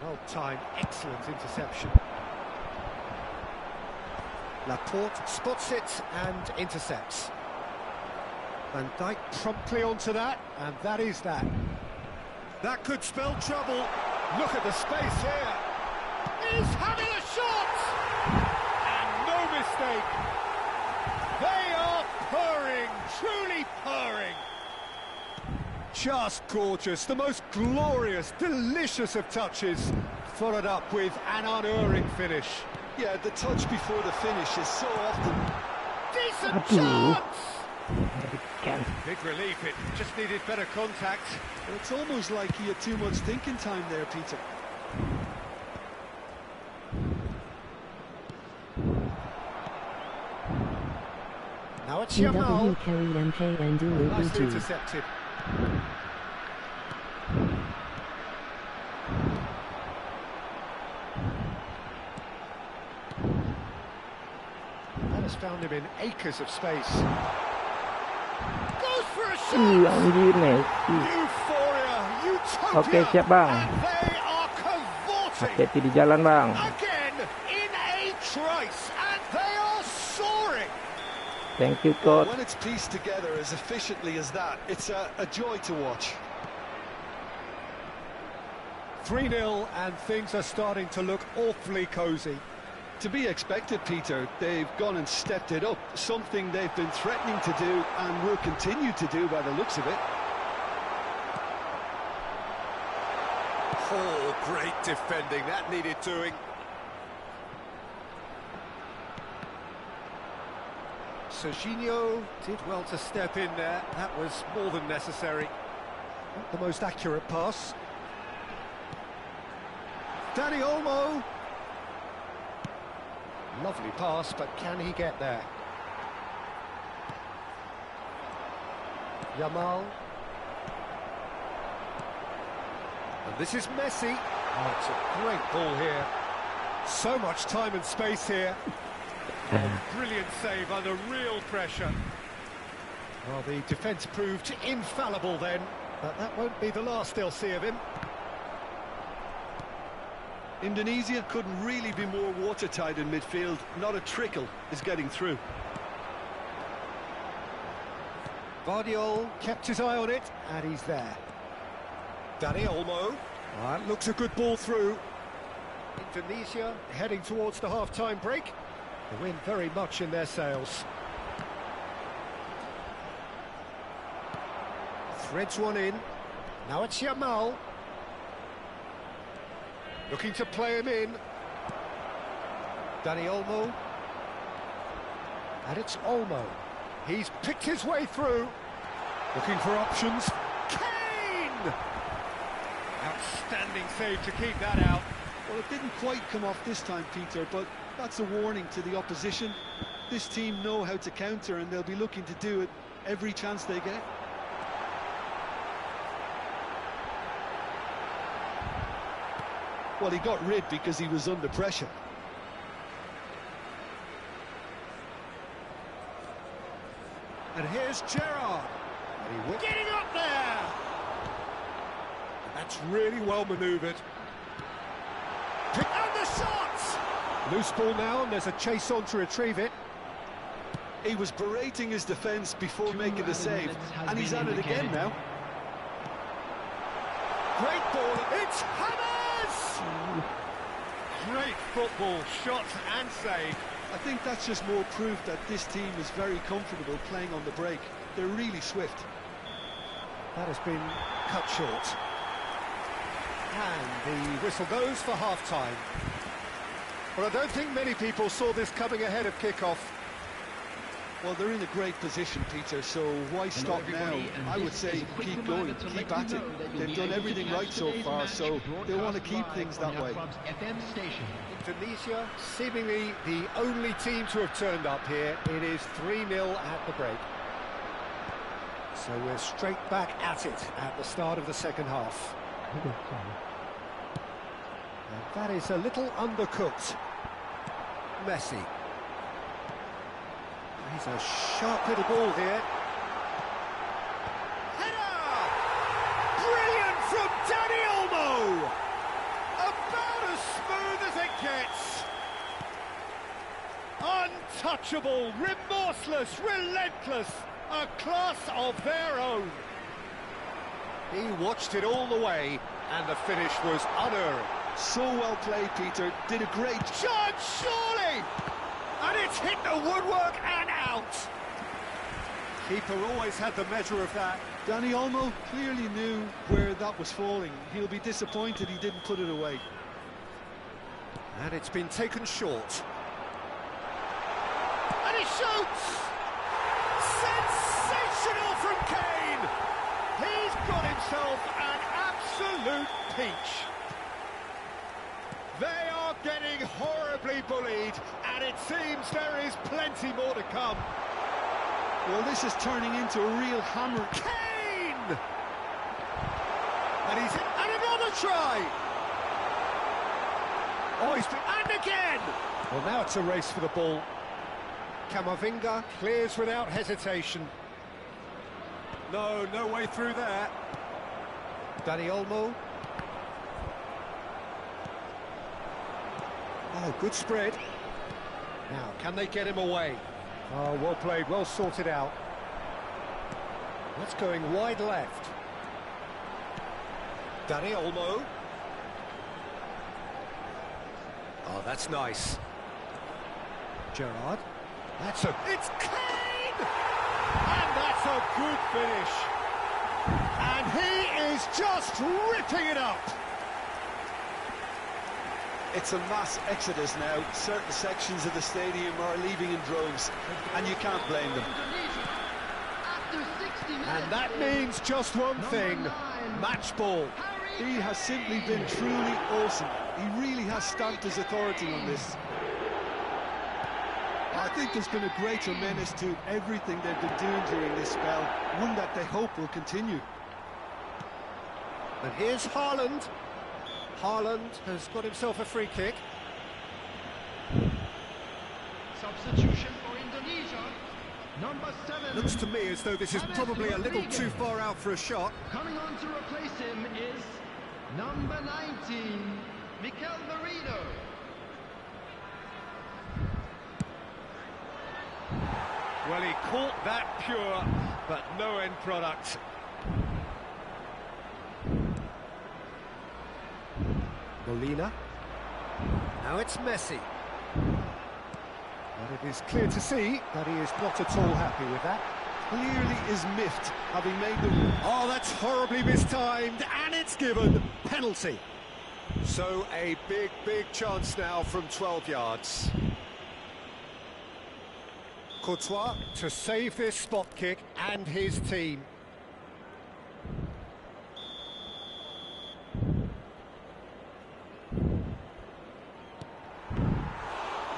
Well timed, excellent interception. Laporte spots it and intercepts. Van Dijk promptly onto that, and that is that. That could spell trouble. Look at the space here. He's having a shot! And no mistake. They are purring, truly purring. Just gorgeous, the most glorious, delicious of touches, followed up with an unerring finish.
Yeah, the touch before the finish is so often...
Decent chance!
Can.
Big relief, it just needed better contact.
It's almost like he had too much thinking time there, Peter.
Now it's Yamal.
DW Kerry MK and Dulu
Nicely
BG.
intercepted. That has found him in acres of space. Goes for a shot!
Anjir Messi.
Euphoria, utopia,
Oke, siap bang.
and they are cavorting
Hati-hati di jalan bang.
again in a trice, and they are soaring.
Thank you
Well,
coach.
when it's pieced together as efficiently as that, it's a joy to watch.
3-0, and things are starting to look awfully cosy.
To be expected, Peter, they've gone and stepped it up, something they've been threatening to do and will continue to do by the looks of it.
Oh, great defending, that needed doing. Serginho did well to step in there, that was more than necessary. Not the most accurate pass. Dani Olmo. Lovely pass, but can he get there? Yamal. And this is Messi. Oh, it's a great ball here. So much time and space here. Brilliant save under real pressure. Well, the defence proved infallible then, but that won't be the last they'll see of him.
Indonesia couldn't really be more watertight in midfield. Not a trickle is getting through.
Guardiola kept his eye on it, and he's there. Dani Olmo. That looks a good ball through. Indonesia heading towards the half-time break. The wind very much in their sails. Threads one in. Now it's Yamal. Looking to play him in. Dani Olmo. And it's Olmo. He's picked his way through. Looking for options. Kane! Outstanding save to keep that out.
Well, it didn't quite come off this time, Peter, but that's a warning to the opposition. This team know how to counter, and they'll be looking to do it every chance they get. Well, he got rid because he was under pressure.
And here's Gerrard. And getting up there! That's really well manoeuvred. And the shot! Loose ball now, and there's a chase on to retrieve it.
He was berating his defence before making the save, and he's at it again now.
Great ball, it's Hammers! Great football, shot and save.
I think that's just more proof that this team is very comfortable playing on the break. They're really swift.
That has been cut short. And the whistle goes for half-time. Well, I don't think many people saw this coming ahead of kick-off.
Well, they're in a great position, Peter, so why stop now? I would say keep going, keep at it. They've done everything right so far, so they want to keep things that way.
Indonesia, seemingly the only team to have turned up here. It is 3-0 at the break. So we're straight back at it at the start of the second half. And that is a little undercooked. Messi. He's a sharp little ball here. Header! Brilliant from Dani Olmo! About as smooth as it gets. Untouchable, remorseless, relentless. A class of their own. He watched it all the way, and the finish was unerring.
So well played, Peter. Did a great
job, surely! And it's hit the woodwork and out. Keeper always had the measure of that.
Dani Olmo clearly knew where that was falling. He'll be disappointed he didn't put it away.
And it's been taken short. And he shoots! Sensational from Kane! He's got himself an absolute peach. They are getting horribly bullied, and it seems there is plenty more to come.
Well, this is turning into a real hammer.
Kane! And he's in, and another try! Oh, he's been, and again! Well, now it's a race for the ball. Camavinga clears without hesitation. No way through there. Dani Olmo. Oh, good spread. Now, can they get him away? Oh, well played, well sorted out. That's going wide left. Dani Olmo. Oh, that's nice. Gerrard. It's Kane! And that's a good finish. And he is just ripping it up.
It's a mass exodus now. Certain sections of the stadium are leaving in droves, and you can't blame them.
And that means just one thing, match ball.
He has simply been truly awesome. He really has stamped his authority on this. I think there's been a greater menace to everything they've been doing during this spell, one that they hope will continue.
And here's Haaland. Haaland has got himself a free kick.
Substitution for Indonesia. Number 7.
Looks to me as though this is probably a little too far out for a shot.
Coming on to replace him is number 19, Mikel Merino.
Well, he caught that pure, but no end product. Molina. Now it's Messi. But it is clear to see that he is not at all happy with that.
Clearly is miffed, having made the...
Oh, that's horribly mistimed, and it's given. Penalty. So a big chance now from 12 yards. Courtois to save this spot kick and his team.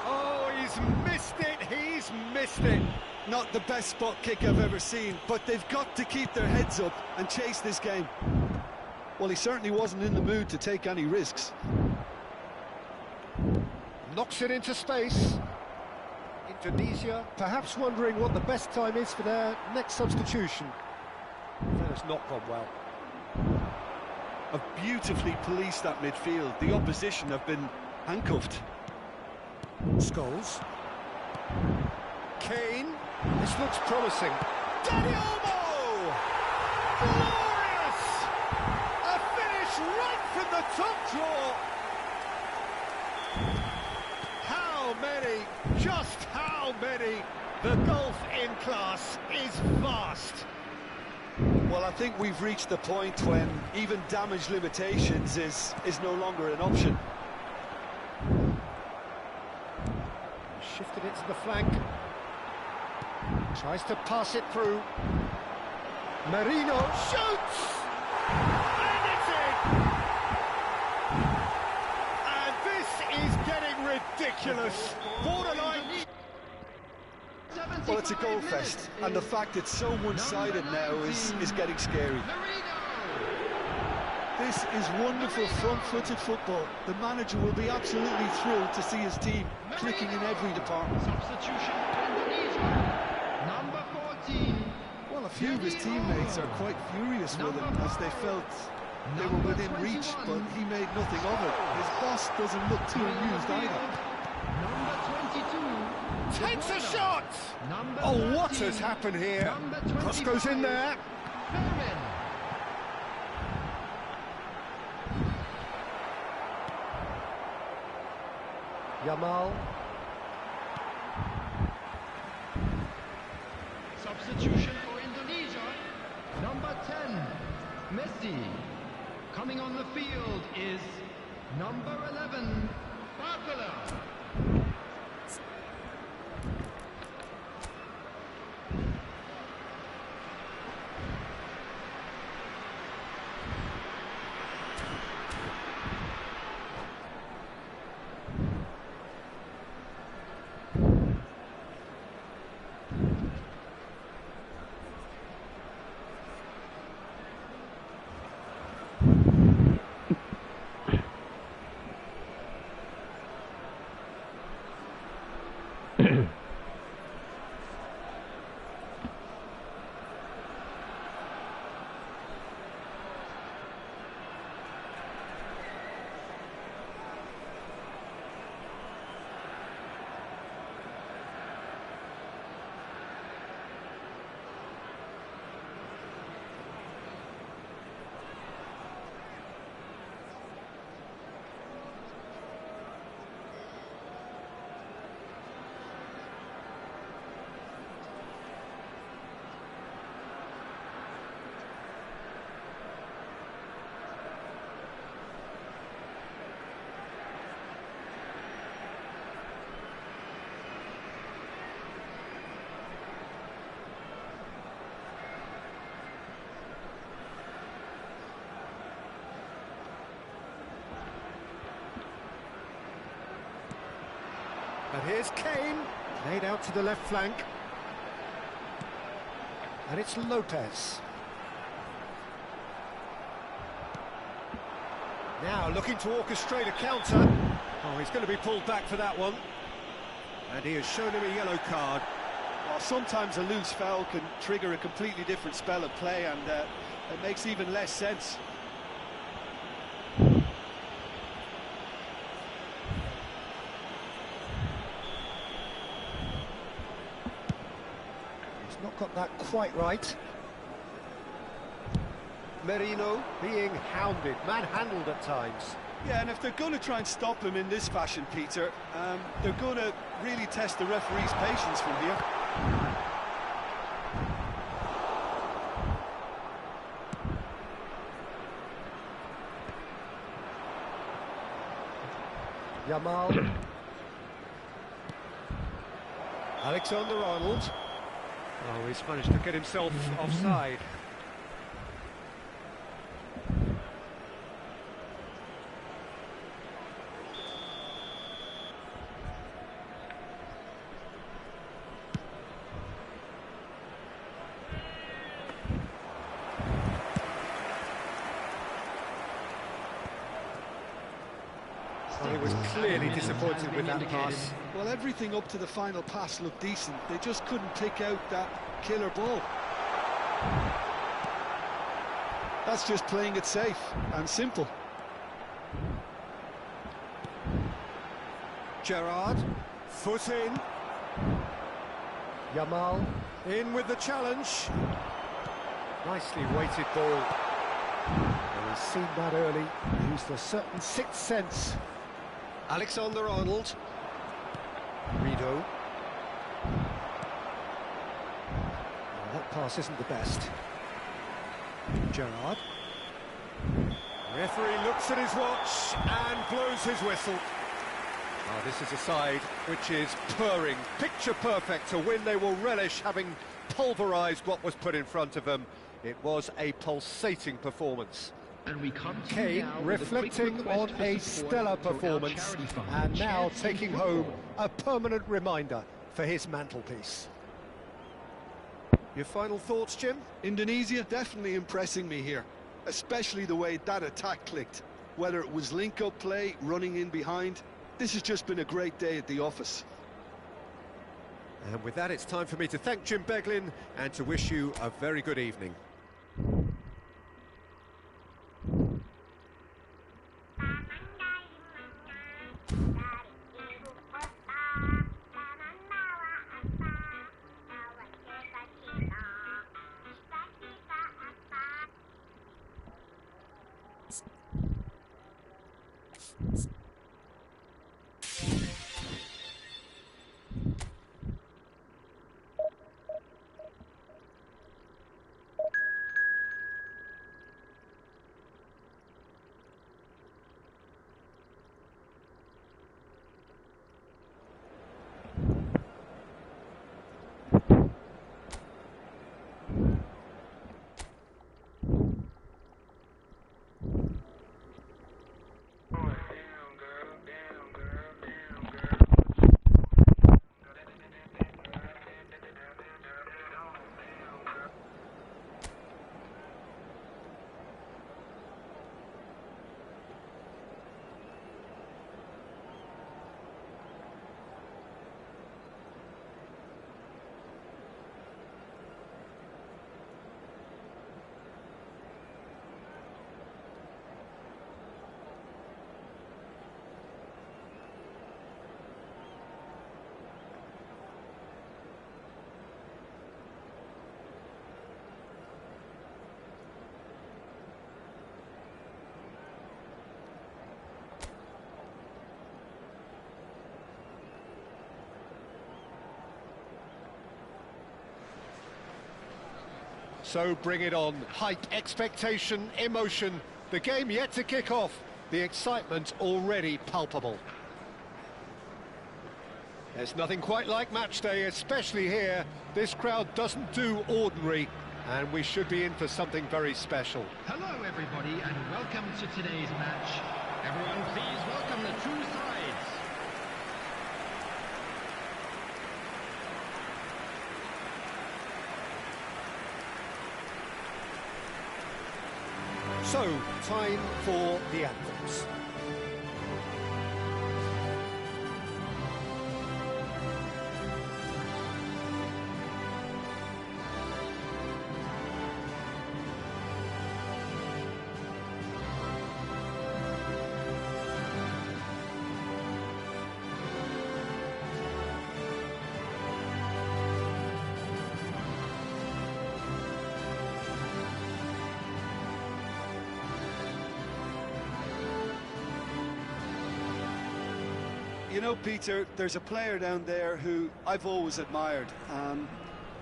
Oh, he's missed it, he's missed it.
Not the best spot kick I've ever seen, but they've got to keep their heads up and chase this game. Well, he certainly wasn't in the mood to take any risks.
Knocks it into space. Indonesia perhaps wondering what the best time is for their next substitution. That has not gone well.
Have beautifully policed that midfield. The opposition have been handcuffed.
Scholes. Kane. This looks promising. Dani Olmo! Glorious! A finish right from the top drawer. How many? Just how many? The gulf in class is vast.
Well, I think we've reached the point when even damage limitations is no longer an option.
Shifted it to the flank. Tries to pass it through. Marino shoots! And it's in! And this is getting ridiculous. Borderline.
Well, it's a goal fest, and the fact it's so one-sided now is getting scary. This is wonderful front-footed football. The manager will be absolutely thrilled to see his team clicking in every department.
Substitution for Indonesia. Number 14.
Well, a few of his teammates are quite furious with him as they felt they were within reach, but he made nothing of it. His boss doesn't look too amused either.
Number 22.
Takes a shot! Oh, what has happened here? Cross goes in there.
Bergen.
Yamal.
Substitution for Indonesia. Number 10, Messi. Coming on the field is number 11, Barcola.
And here's Kane, laid out to the left flank. And it's Lopez. Now looking to orchestrate a counter. Oh, he's going to be pulled back for that one. And he has shown him a yellow card.
Well, sometimes a loose foul can trigger a completely different spell of play, and it makes even less sense.
Not got that quite right. Merino being hounded, manhandled at times.
Yeah, and if they're going to try and stop him in this fashion, Peter, they're going to really test the referee's patience from here.
Yamal. Alexander-Arnold. Oh, he's managed to get himself offside. Well, he was clearly disappointed with that pass.
Well, everything up to the final pass looked decent. They just couldn't pick out that killer ball. That's just playing it safe and simple.
Gerrard, foot in. Yamal, in with the challenge. Nicely weighted ball. Well, he's seen that early, used a certain sixth sense. Alexander-Arnold. Rido. Well, that pass isn't the best. Gerrard. Referee looks at his watch and blows his whistle. Oh, this is a side which is purring, picture perfect, a win they will relish, having pulverised what was put in front of them. It was a pulsating performance.
And we come to
Kane reflecting on a stellar performance and now taking home a permanent reminder for his mantelpiece. Your final thoughts, Jim?
Indonesia definitely impressing me here, especially the way that attack clicked. Whether it was link-up play, running in behind, this has just been a great day at the office.
And with that, it's time for me to thank Jim Beglin and to wish you a very good evening. So bring it on. Hype, expectation, emotion. The game yet to kick off. The excitement already palpable. There's nothing quite like match day, especially here. This crowd doesn't do ordinary, and we should be in for something very special.
Hello, everybody, and welcome to today's match. Everyone, please welcome the two sides.
So, time for the anthems.
You know, Peter, there's a player down there who I've always admired,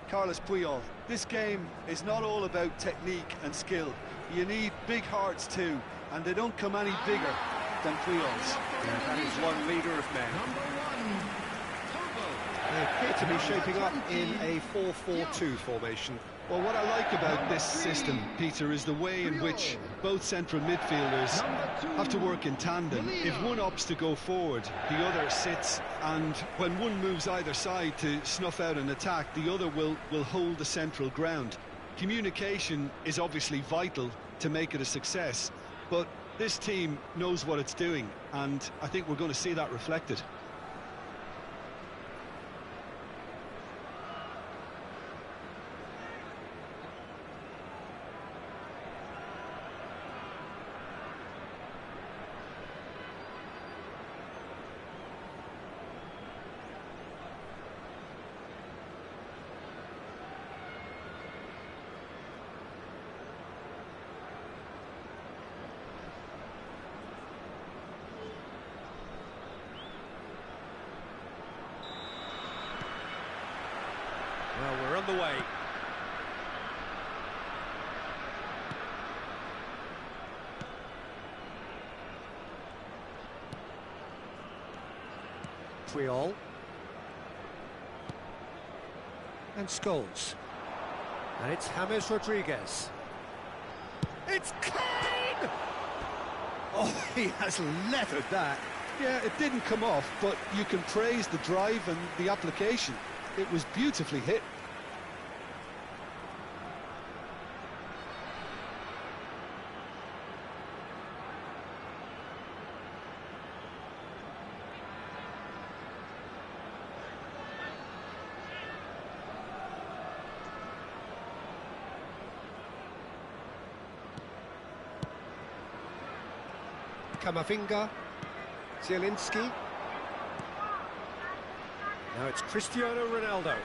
Carlos Puyol. This game is not all about technique and skill. You need big hearts too, and they don't come any bigger than Puyol's.
Yeah, that is one leader of men.
Number one, Togo.
They appear to be shaping up in a 4-4-2 formation.
Well, what I like about this system, Peter, is the way in which both central midfielders have to work in tandem. If one opts to go forward, the other sits, and when one moves either side to snuff out an attack, the other will hold the central ground. Communication is obviously vital to make it a success, but this team knows what it's doing, and I think we're going to see that reflected.
Well, we're on the way. Triol. And Scholes. And it's James Rodriguez. It's Kane! Oh, he has leathered that.
Yeah, it didn't come off, but you can praise the drive and the application. It was beautifully hit.
Kamavinga, Zielinski. Now it's Cristiano Ronaldo.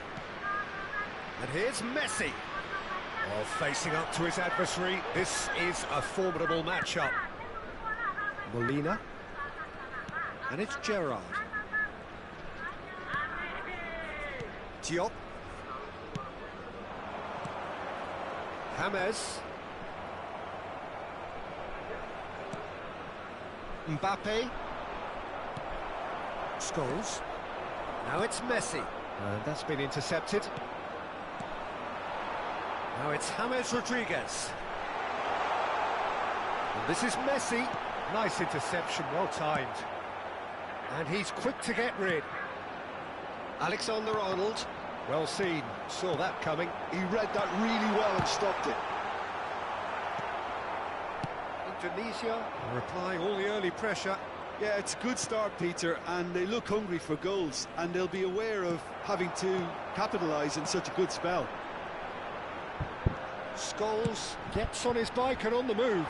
And here's Messi. Oh, facing up to his adversary. This is a formidable matchup. Molina. And it's Gerrard. Diop. James. Mbappe. Scholes. Now it's Messi. And that's been intercepted. Now it's James Rodriguez. And this is Messi. Nice interception, well timed. And he's quick to get rid. Alexander-Arnold. Well seen. Saw that coming.
He read that really well and stopped it.
Indonesia are applying all the early pressure.
Yeah, it's a good start, Peter, and they look hungry for goals, and they'll be aware of having to capitalise in such a good spell.
Scholes gets on his bike and on the move.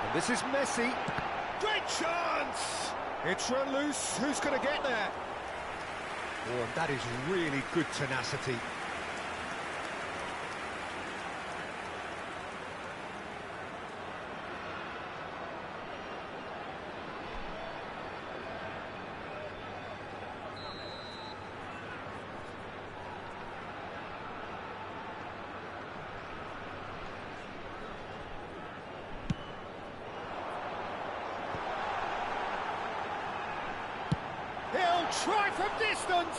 And this is Messi. Great chance! It's run loose. Who's going to get there? Oh, and that is really good tenacity. Try from distance!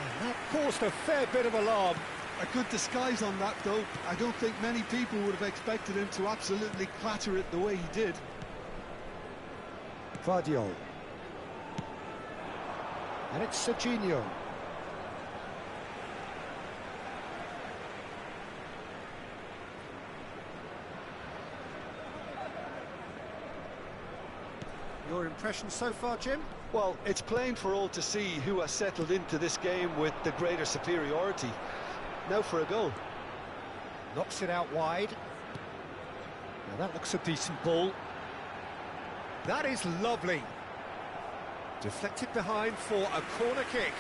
And that caused a fair bit of alarm.
A good disguise on that, though. I don't think many people would have expected him to absolutely clatter it the way he did.
Vardiol. And it's Serginho. Your impression so far, Jim?
Well, it's plain for all to see who has settled into this game with the greater superiority. Now for a goal.
Knocks it out wide. Now that looks a decent ball. That is lovely. Deflected behind for a corner kick.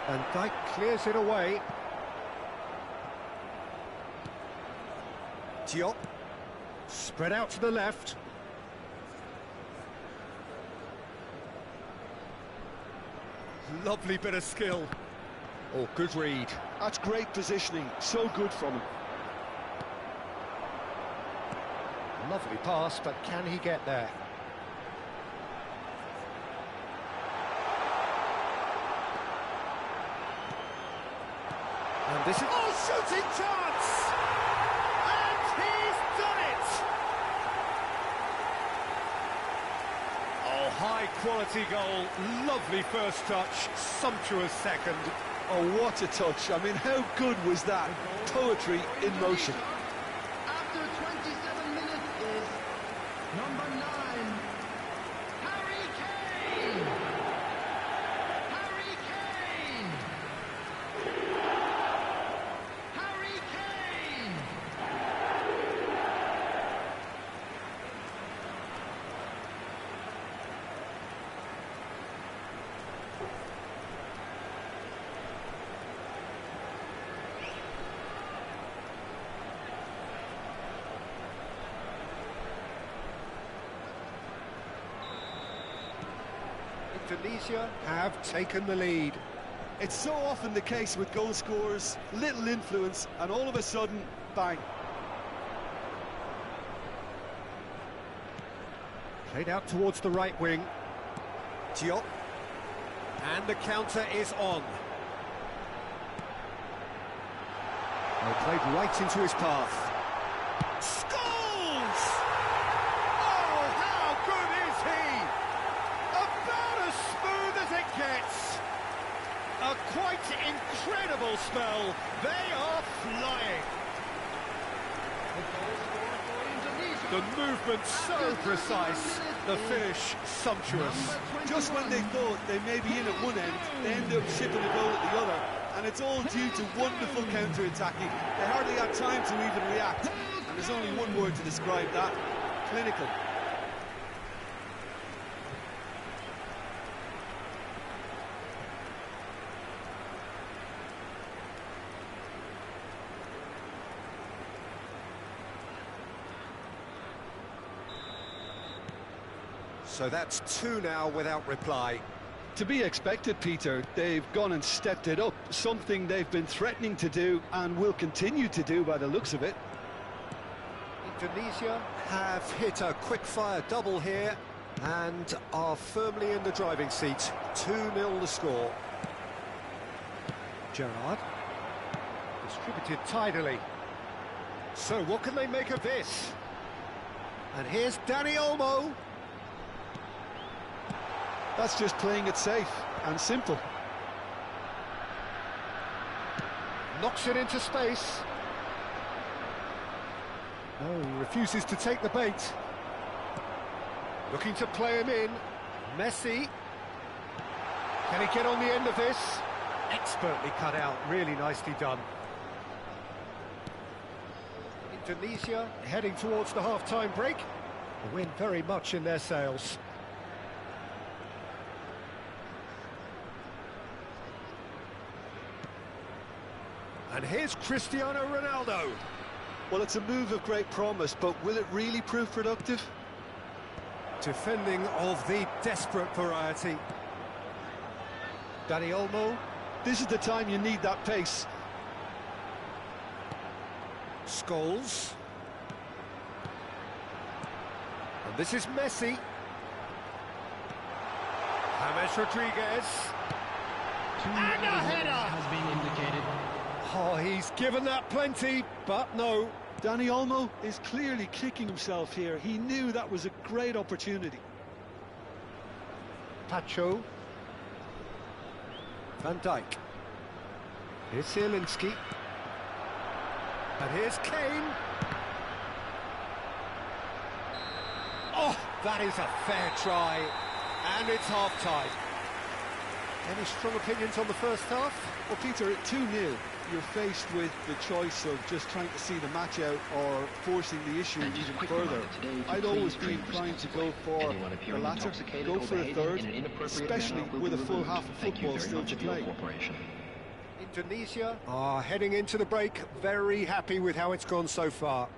And Dijk clears it away. Diop. Spread out to the left. Lovely bit of skill. Oh, good read.
That's great positioning, so good from him.
Lovely pass, but can he get there? And this is... Oh, shooting chance! And he's done it! Oh, high-quality goal. Lovely first touch, sumptuous second.
Oh, what a touch. I mean, how good was that? Poetry in motion.
After 27 minutes is number 9, Harry Kane! Harry Kane! Harry Kane!
Indonesia have taken the lead.
It's so often the case with goal scorers, little influence, and all of a sudden, bang.
Played out towards the right wing. Diop. And the counter is on. Well, played right into his path. Scores! Oh, how good is he? About as smooth as it gets. A quite incredible spell. They are flying. The movement so precise, the finish sumptuous.
Just when they thought they may be in at one end, they end up shipping a goal at the other, and it's all due to wonderful counter-attacking. They hardly had time to even react, and there's only one word to describe that: clinical.
So that's 2 now without reply.
To be expected, Peter. They've gone and stepped it up, something they've been threatening to do and will continue to do by the looks of it.
Indonesia have hit a quick-fire double here and are firmly in the driving seat. 2-0 the score. Gerrard. Distributed tidily. So what can they make of this? And here's Dani Olmo.
That's just playing it safe and simple.
Knocks it into space. Oh, he refuses to take the bait. Looking to play him in. Messi. Can he get on the end of this? Expertly cut out, really nicely done. Indonesia heading towards the half-time break. The wind very much in their sails. And here's Cristiano Ronaldo.
Well, it's a move of great promise, but will it really prove productive?
Defending of the desperate variety. Dani Olmo.
This is the time you need that pace.
Scholes. And this is Messi. James Rodriguez. And a header!
Has been indicated.
Oh, he's given that plenty, but no.
Dani Olmo is clearly kicking himself here. He knew that was a great opportunity.
Pacho. Van Dijk. Here's Zielinski. And here's Kane. Oh, that is a fair try. And it's half-time. Any strong opinions on the first half?
Well, Peter, at 2-0, you're faced with the choice of just trying to see the match out or forcing the issue even further. I'd always be inclined to go for the latter, go for a third, especially with a full half of football still to play.
Indonesia are heading into the break, very happy with how it's gone so far.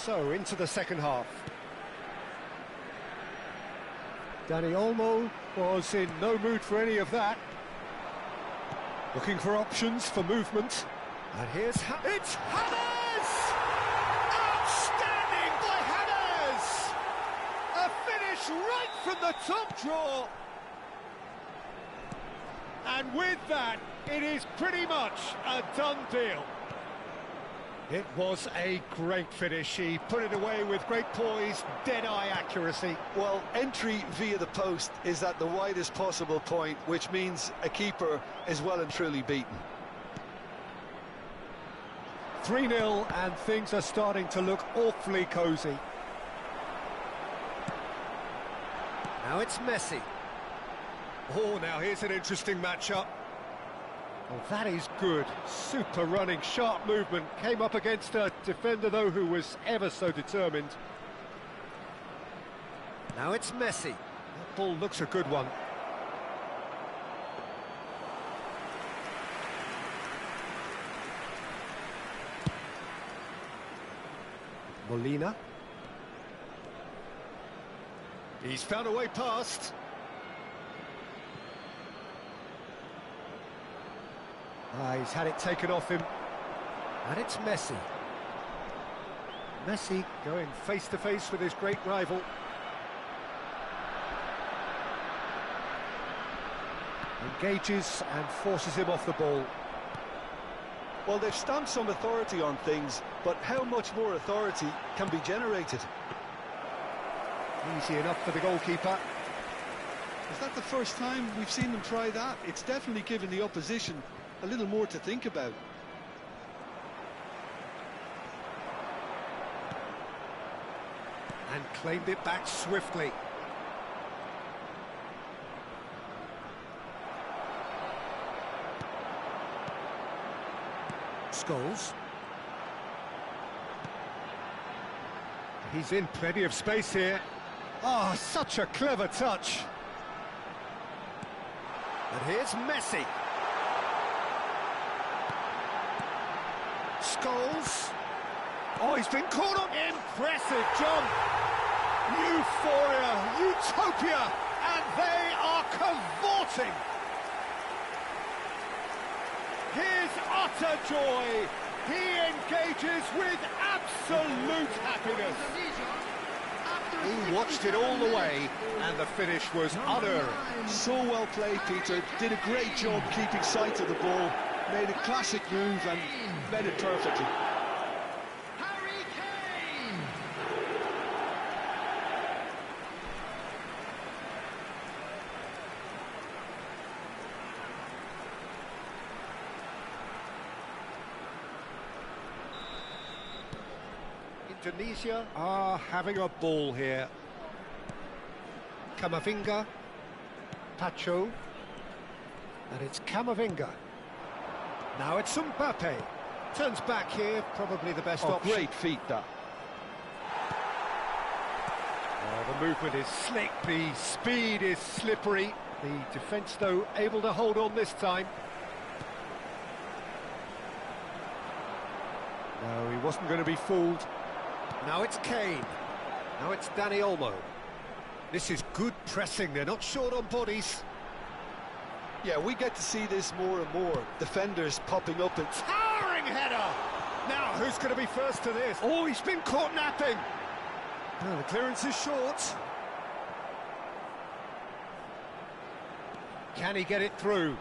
So, into the second half. Dani Olmo was in no mood for any of that. Looking for options for movement. And here's it's Hammers! Outstanding by Hammers! A finish right from the top draw. And with that, it is pretty much a done deal. It was a great finish. He put it away with great poise, dead-eye accuracy.
Well, entry via the post is at the widest possible point, which means a keeper is well and truly beaten.
3-0, and things are starting to look awfully cosy. Now it's Messi. Oh, now here's an interesting matchup. Oh, that is good. Super running, sharp movement. Came up against a defender, though, who was ever so determined. Now it's Messi. That ball looks a good one. Molina. He's found a way past. He's had it taken off him. And it's Messi. Messi going face-to-face with his great rival. Engages and forces him off the ball.
Well, they've stamped some authority on things, but how much more authority can be generated?
Easy enough for the goalkeeper.
Is that the first time we've seen them try that? It's definitely given the opposition a little more to think about.
And claimed it back swiftly. Scholes. He's in plenty of space here. Oh, such a clever touch. And here's Messi. Scholes. Oh, he's been caught up. Impressive jump. Euphoria, utopia, and they are cavorting. His utter joy. He engages with absolute happiness. He watched it all the way, and the finish was unearned.
So well played, Peter. Did a great job keeping sight of the ball. Made a classic move and read it perfectly.
Indonesia are having a ball here. Camavinga, Pacho, and it's Camavinga. Now it's Mbappe. Turns back here, probably the best option.
Great feat, that.
Oh, the movement is slick, the speed is slippery. The defence, though, able to hold on this time. No, he wasn't going to be fooled. Now it's Kane. Now it's Dani Olmo. This is good pressing. They're not short on bodies.
Yeah, we get to see this more and more. Defenders popping up and...
Towering header! Now, who's going to be first to this? Oh, he's been caught napping. No, the clearance is short. Can he get it through?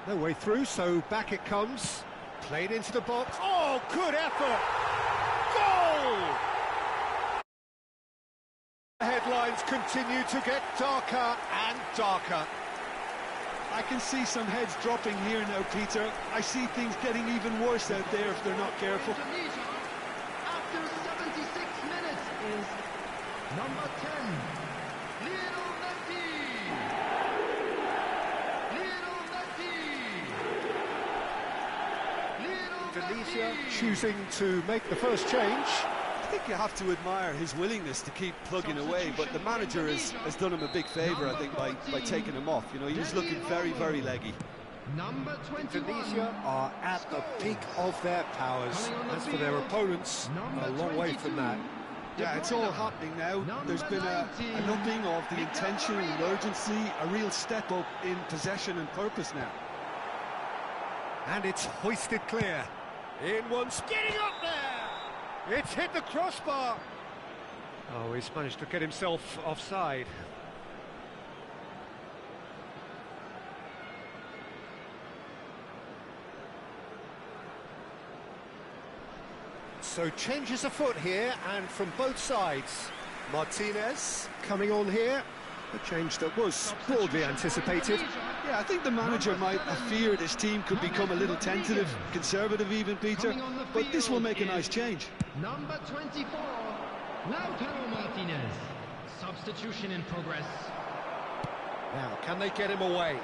No way through, so back it comes. Played into the box. Oh, good effort! Goal! The headlines continue to get darker and darker.
I can see some heads dropping here now, Peter. I see things getting even worse out there if they're not careful.
Indonesia, after 76 minutes, is number 10, Lionel Messi. Lionel Messi.
Indonesia choosing to make the first change.
I think you have to admire his willingness to keep plugging away, but the manager has done him a big favour, I think, by taking him off. You know, he was looking very, very leggy.
Number 21.
Indonesia are at the peak of their powers. As for their opponents, a long way from that.
Yeah, it's all happening now. There's been an upping of the intention and urgency, a real step up in possession and purpose now.
And it's hoisted clear. In once, getting up there! It's hit the crossbar. Oh, he's managed to get himself offside. So changes afoot here, and from both sides. Martinez coming on here. A change that was broadly anticipated.
Yeah, I think the manager might have feared his team could become a little tentative, conservative even, Peter, but this will make a nice change.
Number 24, Lautaro Martinez. Substitution in progress.
Now, can they get him away?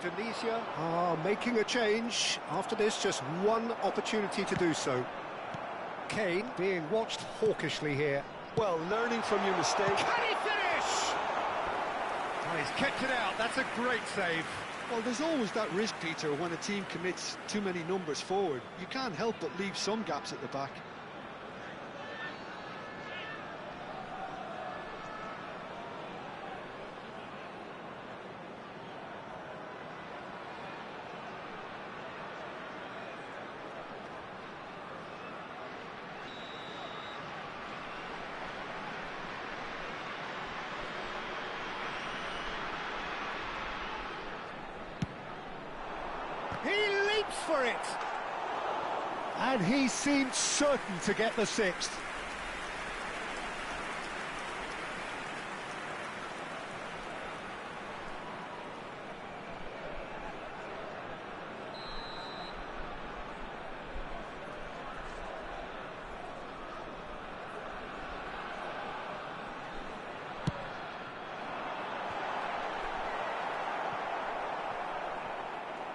Indonesia are making a change. After this, just one opportunity to do so. Kane being watched hawkishly here.
Well, learning from your mistake.
Can he finish? Oh, he's kept it out. That's a great save.
Well, there's always that risk, Peter, when a team commits too many numbers forward. You can't help but leave some gaps at the back.
He leaps for it! And he seemed certain to get the sixth.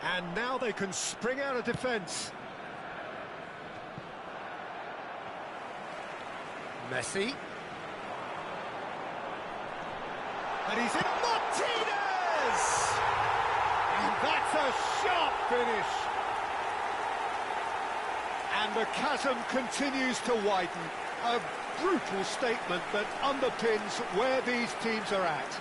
And now they can spring out of defence. Messi. And he's in. Martinez! And that's a sharp finish. And the chasm continues to widen. A brutal statement that underpins where these teams are at.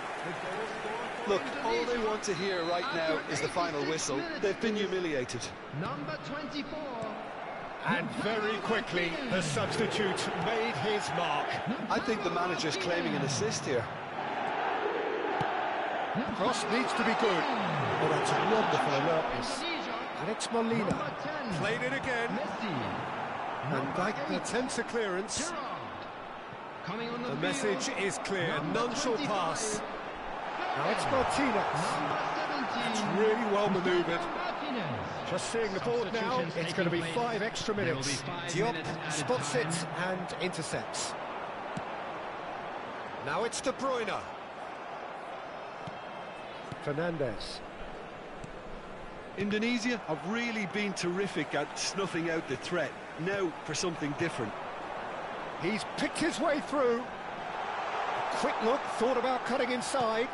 Look, all they want to hear right now is the final whistle. They've been humiliated.
Number 24.
And very quickly, the substitute made his mark.
I think the manager's claiming an assist here.
Cross needs to be good. Oh, that's a wonderful alertness. Alex Molina played it again. And like the attempts at clearance. The message is clear. None shall pass. Now it's Martinez. It's really well manoeuvred. Just seeing the board now, it's going to be 5 extra minutes. Diop spots it and intercepts. Now it's De Bruyne. Fernandez.
Indonesia have really been terrific at snuffing out the threat. Now for something different.
He's picked his way through. A quick look, thought about cutting inside.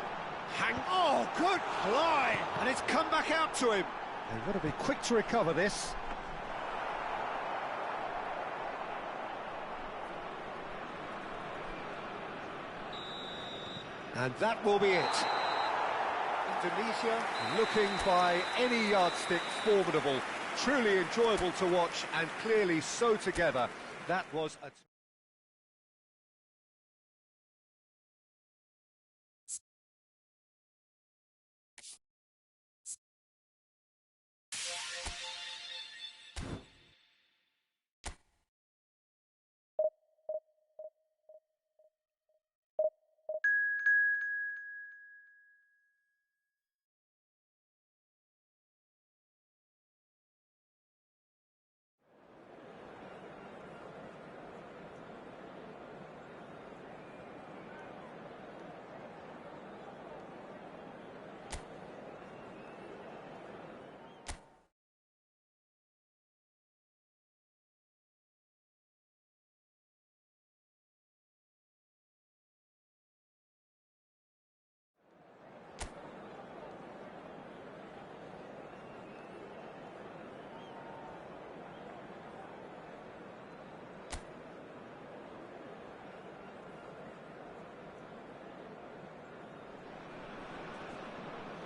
Oh, good fly! And it's come back out to him. They've got to be quick to recover this. And that will be it. Indonesia looking by any yardstick formidable. Truly enjoyable to watch and clearly so together. That was a...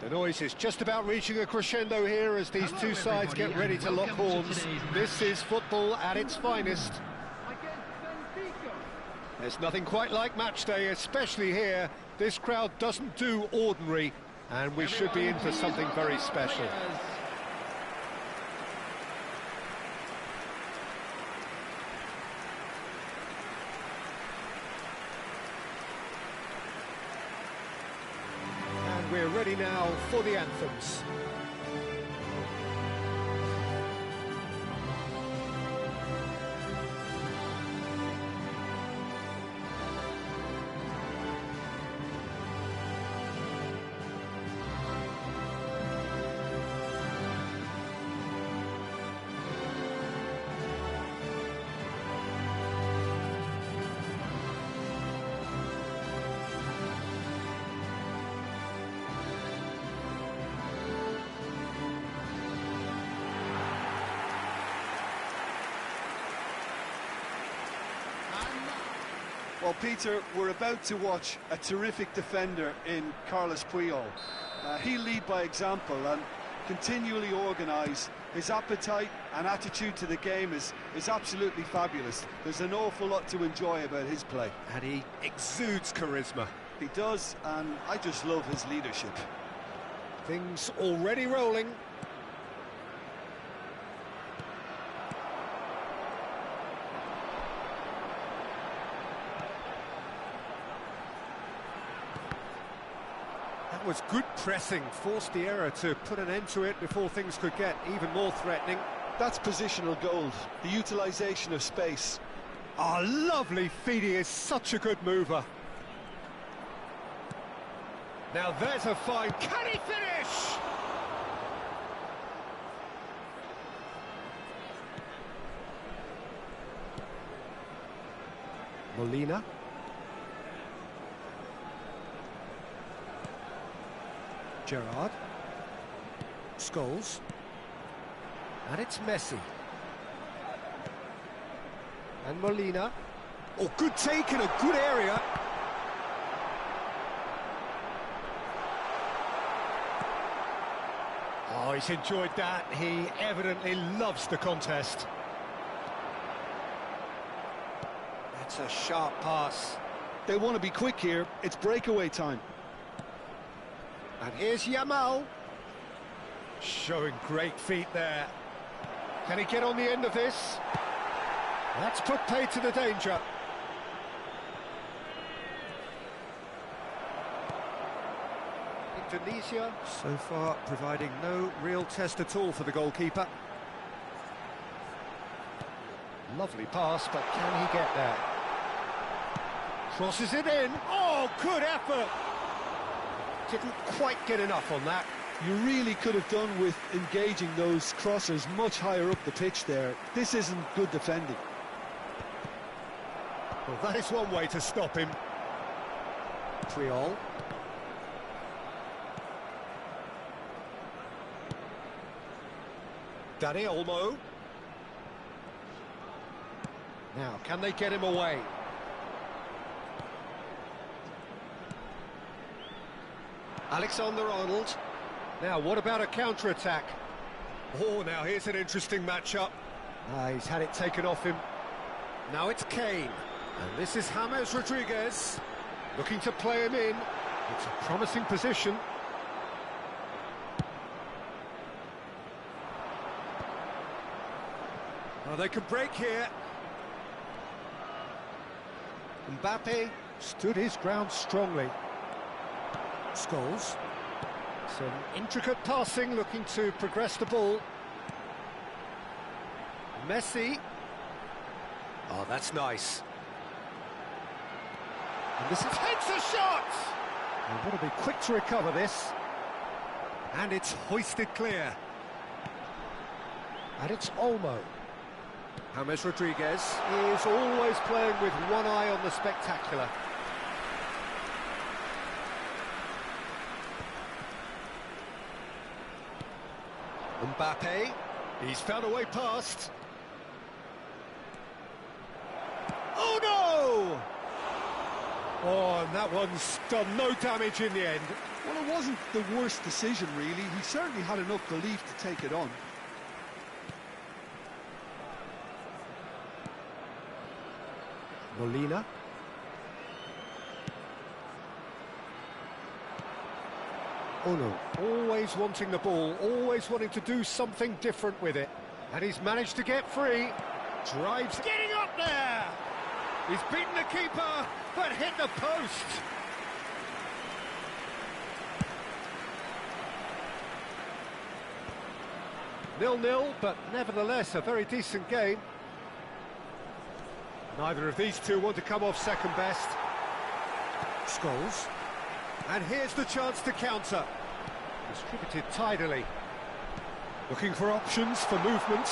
The noise is just about reaching a crescendo here as these two sides get ready to lock horns. This is football at its finest. There's nothing quite like match day, especially here. This crowd doesn't do ordinary, and we should be in for something very special. And we're ready now for the anthems.
Well, Peter, we're about to watch a terrific defender in Carlos Puyol. He'll lead by example and continually organise. His appetite and attitude to the game is absolutely fabulous. There's an awful lot to enjoy about his play.
And he exudes charisma.
He does, and I just love his leadership.
Things already rolling. That was good pressing, forced the error to put an end to it before things could get even more threatening.
That's positional gold, the utilisation of space.
Oh, lovely feed, he is such a good mover. Now there's a fine, can he finish? Molina. Gerrard. Scholes. And it's Messi. And Molina. Oh, good take in a good area. Oh, he's enjoyed that. He evidently loves the contest. That's a sharp pass.
They want to be quick here. It's breakaway time.
And here's Yamal. Showing great feet there. Can he get on the end of this? That's put pay to the danger. Indonesia, so far, providing no real test at all for the goalkeeper. Lovely pass, but can he get there? Crosses it in. Oh, good effort! Didn't quite get enough on that.
You really could have done with engaging those crossers much higher up the pitch there. This isn't good defending.
Well, that is one way to stop him. Puyol. Dani Olmo. Now, can they get him away? Alexander-Arnold. Now, what about a counter-attack? Oh, now here's an interesting matchup. He's had it taken off him. Now it's Kane. And this is James Rodriguez. Looking to play him in. It's a promising position. Well, they could break here. Mbappe stood his ground strongly. Scholes. Some intricate passing, looking to progress the ball. Messi. Oh, that's nice. And this takes a shot! They've got to be quick to recover this. And it's hoisted clear. And it's Olmo. James Rodriguez is always playing with one eye on the spectacular. Mbappe, he's found a way past. Oh no! Oh, and that one's done no damage in the end.
Well, it wasn't the worst decision, really. He certainly had enough belief to take it on.
Molina. Oh no, always wanting the ball, always wanting to do something different with it. And he's managed to get free. Drives, getting up there! He's beaten the keeper, but hit the post. Nil-nil, but nevertheless a very decent game. Neither of these two want to come off second best. Scholes. And here's the chance to counter. Distributed tidily. Looking for options for movement.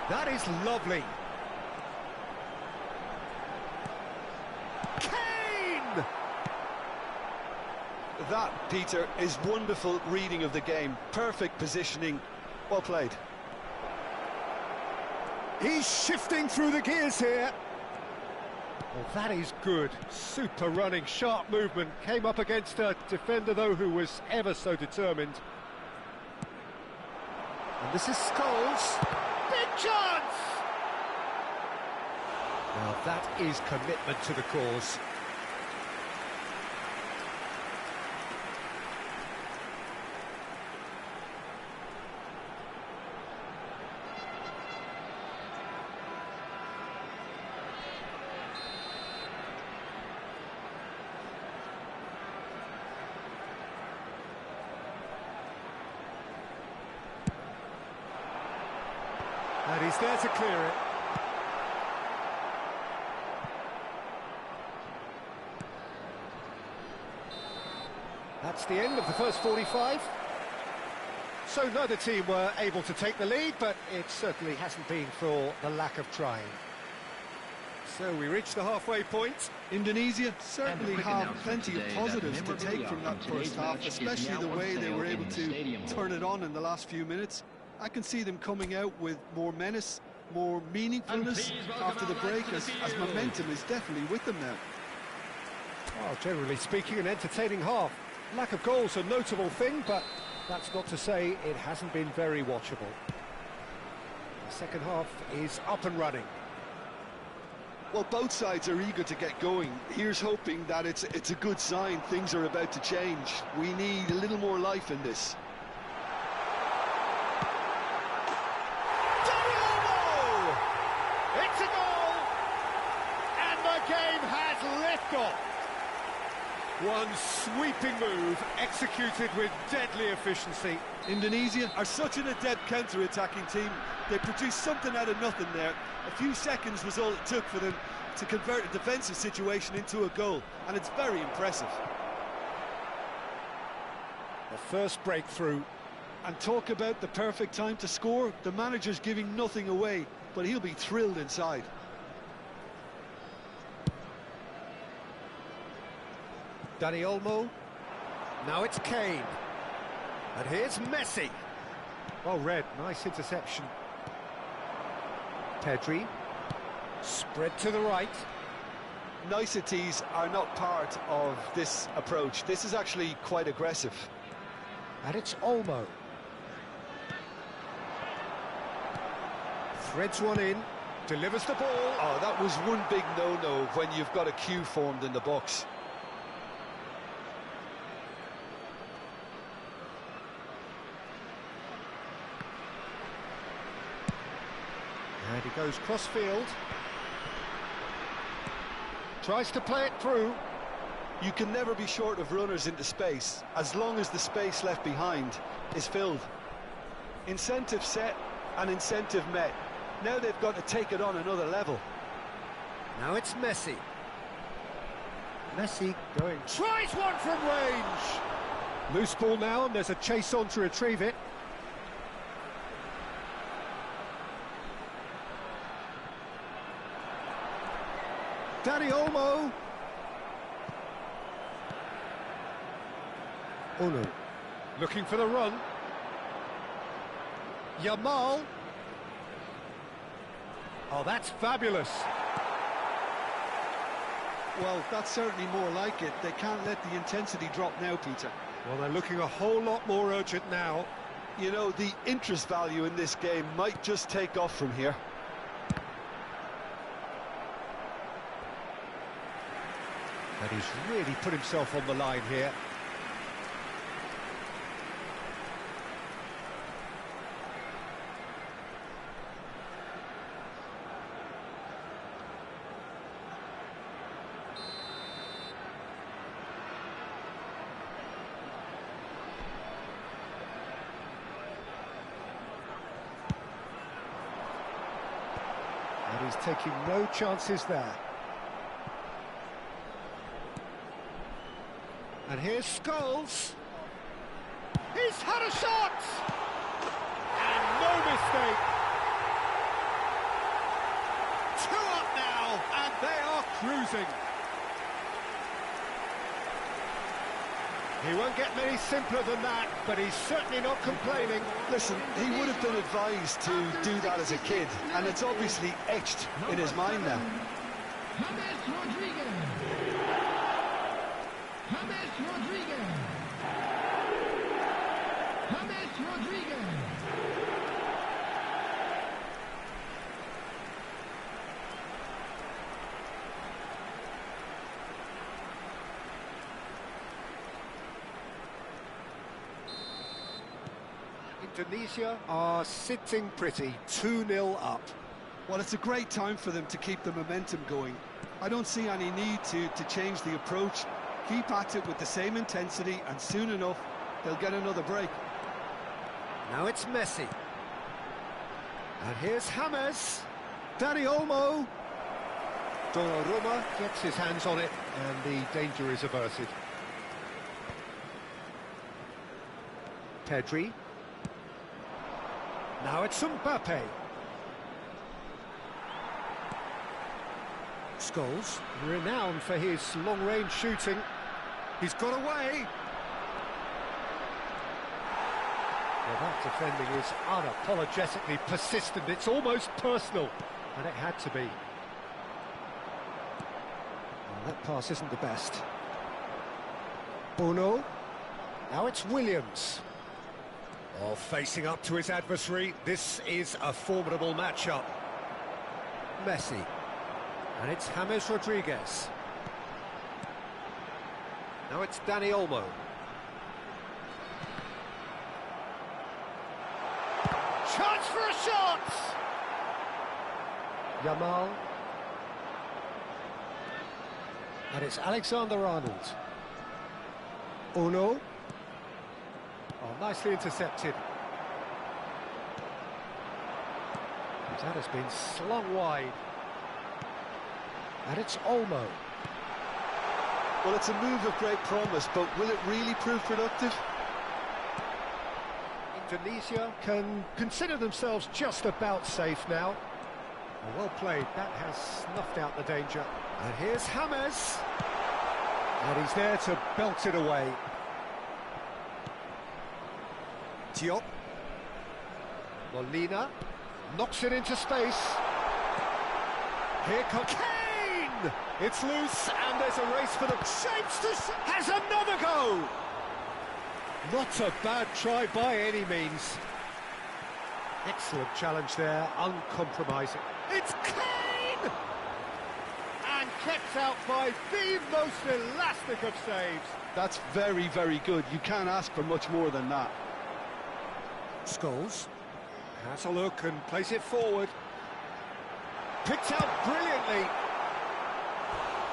That is lovely. Kane!
That, Peter, is wonderful reading of the game. Perfect positioning. Well played.
He's shifting through the gears here. Well, that is good. Super running, sharp movement. Came up against a defender, though, who was ever so determined. And this is Scholes. Big chance! Now, that is commitment to the cause. And he's there to clear it. That's the end of the first 45. So neither team were able to take the lead, but it certainly hasn't been for the lack of trying. So we reach the halfway point.
Indonesia certainly have plenty of positives to take from that first half, especially the way they were able to turn it on in the last few minutes. I can see them coming out with more menace, more meaningfulness after the break, as momentum is definitely with them now.
Well, generally speaking, an entertaining half. Lack of goals a notable thing, but that's not to say it hasn't been very watchable. The second half is up and running.
Well, both sides are eager to get going. Here's hoping that it's a good sign. Things are about to change. We need a little more life in this.
It's a goal! And the game has liftoff. One sweeping move, executed with deadly efficiency.
Indonesia are such an adept counter-attacking team. They produced something out of nothing there. A few seconds was all it took for them to convert a defensive situation into a goal, and it's very impressive.
The first breakthrough.
And talk about the perfect time to score. The manager's giving nothing away, but he'll be thrilled inside.
Dani Olmo. Now it's Kane. And here's Messi. Well read, nice interception. Pedri. Spread to the right.
Niceties are not part of this approach. This is actually quite aggressive.
And it's Olmo. Threads one in. Delivers the ball.
Oh, that was one big no-no when you've got a queue formed in the box.
And he goes cross-field. Tries to play it through.
You can never be short of runners into space, as long as the space left behind is filled. Incentive set and incentive met. Now they've got to take it on another level.
Now it's Messi. Messi going... Tries one from range! Loose ball now, and there's a chase on to retrieve it. Dani Olmo. Oh no. Looking for the run. Yamal. Oh, that's fabulous.
Well, that's certainly more like it. They can't let the intensity drop now, Peter.
Well, they're looking a whole lot more urgent now.
You know, the interest value in this game might just take off from here.
And he's really put himself on the line here. And he's taking no chances there. And here's Scholes. He's had a shot! And no mistake. 2 up now, and they are cruising. He won't get many simpler than that, but he's certainly not complaining.
Listen, he would have been advised to do that as a kid, and it's obviously etched in his mind now.
Indonesia are sitting pretty, 2-0 up.
Well, it's a great time for them to keep the momentum going. I don't see any need to change the approach. Keep at it with the same intensity, and soon enough, they'll get another break.
Now it's Messi. And here's James. Dani Olmo. Donnarumma gets his hands on it, and the danger is averted. Pedri. Now it's Mbappe. Scholes, renowned for his long-range shooting. He's got away. Well, that defending is unapologetically persistent. It's almost personal, and it had to be. Well, that pass isn't the best. Bruno. Now it's Williams. Oh, facing up to his adversary. This is a formidable matchup. Messi. And it's James Rodriguez. Now it's Dani Olmo. Chance for a shot! Yamal. And it's Alexander-Arnold. Uno. Oh, nicely intercepted. That has been slung wide. And it's Olmo.
Well, it's a move of great promise, but will it really prove productive?
Indonesia can consider themselves just about safe now. Well played, that has snuffed out the danger. And here's James. And he's there to belt it away. Diop. Molina knocks it into space. Here comes Kane! It's loose, and there's a race for the shapes to... has another go! Not a bad try by any means. Excellent challenge there, uncompromising. It's Kane! And kept out by the most elastic of saves.
That's very, very good. You can't ask for much more than that.
Scholes has a look and plays it forward. Picked out brilliantly.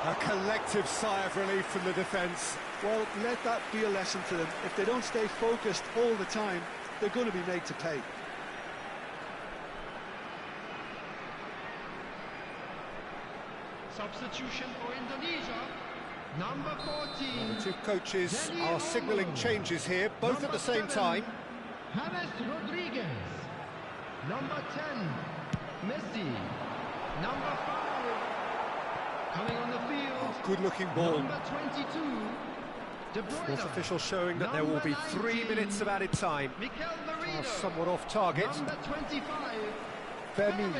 A collective sigh of relief from the defence.
Well, let that be a lesson to them. If they don't stay focused all the time, they're going to be made to pay.
Substitution for Indonesia, number 14.
The two coaches are signalling changes here, both at the same time.
James Rodriguez. Number 10, Messi. Number 5, coming on the field.
Good-looking ball.
Number 22, De Bruyne.
Fourth official showing that there will be 3 minutes of added time.
Mikel Merino.
Somewhat off target.
Number 25,
Fermin.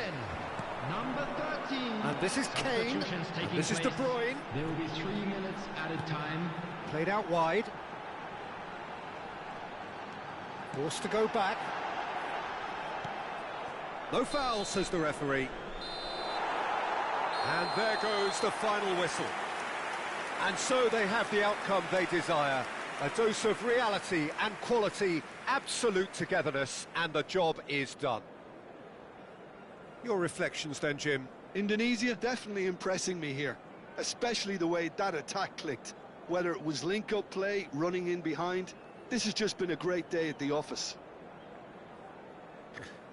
Number 13.
And this is Kane. This is De Bruyne.
There will be 3 minutes added time.
Played out wide. Forced to go back. No foul, says the referee. And there goes the final whistle. And so they have the outcome they desire. A dose of reality and quality, absolute togetherness, and the job is done. Your reflections then, Jim?
Indonesia definitely impressing me here, especially the way that attack clicked. Whether it was link-up play, running in behind, this has just been a great day at the office.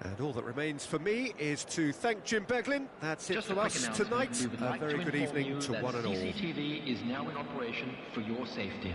And all that remains for me is to thank Jim Beglin. That's it from us tonight. A very good evening to one and all.
CCTV is now in operation for your safety.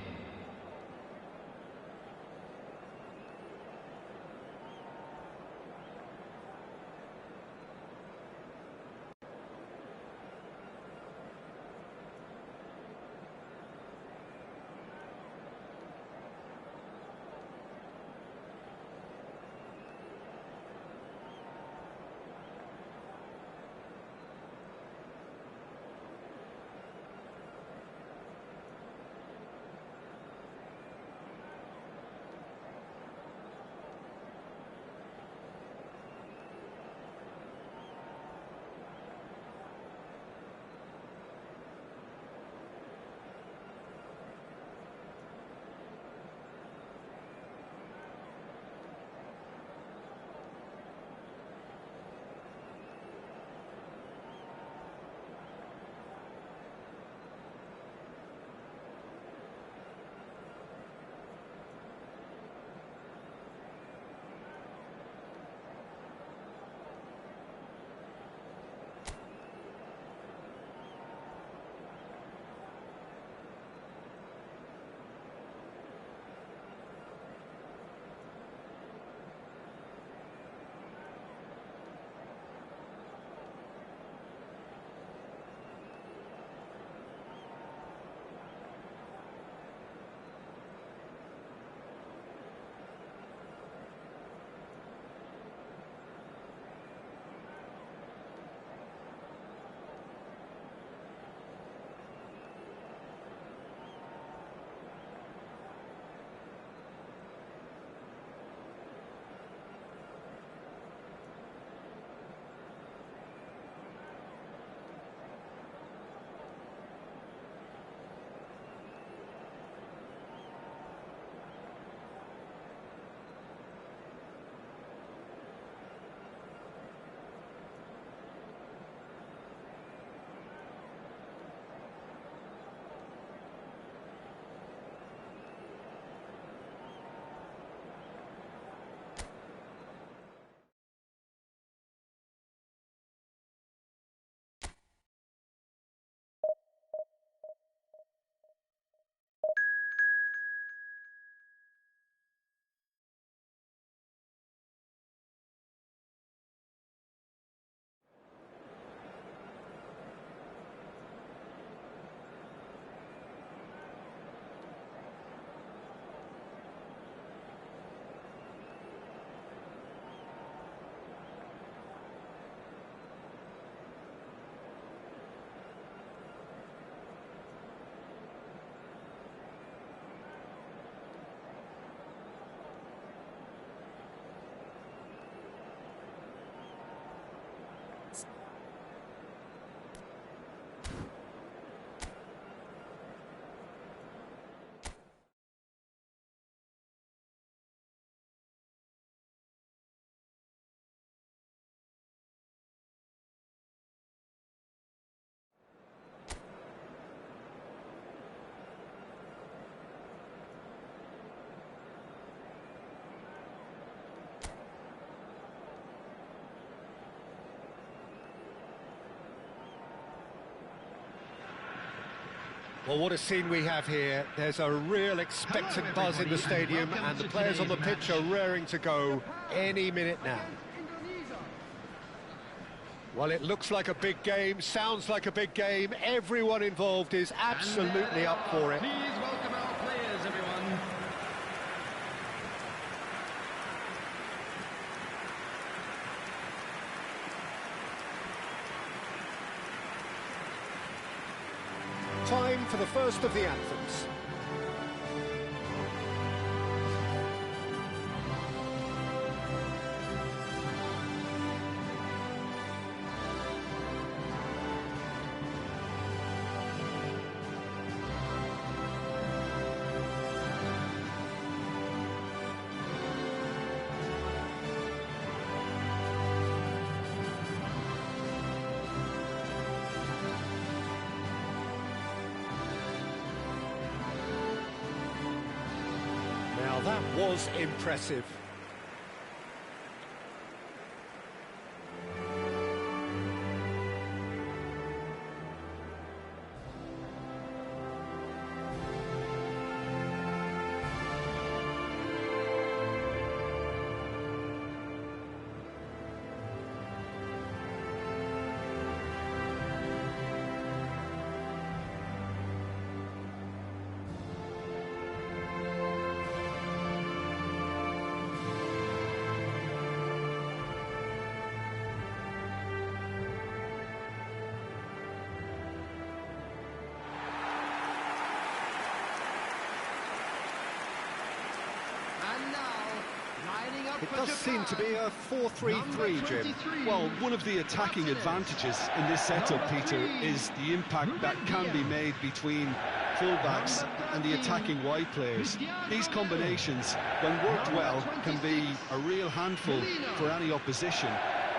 Well, what a scene we have here. There's a real expectant buzz in the stadium, and the players on the pitch are raring to go any minute now. Well, it looks like a big game, sounds like a big game. Everyone involved is absolutely up for it.
Please welcome our players, everyone.
time for the first of the anthems. Now that was impressive. It does seem to be a 4-3-3, Jim.
Well, one of the attacking advantages in this setup, Peter, is the impact that can be made between fullbacks and the attacking wide players. These combinations, when worked well, can be a real handful for any opposition,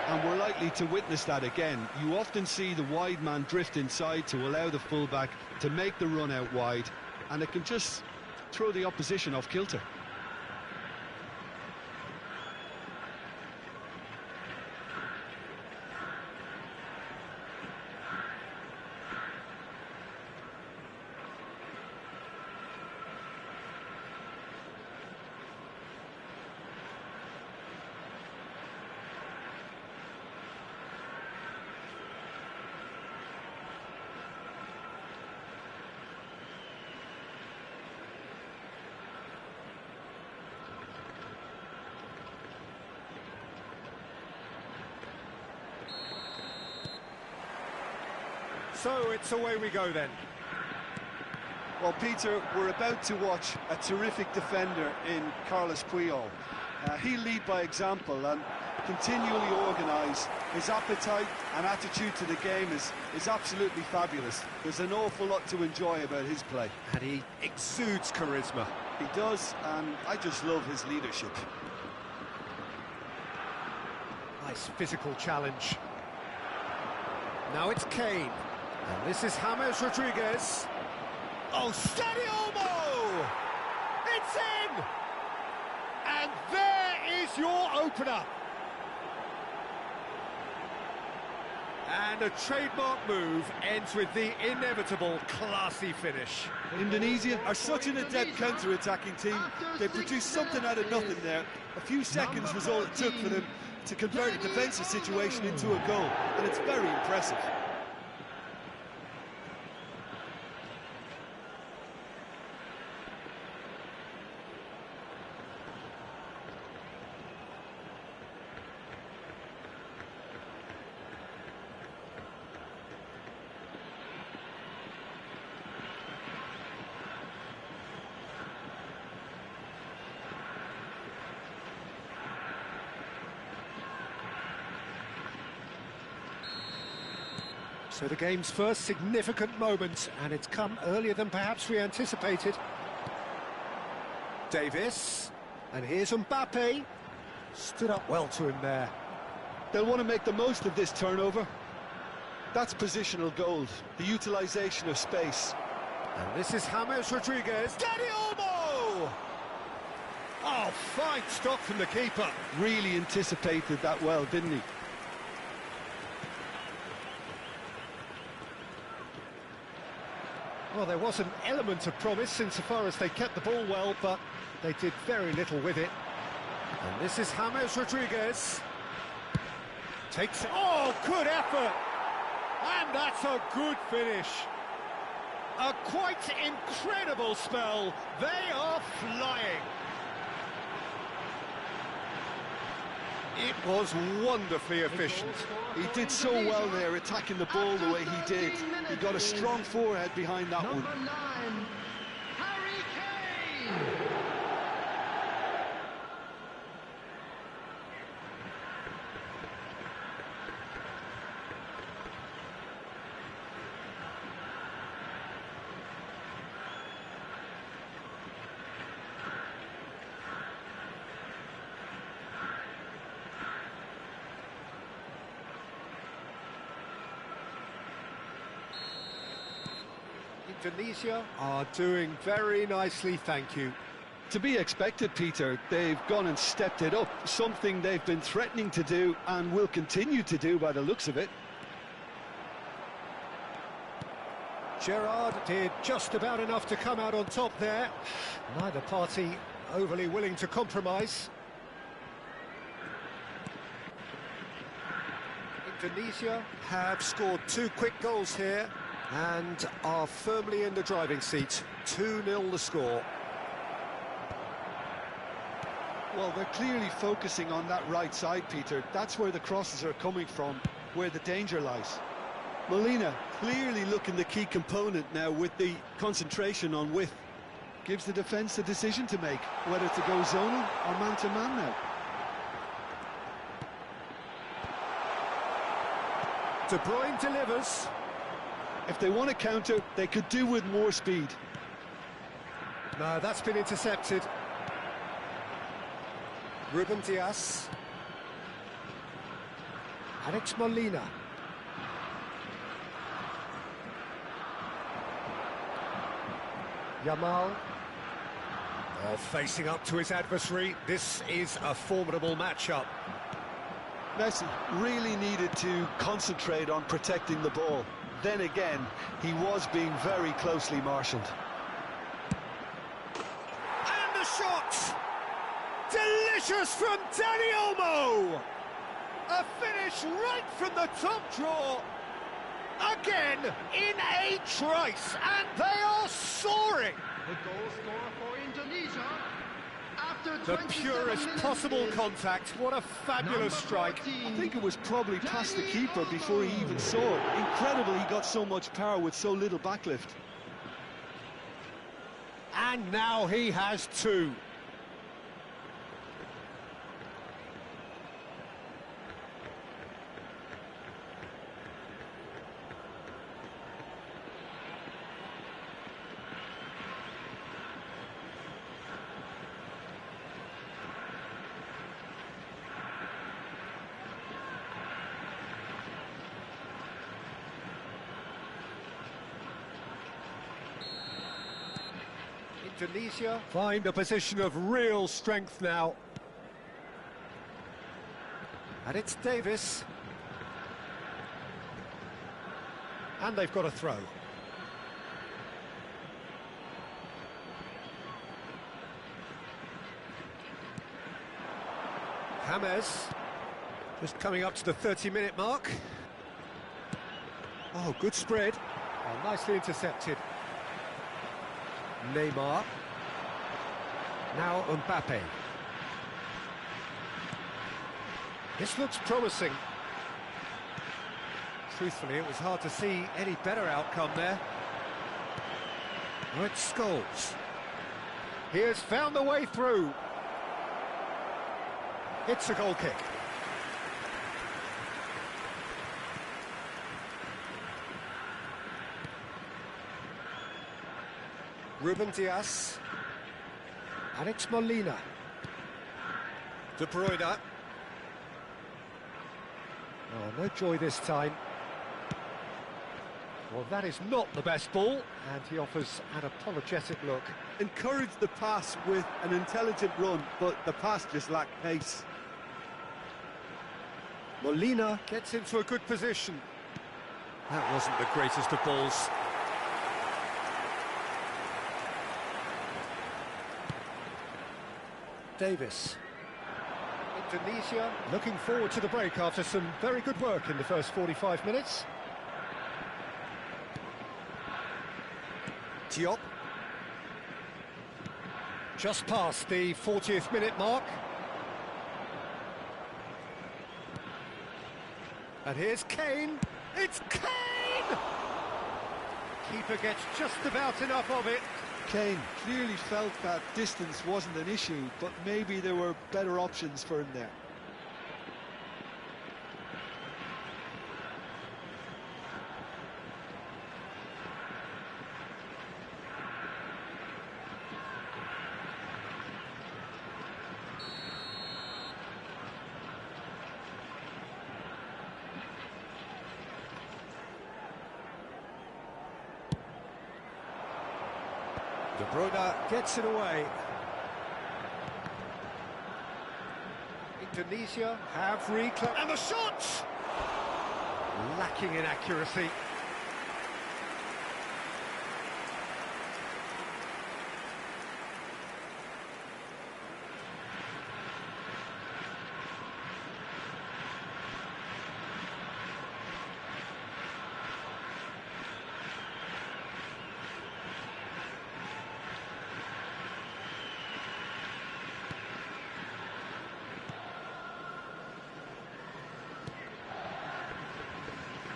and we're likely to witness that again. You often see the wide man drift inside to allow the fullback to make the run out wide, and it can just throw the opposition off kilter.
So it's away we go then.
Well, Peter, we're about to watch a terrific defender in Carlos Puyol. He'll lead by example and continually organise. His appetite and attitude to the game is absolutely fabulous. There's an awful lot to enjoy about his play.
And he exudes charisma.
He does, and I just love his leadership.
Nice physical challenge. Now it's Kane. And this is James Rodriguez. Oh, steady Olmo! It's in! And there is your opener. And a trademark move ends with the inevitable classy finish.
Indonesia are such an adept counter-attacking team. They produced something out of nothing there. A few seconds was all it took for them to convert a defensive situation into a goal, and it's very impressive.
So the game's first significant moment, and it's come earlier than perhaps we anticipated. Davis, and here's Mbappe. Stood up well to him there.
They'll want to make the most of this turnover. That's positional gold, the utilisation of space.
And this is James Rodriguez. Daddy Olmo! Oh, fine stop from the keeper.
Really anticipated that well, didn't he?
Well, there was an element of promise insofar as they kept the ball well, but they did very little with it. And this is James Rodriguez. Takes it. Oh, good effort! And that's a good finish. A quite incredible spell. They are flying. It was wonderfully efficient.
He did so well there, attacking the ball the way he did. He got a strong forehead behind that one.
Number 9, Harry Kane.
Indonesia are doing very nicely, thank you.
To be expected, Peter. They've gone and stepped it up, something they've been threatening to do and will continue to do by the looks of it.
Gerrard did just about enough to come out on top there. Neither party overly willing to compromise. Indonesia have scored 2 quick goals here and are firmly in the driving seat. 2-0 the score.
Well, they're clearly focusing on that right side, Peter. That's where the crosses are coming from, where the danger lies. Molina clearly looking the key component now with the concentration on width. Gives the defence a decision to make, whether to go zonal or man-to-man now.
De Bruyne delivers.
If they want to counter, they could do with more speed.
No, that's been intercepted. Ruben Dias. Alex Molina. Yamal. Oh, facing up to his adversary. This is a formidable matchup.
Messi really needed to concentrate on protecting the ball. Then again, he was being very closely marshalled.
And the shot! Delicious from Dani Olmo! A finish right from the top draw. Again, in a trice, and they are soaring!
The goal scorer for Indonesia. After
The
27
purest
minutes
possible
is
contact. What a fabulous strike.
14.
I think it was probably past the keeper before he even saw it. Incredible he got so much power with so little backlift.
And now he has 2. Indonesia find a position of real strength now. And it's Davis. And they've got a throw. James. Just coming up to the 30-minute mark. Oh, good spread. Oh, nicely intercepted. Neymar. Now Mbappe. This looks promising. Truthfully, it was hard to see any better outcome there. Oh, it's Scholes. He has found the way through. It's a goal kick. Ruben Dias. Alex Molina. De Bruyne. Oh, no joy this time. Well, that is not the best ball, and he offers an apologetic look.
Encouraged the pass with an intelligent run, but the pass just lacked pace.
Molina gets into a good position. That wasn't the greatest of balls. Davis. Indonesia looking forward to the break after some very good work in the first 45 minutes. Diop. Just past the 40th minute mark. And here's Kane. It's Kane! Keeper gets just about enough of it.
Kane clearly felt that distance wasn't an issue, but maybe there were better options for him there.
De Bruyne gets it away. Indonesia have reclaimed. And the shot! Lacking in accuracy.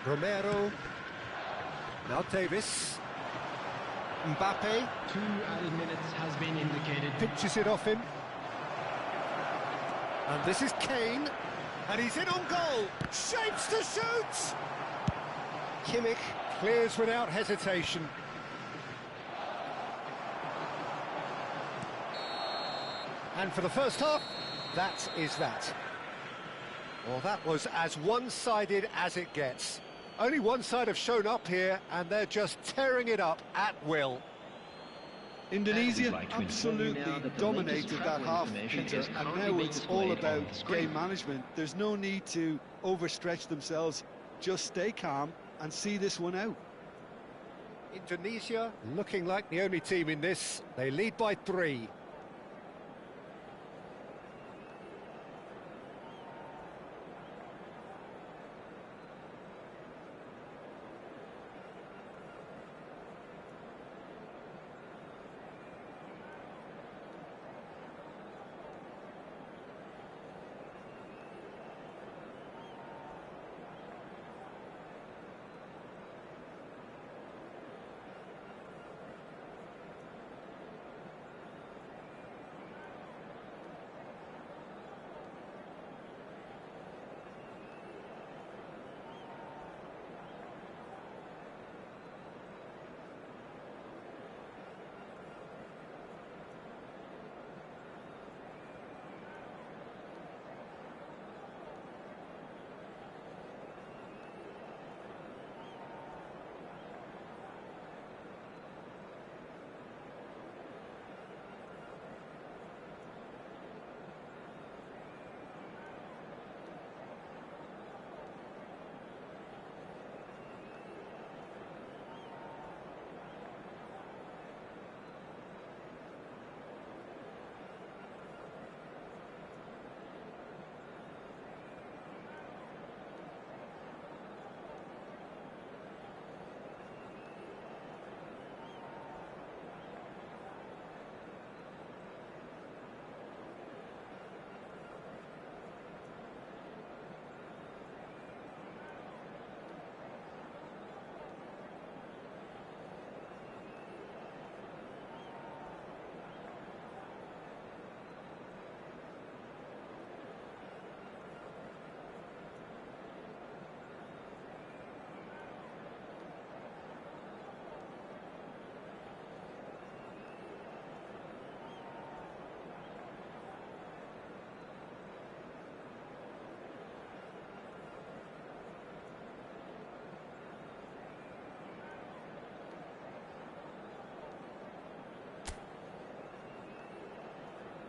Romero, now Davis, Mbappe,
2 added minutes has been indicated.
pinches it off him, and this is Kane, and he's in on goal, shapes to shoot! Kimmich clears without hesitation. And for the first half, that is that. Well, that was as one-sided as it gets. Only one side have shown up here, and they're just tearing it up at will.
Indonesia absolutely dominated that half, Peter, and now it's all about game management. There's no need to overstretch themselves. Just stay calm and see this one out.
Indonesia looking like the only team in this. They lead by 3.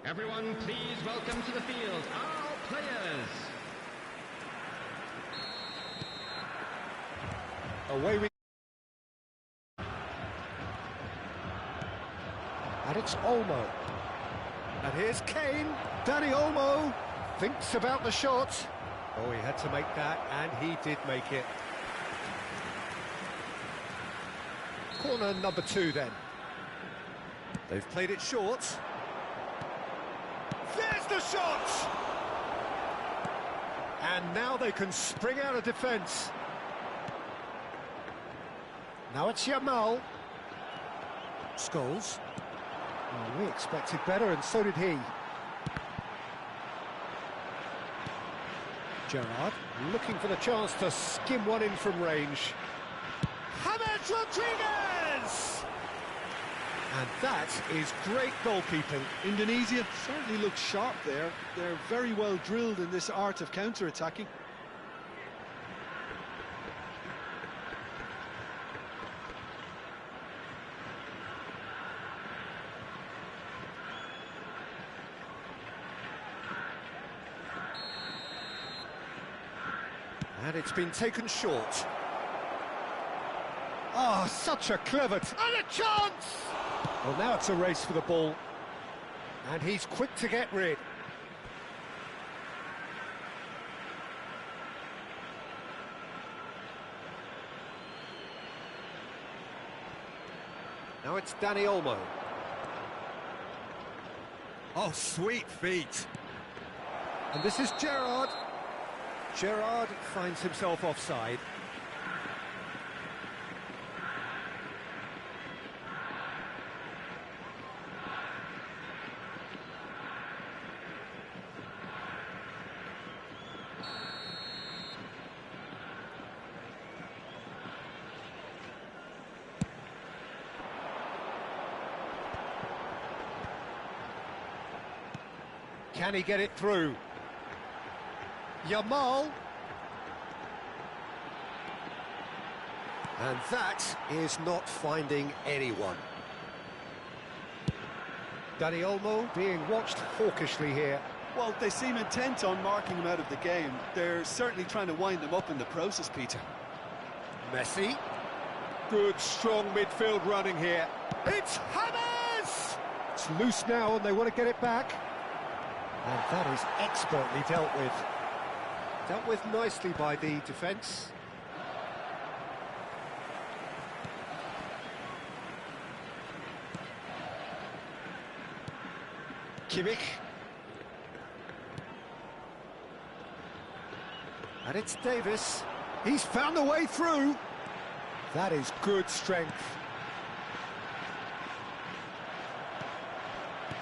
Everyone, please welcome to the field our players.
Away we... And it's Olmo. And here's Kane. Danny Olmo thinks about the shot. Oh, he had to make that, and he did make it. Corner number 2 then. They've played it short. There's the shot! And now they can spring out of defence. Now it's Yamal. Scholes. Well, we expected better, and so did he. Gerrard looking for the chance to skim one in from range. James Rodriguez! And that is great goalkeeping.
Indonesia certainly looks sharp there. They're very well drilled in this art of counter-attacking.
And it's been taken short. Oh, such a clever... and a chance! Well, now it's a race for the ball. And he's quick to get rid. Now it's Dani Olmo. Oh, sweet feet. And this is Gerrard. Gerrard finds himself offside. Can he get it through? Yamal. And that is not finding anyone. Dani Olmo being watched hawkishly here.
Well, they seem intent on marking him out of the game. They're certainly trying to wind them up in the process, Peter.
Messi. Good, strong midfield running here. It's James! It's loose now and they want to get it back. And that is expertly dealt with. Dealt with nicely by the defence. Kimmich. And it's Davis. He's found a way through. That is good strength.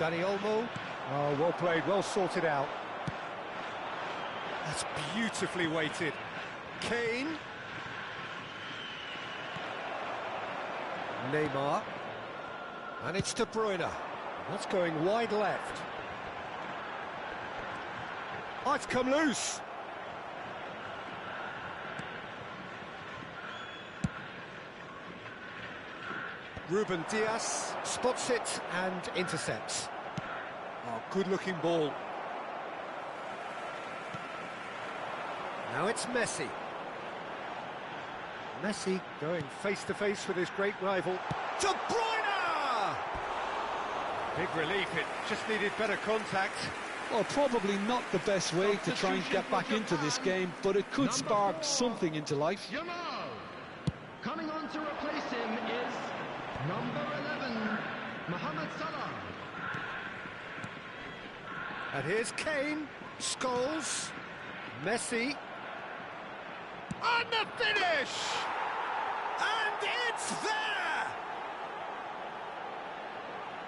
Dani Olmo. Oh, well played, well sorted out. That's beautifully weighted. Kane. Neymar. And it's De Bruyne. That's going wide left. Oh, it's come loose. Ruben Dias spots it and intercepts. Oh, good-looking ball. Now it's Messi. Messi going face-to-face with his great rival. De Bruyne! Big relief, it just needed better contact.
Well, probably not the best way to try and get back into this game, but it could spark something into life.
Yamal. Coming on to replace him is number 11, Mohamed Salah.
And here's Kane, Scholes, Messi, and the finish! And it's there!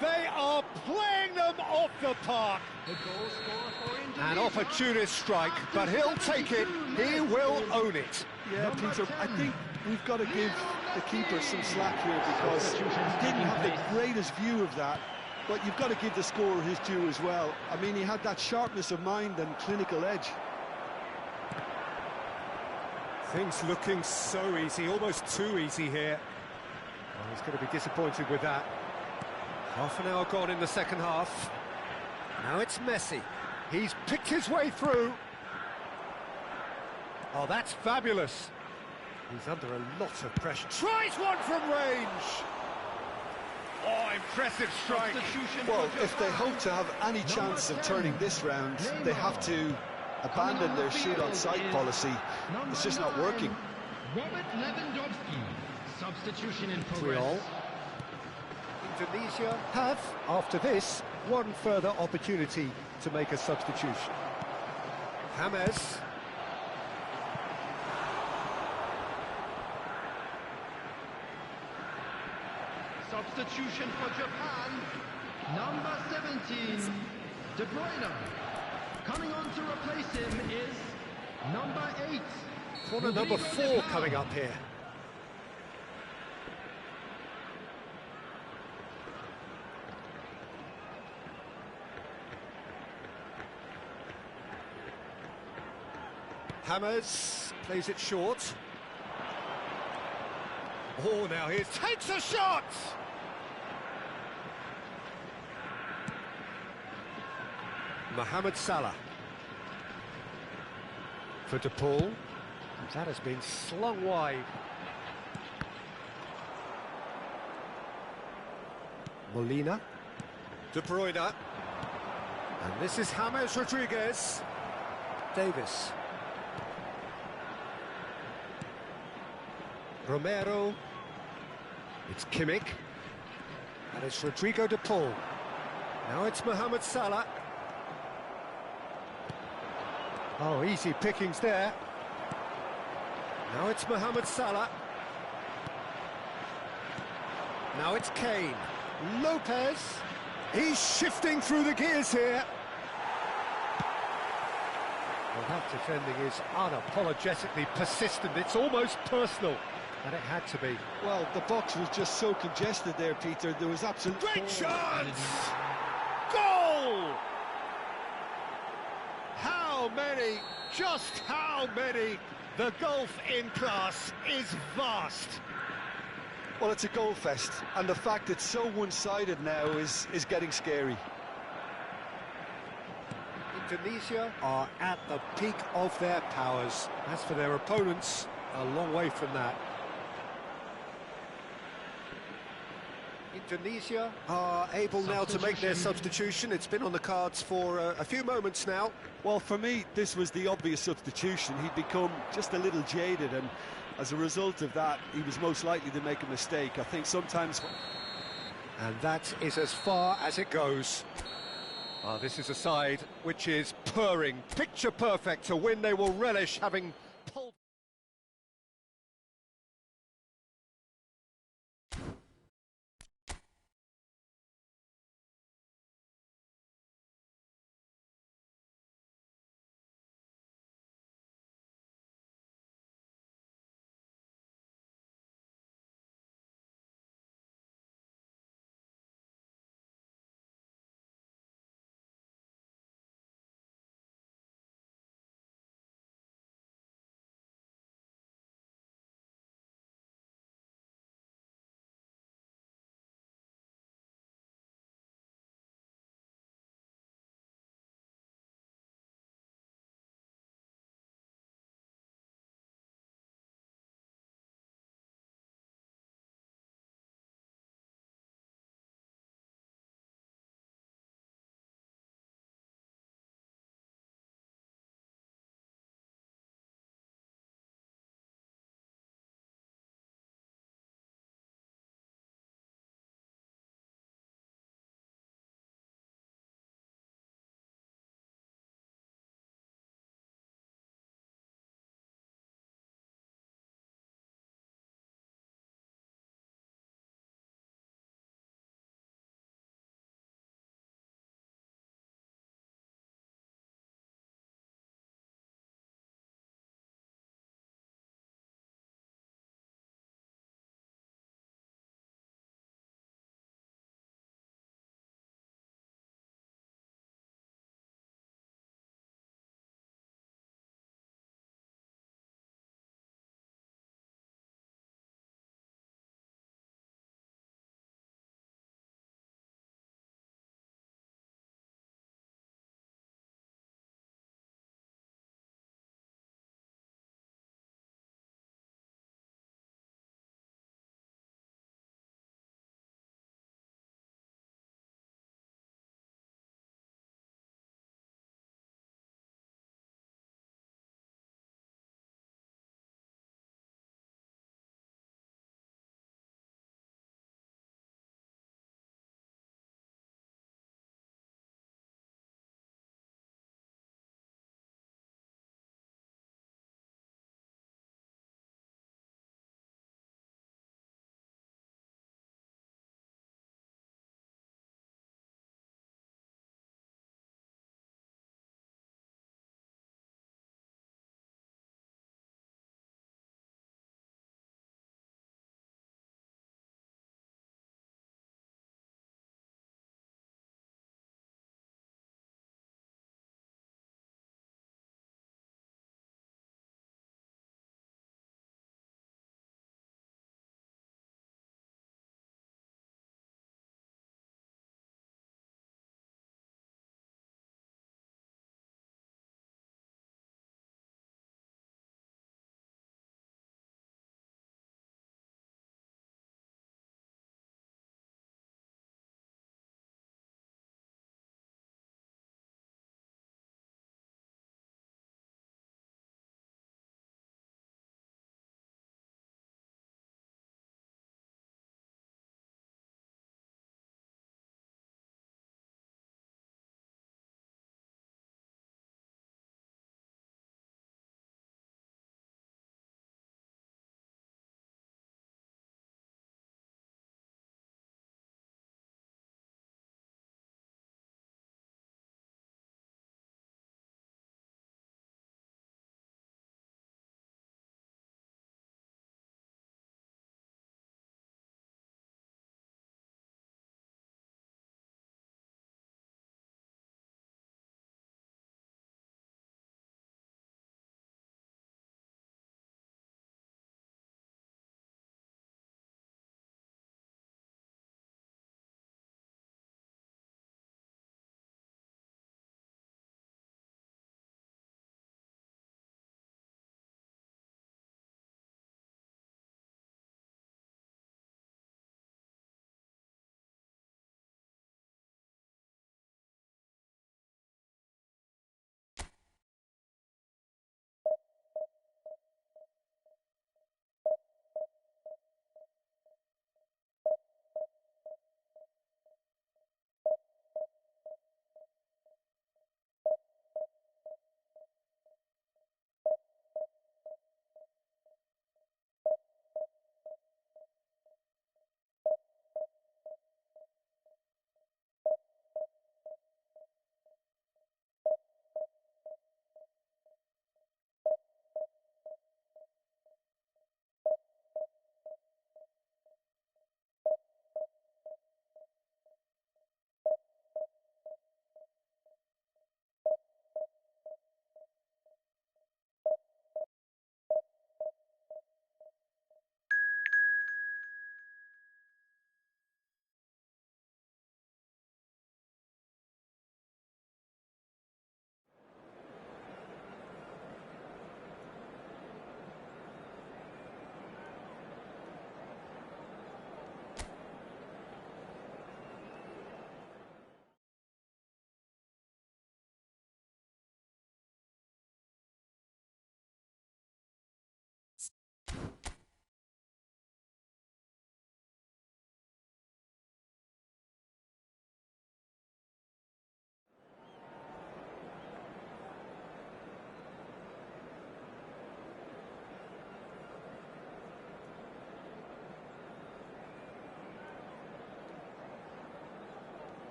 They are playing them off the park.
The goal scorer for Indonesia.
An opportunist strike, but he'll take it, he will own it.
Yeah, Peter, I think we've got to give the keeper some slack here because he didn't have the greatest view of that. But you've got to give the scorer his due as well. I mean, he had that sharpness of mind and clinical edge.
Things looking so easy, almost too easy here. Oh, he's going to be disappointed with that. Half an hour gone in the second half. Now it's Messi. He's picked his way through. Oh, that's fabulous. He's under a lot of pressure. Tries one from range. Oh, impressive strike.
Well, if they hope to have any chance of turning this round, they have to abandon their shoot-on-sight policy. It's just not working.
Robert Lewandowski, substitution in progress.
Real. Indonesia have, after this, one further opportunity to make a substitution. James.
substitution for Japan, number 17, De Bruyne. Coming on to replace him is number 8.
Corner number 4 coming up here. Hammers, plays it short. Oh, now he takes a shot! Mohamed Salah. For De Paul. That has been slung wide. Molina. De Bruyne. And this is James Rodriguez. Davis. Romero. It's Kimmich. And it's Rodrigo De Paul. Now it's Mohamed Salah. Oh, easy pickings there. Now it's Mohamed Salah. Now it's Kane. Lopez. He's shifting through the gears here. Well, that defending is unapologetically persistent. It's almost personal. And it had to be.
Well, the box was just so congested there, Peter. There was absolutely...
Great chance! Goal! How many? Just how many? The gulf in class is vast.
Well, it's a goal fest, and the fact it's so one-sided now is getting scary.
Indonesia are at the peak of their powers. As for their opponents, a long way from that. Indonesia are able now to make their substitution. It's been on the cards for a few moments now.
Well, for me, this was the obvious substitution. He'd become just a little jaded, and as a result of that, he was most likely to make a mistake. I think sometimes...
And that is as far as it goes. This is a side which is purring, picture perfect to win. They will relish having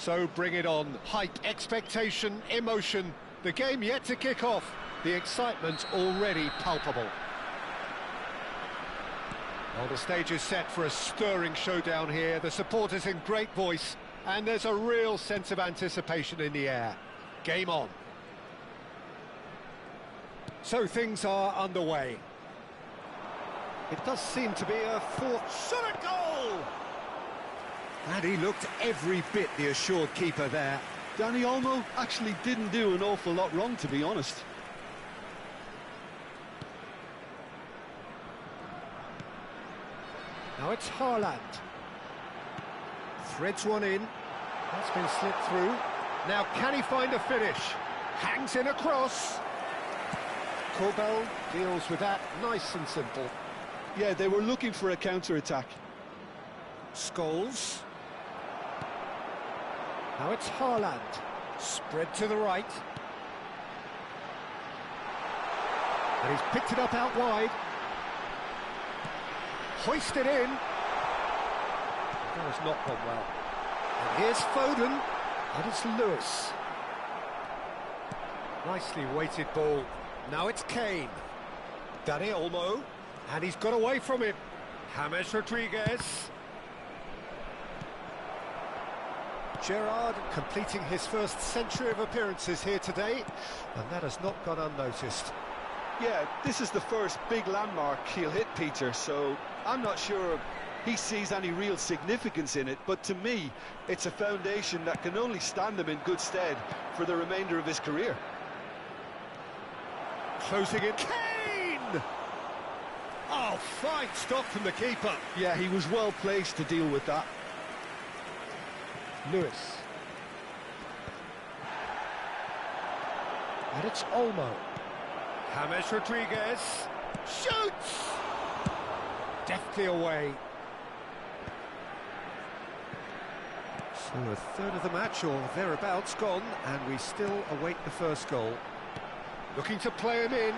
So bring it on. Hype, expectation, emotion. The game yet to kick off. The excitement already palpable. Well, the stage is set for a stirring showdown here. The supporters in great voice, and there's a real sense of anticipation in the air. Game on. So things are underway. It does seem to be a fourth shot at goal! And he looked every bit the assured keeper there.
Danny Olmo actually didn't do an awful lot wrong, to be honest.
Now it's Haaland. Threads one in. That's been slipped through. Now can he find a finish? Hangs in a cross. Corbell deals with that nice and simple.
Yeah, they were looking for a counter-attack.
Scholes. Now it's Haaland. Spread to the right. And he's picked it up out wide. Hoisted in. That has not gone well. And here's Foden. And it's Lewis. Nicely weighted ball. Now it's Kane. Dani Olmo. And he's got away from him. James Rodriguez. Gerrard completing his first century of appearances here today, and that has not gone unnoticed.
Yeah, this is the first big landmark he'll hit, Peter, so I'm not sure he sees any real significance in it, but to me, it's a foundation that can only stand him in good stead for the remainder of his career.
Closing in. Kane! Oh, fine stop from the keeper.
Yeah, he was well placed to deal with that.
Lewis. And it's Olmo. James Rodriguez. Shoots! Deftly away. So a third of the match or thereabouts gone, and we still await the first goal. Looking to play him in.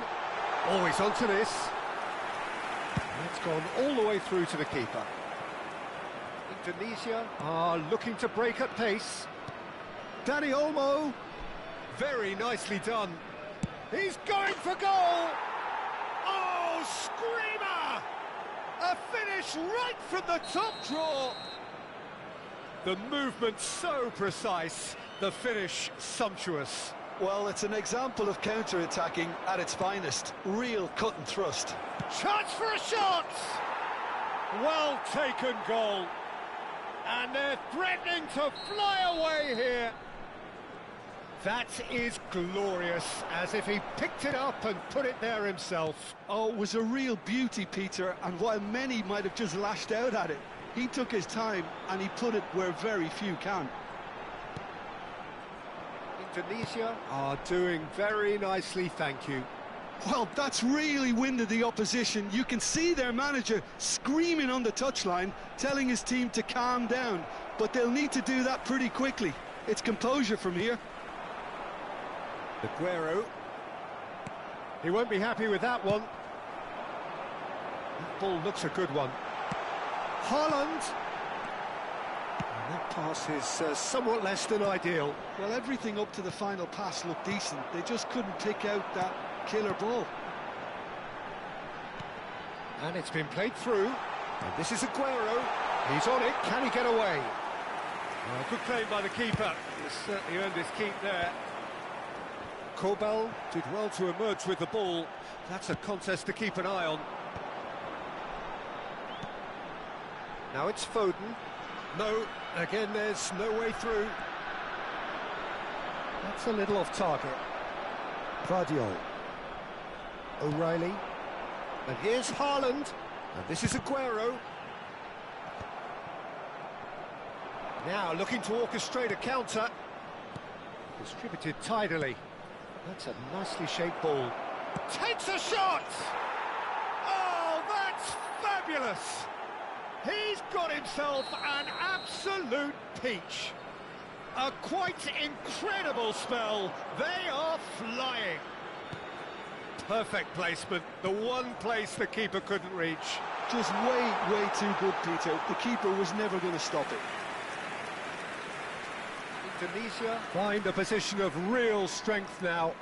Always onto this. That's gone all the way through to the keeper. Indonesia are looking to break at pace. Dani Olmo. Very nicely done. He's going for goal! Oh, screamer! A finish right from the top draw! The movement so precise, the finish sumptuous.
Well, it's an example of counter-attacking at its finest. Real cut and thrust.
Chance for a shot! Well taken goal. And they're threatening to fly away here. That is glorious, as if he picked it up and put it there himself.
Oh, it was a real beauty, Peter, and while many might have just lashed out at it, he took his time and he put it where very few can.
Indonesia are doing very nicely, thank you.
Well, that's really winded the opposition. You can see their manager screaming on the touchline, telling his team to calm down. But they'll need to do that pretty quickly. It's composure from here.
Aguero. He won't be happy with that one. That ball looks a good one. Haaland. And that pass is somewhat less than ideal.
Well, everything up to the final pass looked decent. They just couldn't pick out that killer ball.
And it's been played through. And this is Aguero. He's on it. Can he get away? Good claim by the keeper. He's certainly earned his keep there. Corbell did well to emerge with the ball. That's a contest to keep an eye on. Now it's Foden. No, again there's no way through. That's a little off target. Vardiol. O'Reilly. And here's Haaland. And this is Aguero. Now looking to orchestrate a counter. Distributed tidily. That's a nicely shaped ball. Takes a shot! Oh, that's fabulous! He's got himself an absolute peach. A quite incredible spell. They are flying. Perfect placement, the one place the keeper couldn't reach.
Just way too good, Peter. The keeper was never going to stop it.
Indonesia find a position of real strength now.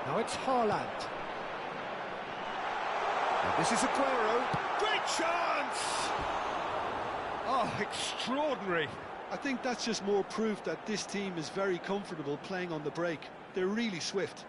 Now it's Haaland. And this is Aguero. Great chance! Oh, extraordinary.
I think that's just more proof that this team is very comfortable playing on the break. They're really swift.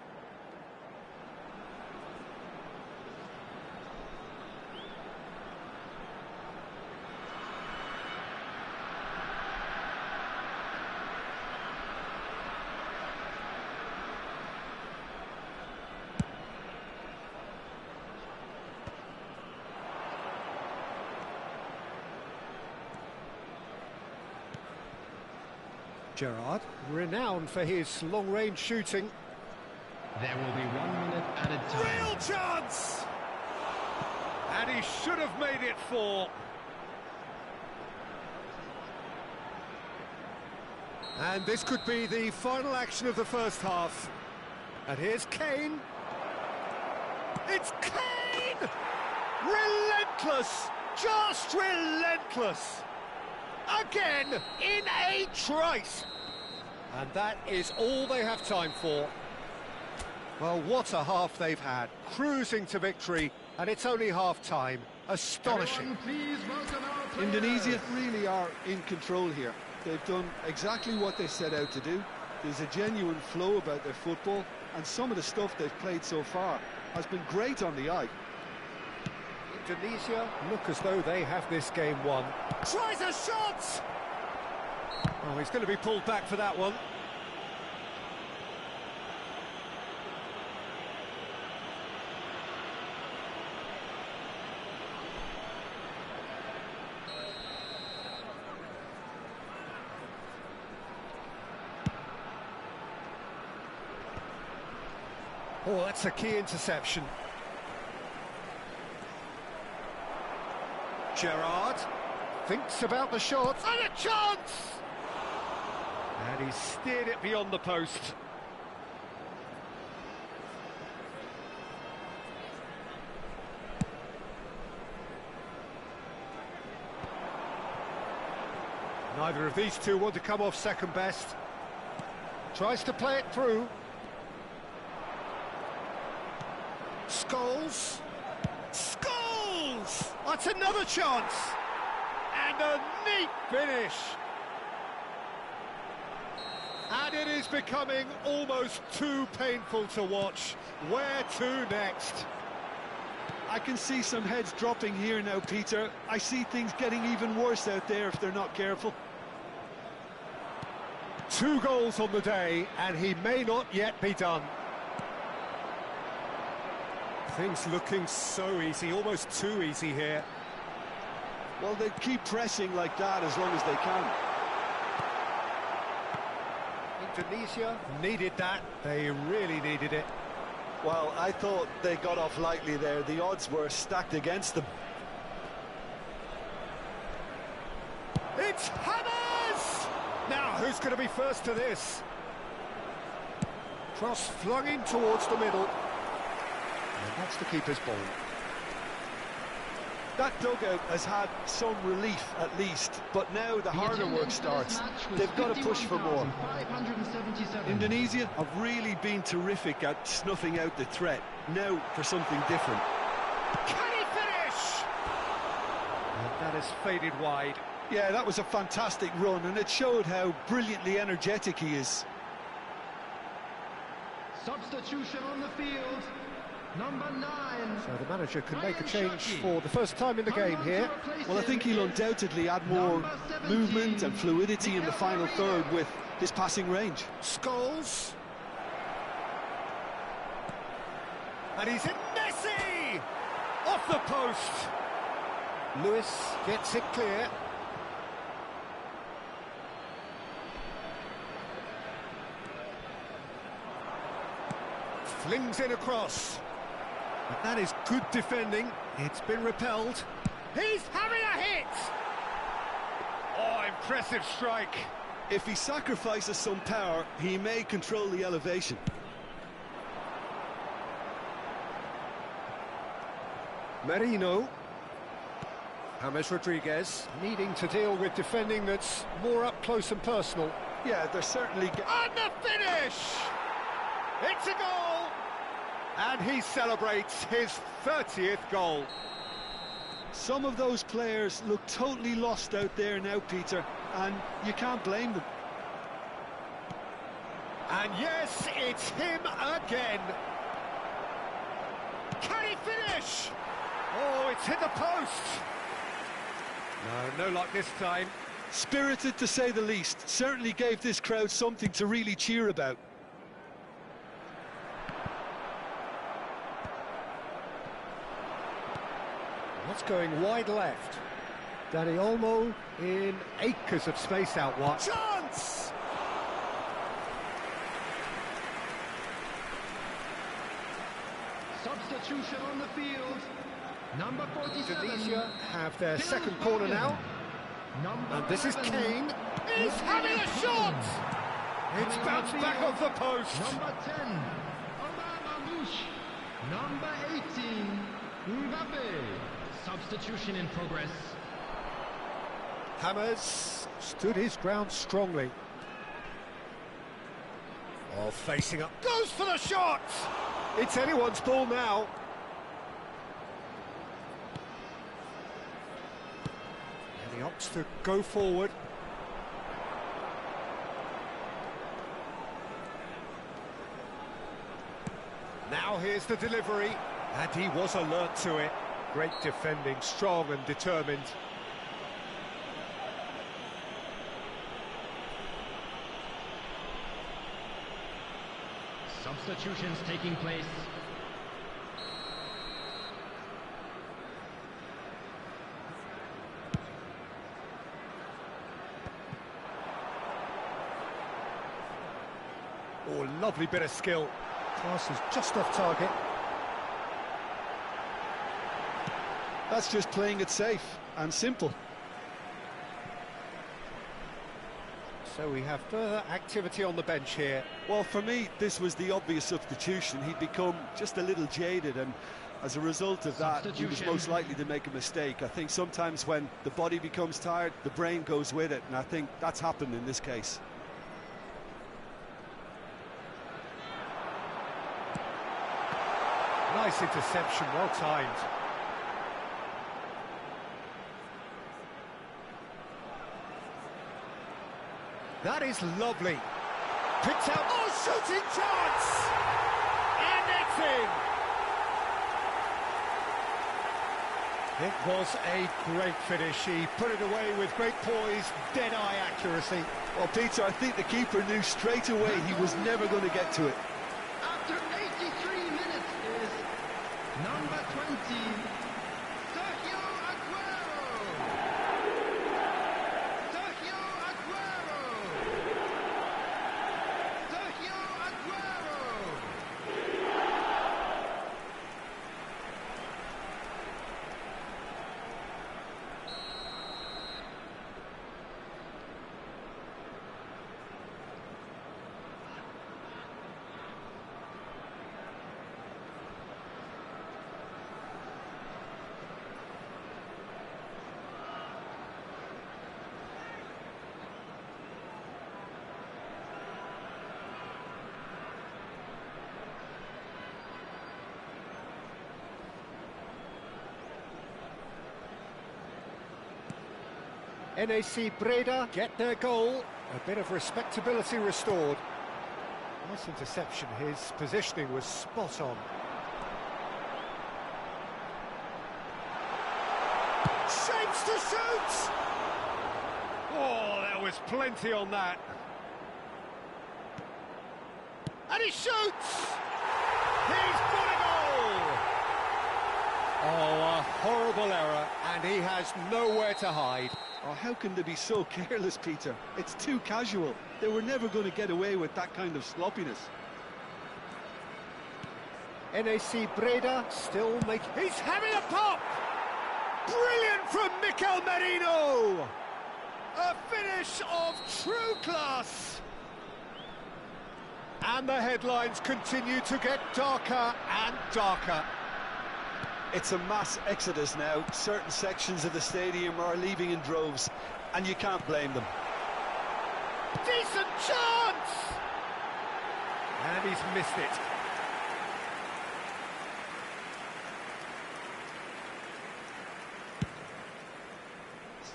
Gerrard, renowned for his long-range shooting.
There will be 1 minute added time.
Real chance! And he should have made it 4. And this could be the final action of the first half. And here's Kane. It's Kane! Relentless! Just relentless! Again, in a trice! And that is all they have time for. Well, what a half they've had. Cruising to victory, and it's only half-time. Astonishing.
Everyone, please welcome our players.
Indonesia really are in control here. They've done exactly what they set out to do. There's a genuine flow about their football, and some of the stuff they've played so far has been great on the eye.
Indonesia look as though they have this game won. Tries a shot! Oh, he's going to be pulled back for that one. Oh, that's a key interception. Gerrard thinks about the shot, and a chance! And he steered it beyond the post. Neither of these two want to come off second best. Tries to play it through. Scholes. Scholes! That's another chance! And a neat finish! And it is becoming almost too painful to watch. Where to next?
I can see some heads dropping here now, Peter. I see things getting even worse out there if they're not careful.
2 goals on the day, and he may not yet be done. Things looking so easy, almost too easy here.
Well, they keep pressing like that as long as they can.
Indonesia needed that. They really needed it.
Well, I thought they got off lightly there. The odds were stacked against them.
It's Hammers! Now, who's going to be first to this? Cross flung in towards the middle. And that's the keeper's ball.
That dugout has had some relief at least, but now the harder work starts. They've got to push for more. Indonesia have really been terrific at snuffing out the threat. Now for something different.
Can he finish? And that has faded wide.
Yeah, that was a fantastic run, and it showed how brilliantly energetic he is.
Substitution on the field. Number 9.
So the manager can make a change for the first time in the game here.
Well, I think he'll undoubtedly add more movement and fluidity in the final third with his passing range.
Scholes. And he's hit Messi! Off the post. Lewis gets it clear. Flings in across. And that is good defending. It's been repelled. He's having a hit! Oh, impressive strike.
If he sacrifices some power, he may control the elevation.
Merino. James Rodriguez needing to deal with defending that's more up close and personal.
Yeah, they're certainly...
And the finish! It's a goal! And he celebrates his 30th goal.
Some of those players look totally lost out there now, Peter, and you can't blame them.
And yes, it's him again. Can he finish? Oh, it's hit the post. No luck this time.
Spirited to say the least. Certainly gave this crowd something to really cheer about.
What's going wide left? Danny Olmo in acres of space out wide. Chance!
Substitution on the field. Number 47.
Indonesia have their second corner now. And this is Kane. He's having a shot! It's bounced back off the post.
Number 10. Number 18. Mbappe. Substitution in progress.
Hammers stood his ground strongly. Oh, facing up. Goes for the shot! It's anyone's ball now. And he opts to go forward. Now here's the delivery. And he was alert to it. Great defending, strong and determined.
Substitutions taking place.
Oh, lovely bit of skill. Pass is just off target.
That's just playing it safe and simple.
So we have further activity on the bench here.
Well, for me, this was the obvious substitution. He'd become just a little jaded, and as a result of that, he was most likely to make a mistake. I think sometimes when the body becomes tired, the brain goes with it, and I think that's happened in this case.
Nice interception, well timed. That is lovely. Picked out. Oh, shooting chance! And it's in. It was a great finish. He put it away with great poise, dead-eye accuracy.
Well, Peter, I think the keeper knew straight away he was never going to get to it.
After 83 minutes is number 20, Sergio Aguero. Sergio Aguero. Sergio Aguero.
NAC Breda get their goal. A bit of respectability restored. Nice interception. His positioning was spot on. Shapes to shoot! Oh, there was plenty on that. And he shoots! He's got a goal! Oh, a horrible error, and he has nowhere to hide.
Oh, how can they be so careless, Peter? It's too casual. They were never going to get away with that kind of sloppiness.
NAC Breda still making... He's having a pop! Brilliant from Mikel Merino! A finish of true class! And the headlines continue to get darker and darker.
It's a mass exodus now. Certain sections of the stadium are leaving in droves, and you can't blame them.
Decent chance! And he's missed it.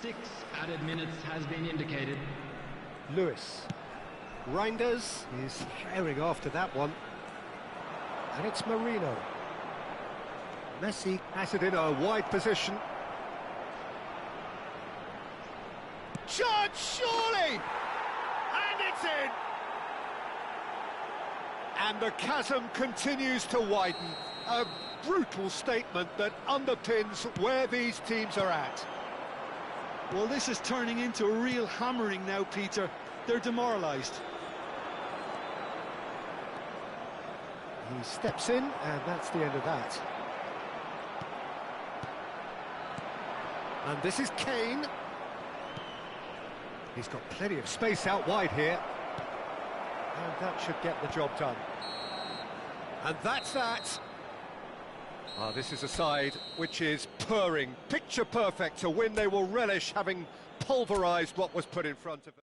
Six added minutes has been indicated.
Lewis. Reinders is firing after that one. And it's Merino. Messi has it in a wide position. Chance, surely! And it's in! And the chasm continues to widen. A brutal statement that underpins where these teams are at.
Well, this is turning into a real hammering now, Peter. They're demoralised.
He steps in, and that's the end of that. And this is Kane. He's got plenty of space out wide here. And that should get the job done. And that's that. This is a side which is purring, picture perfect to win. They will relish having pulverised what was put in front of them.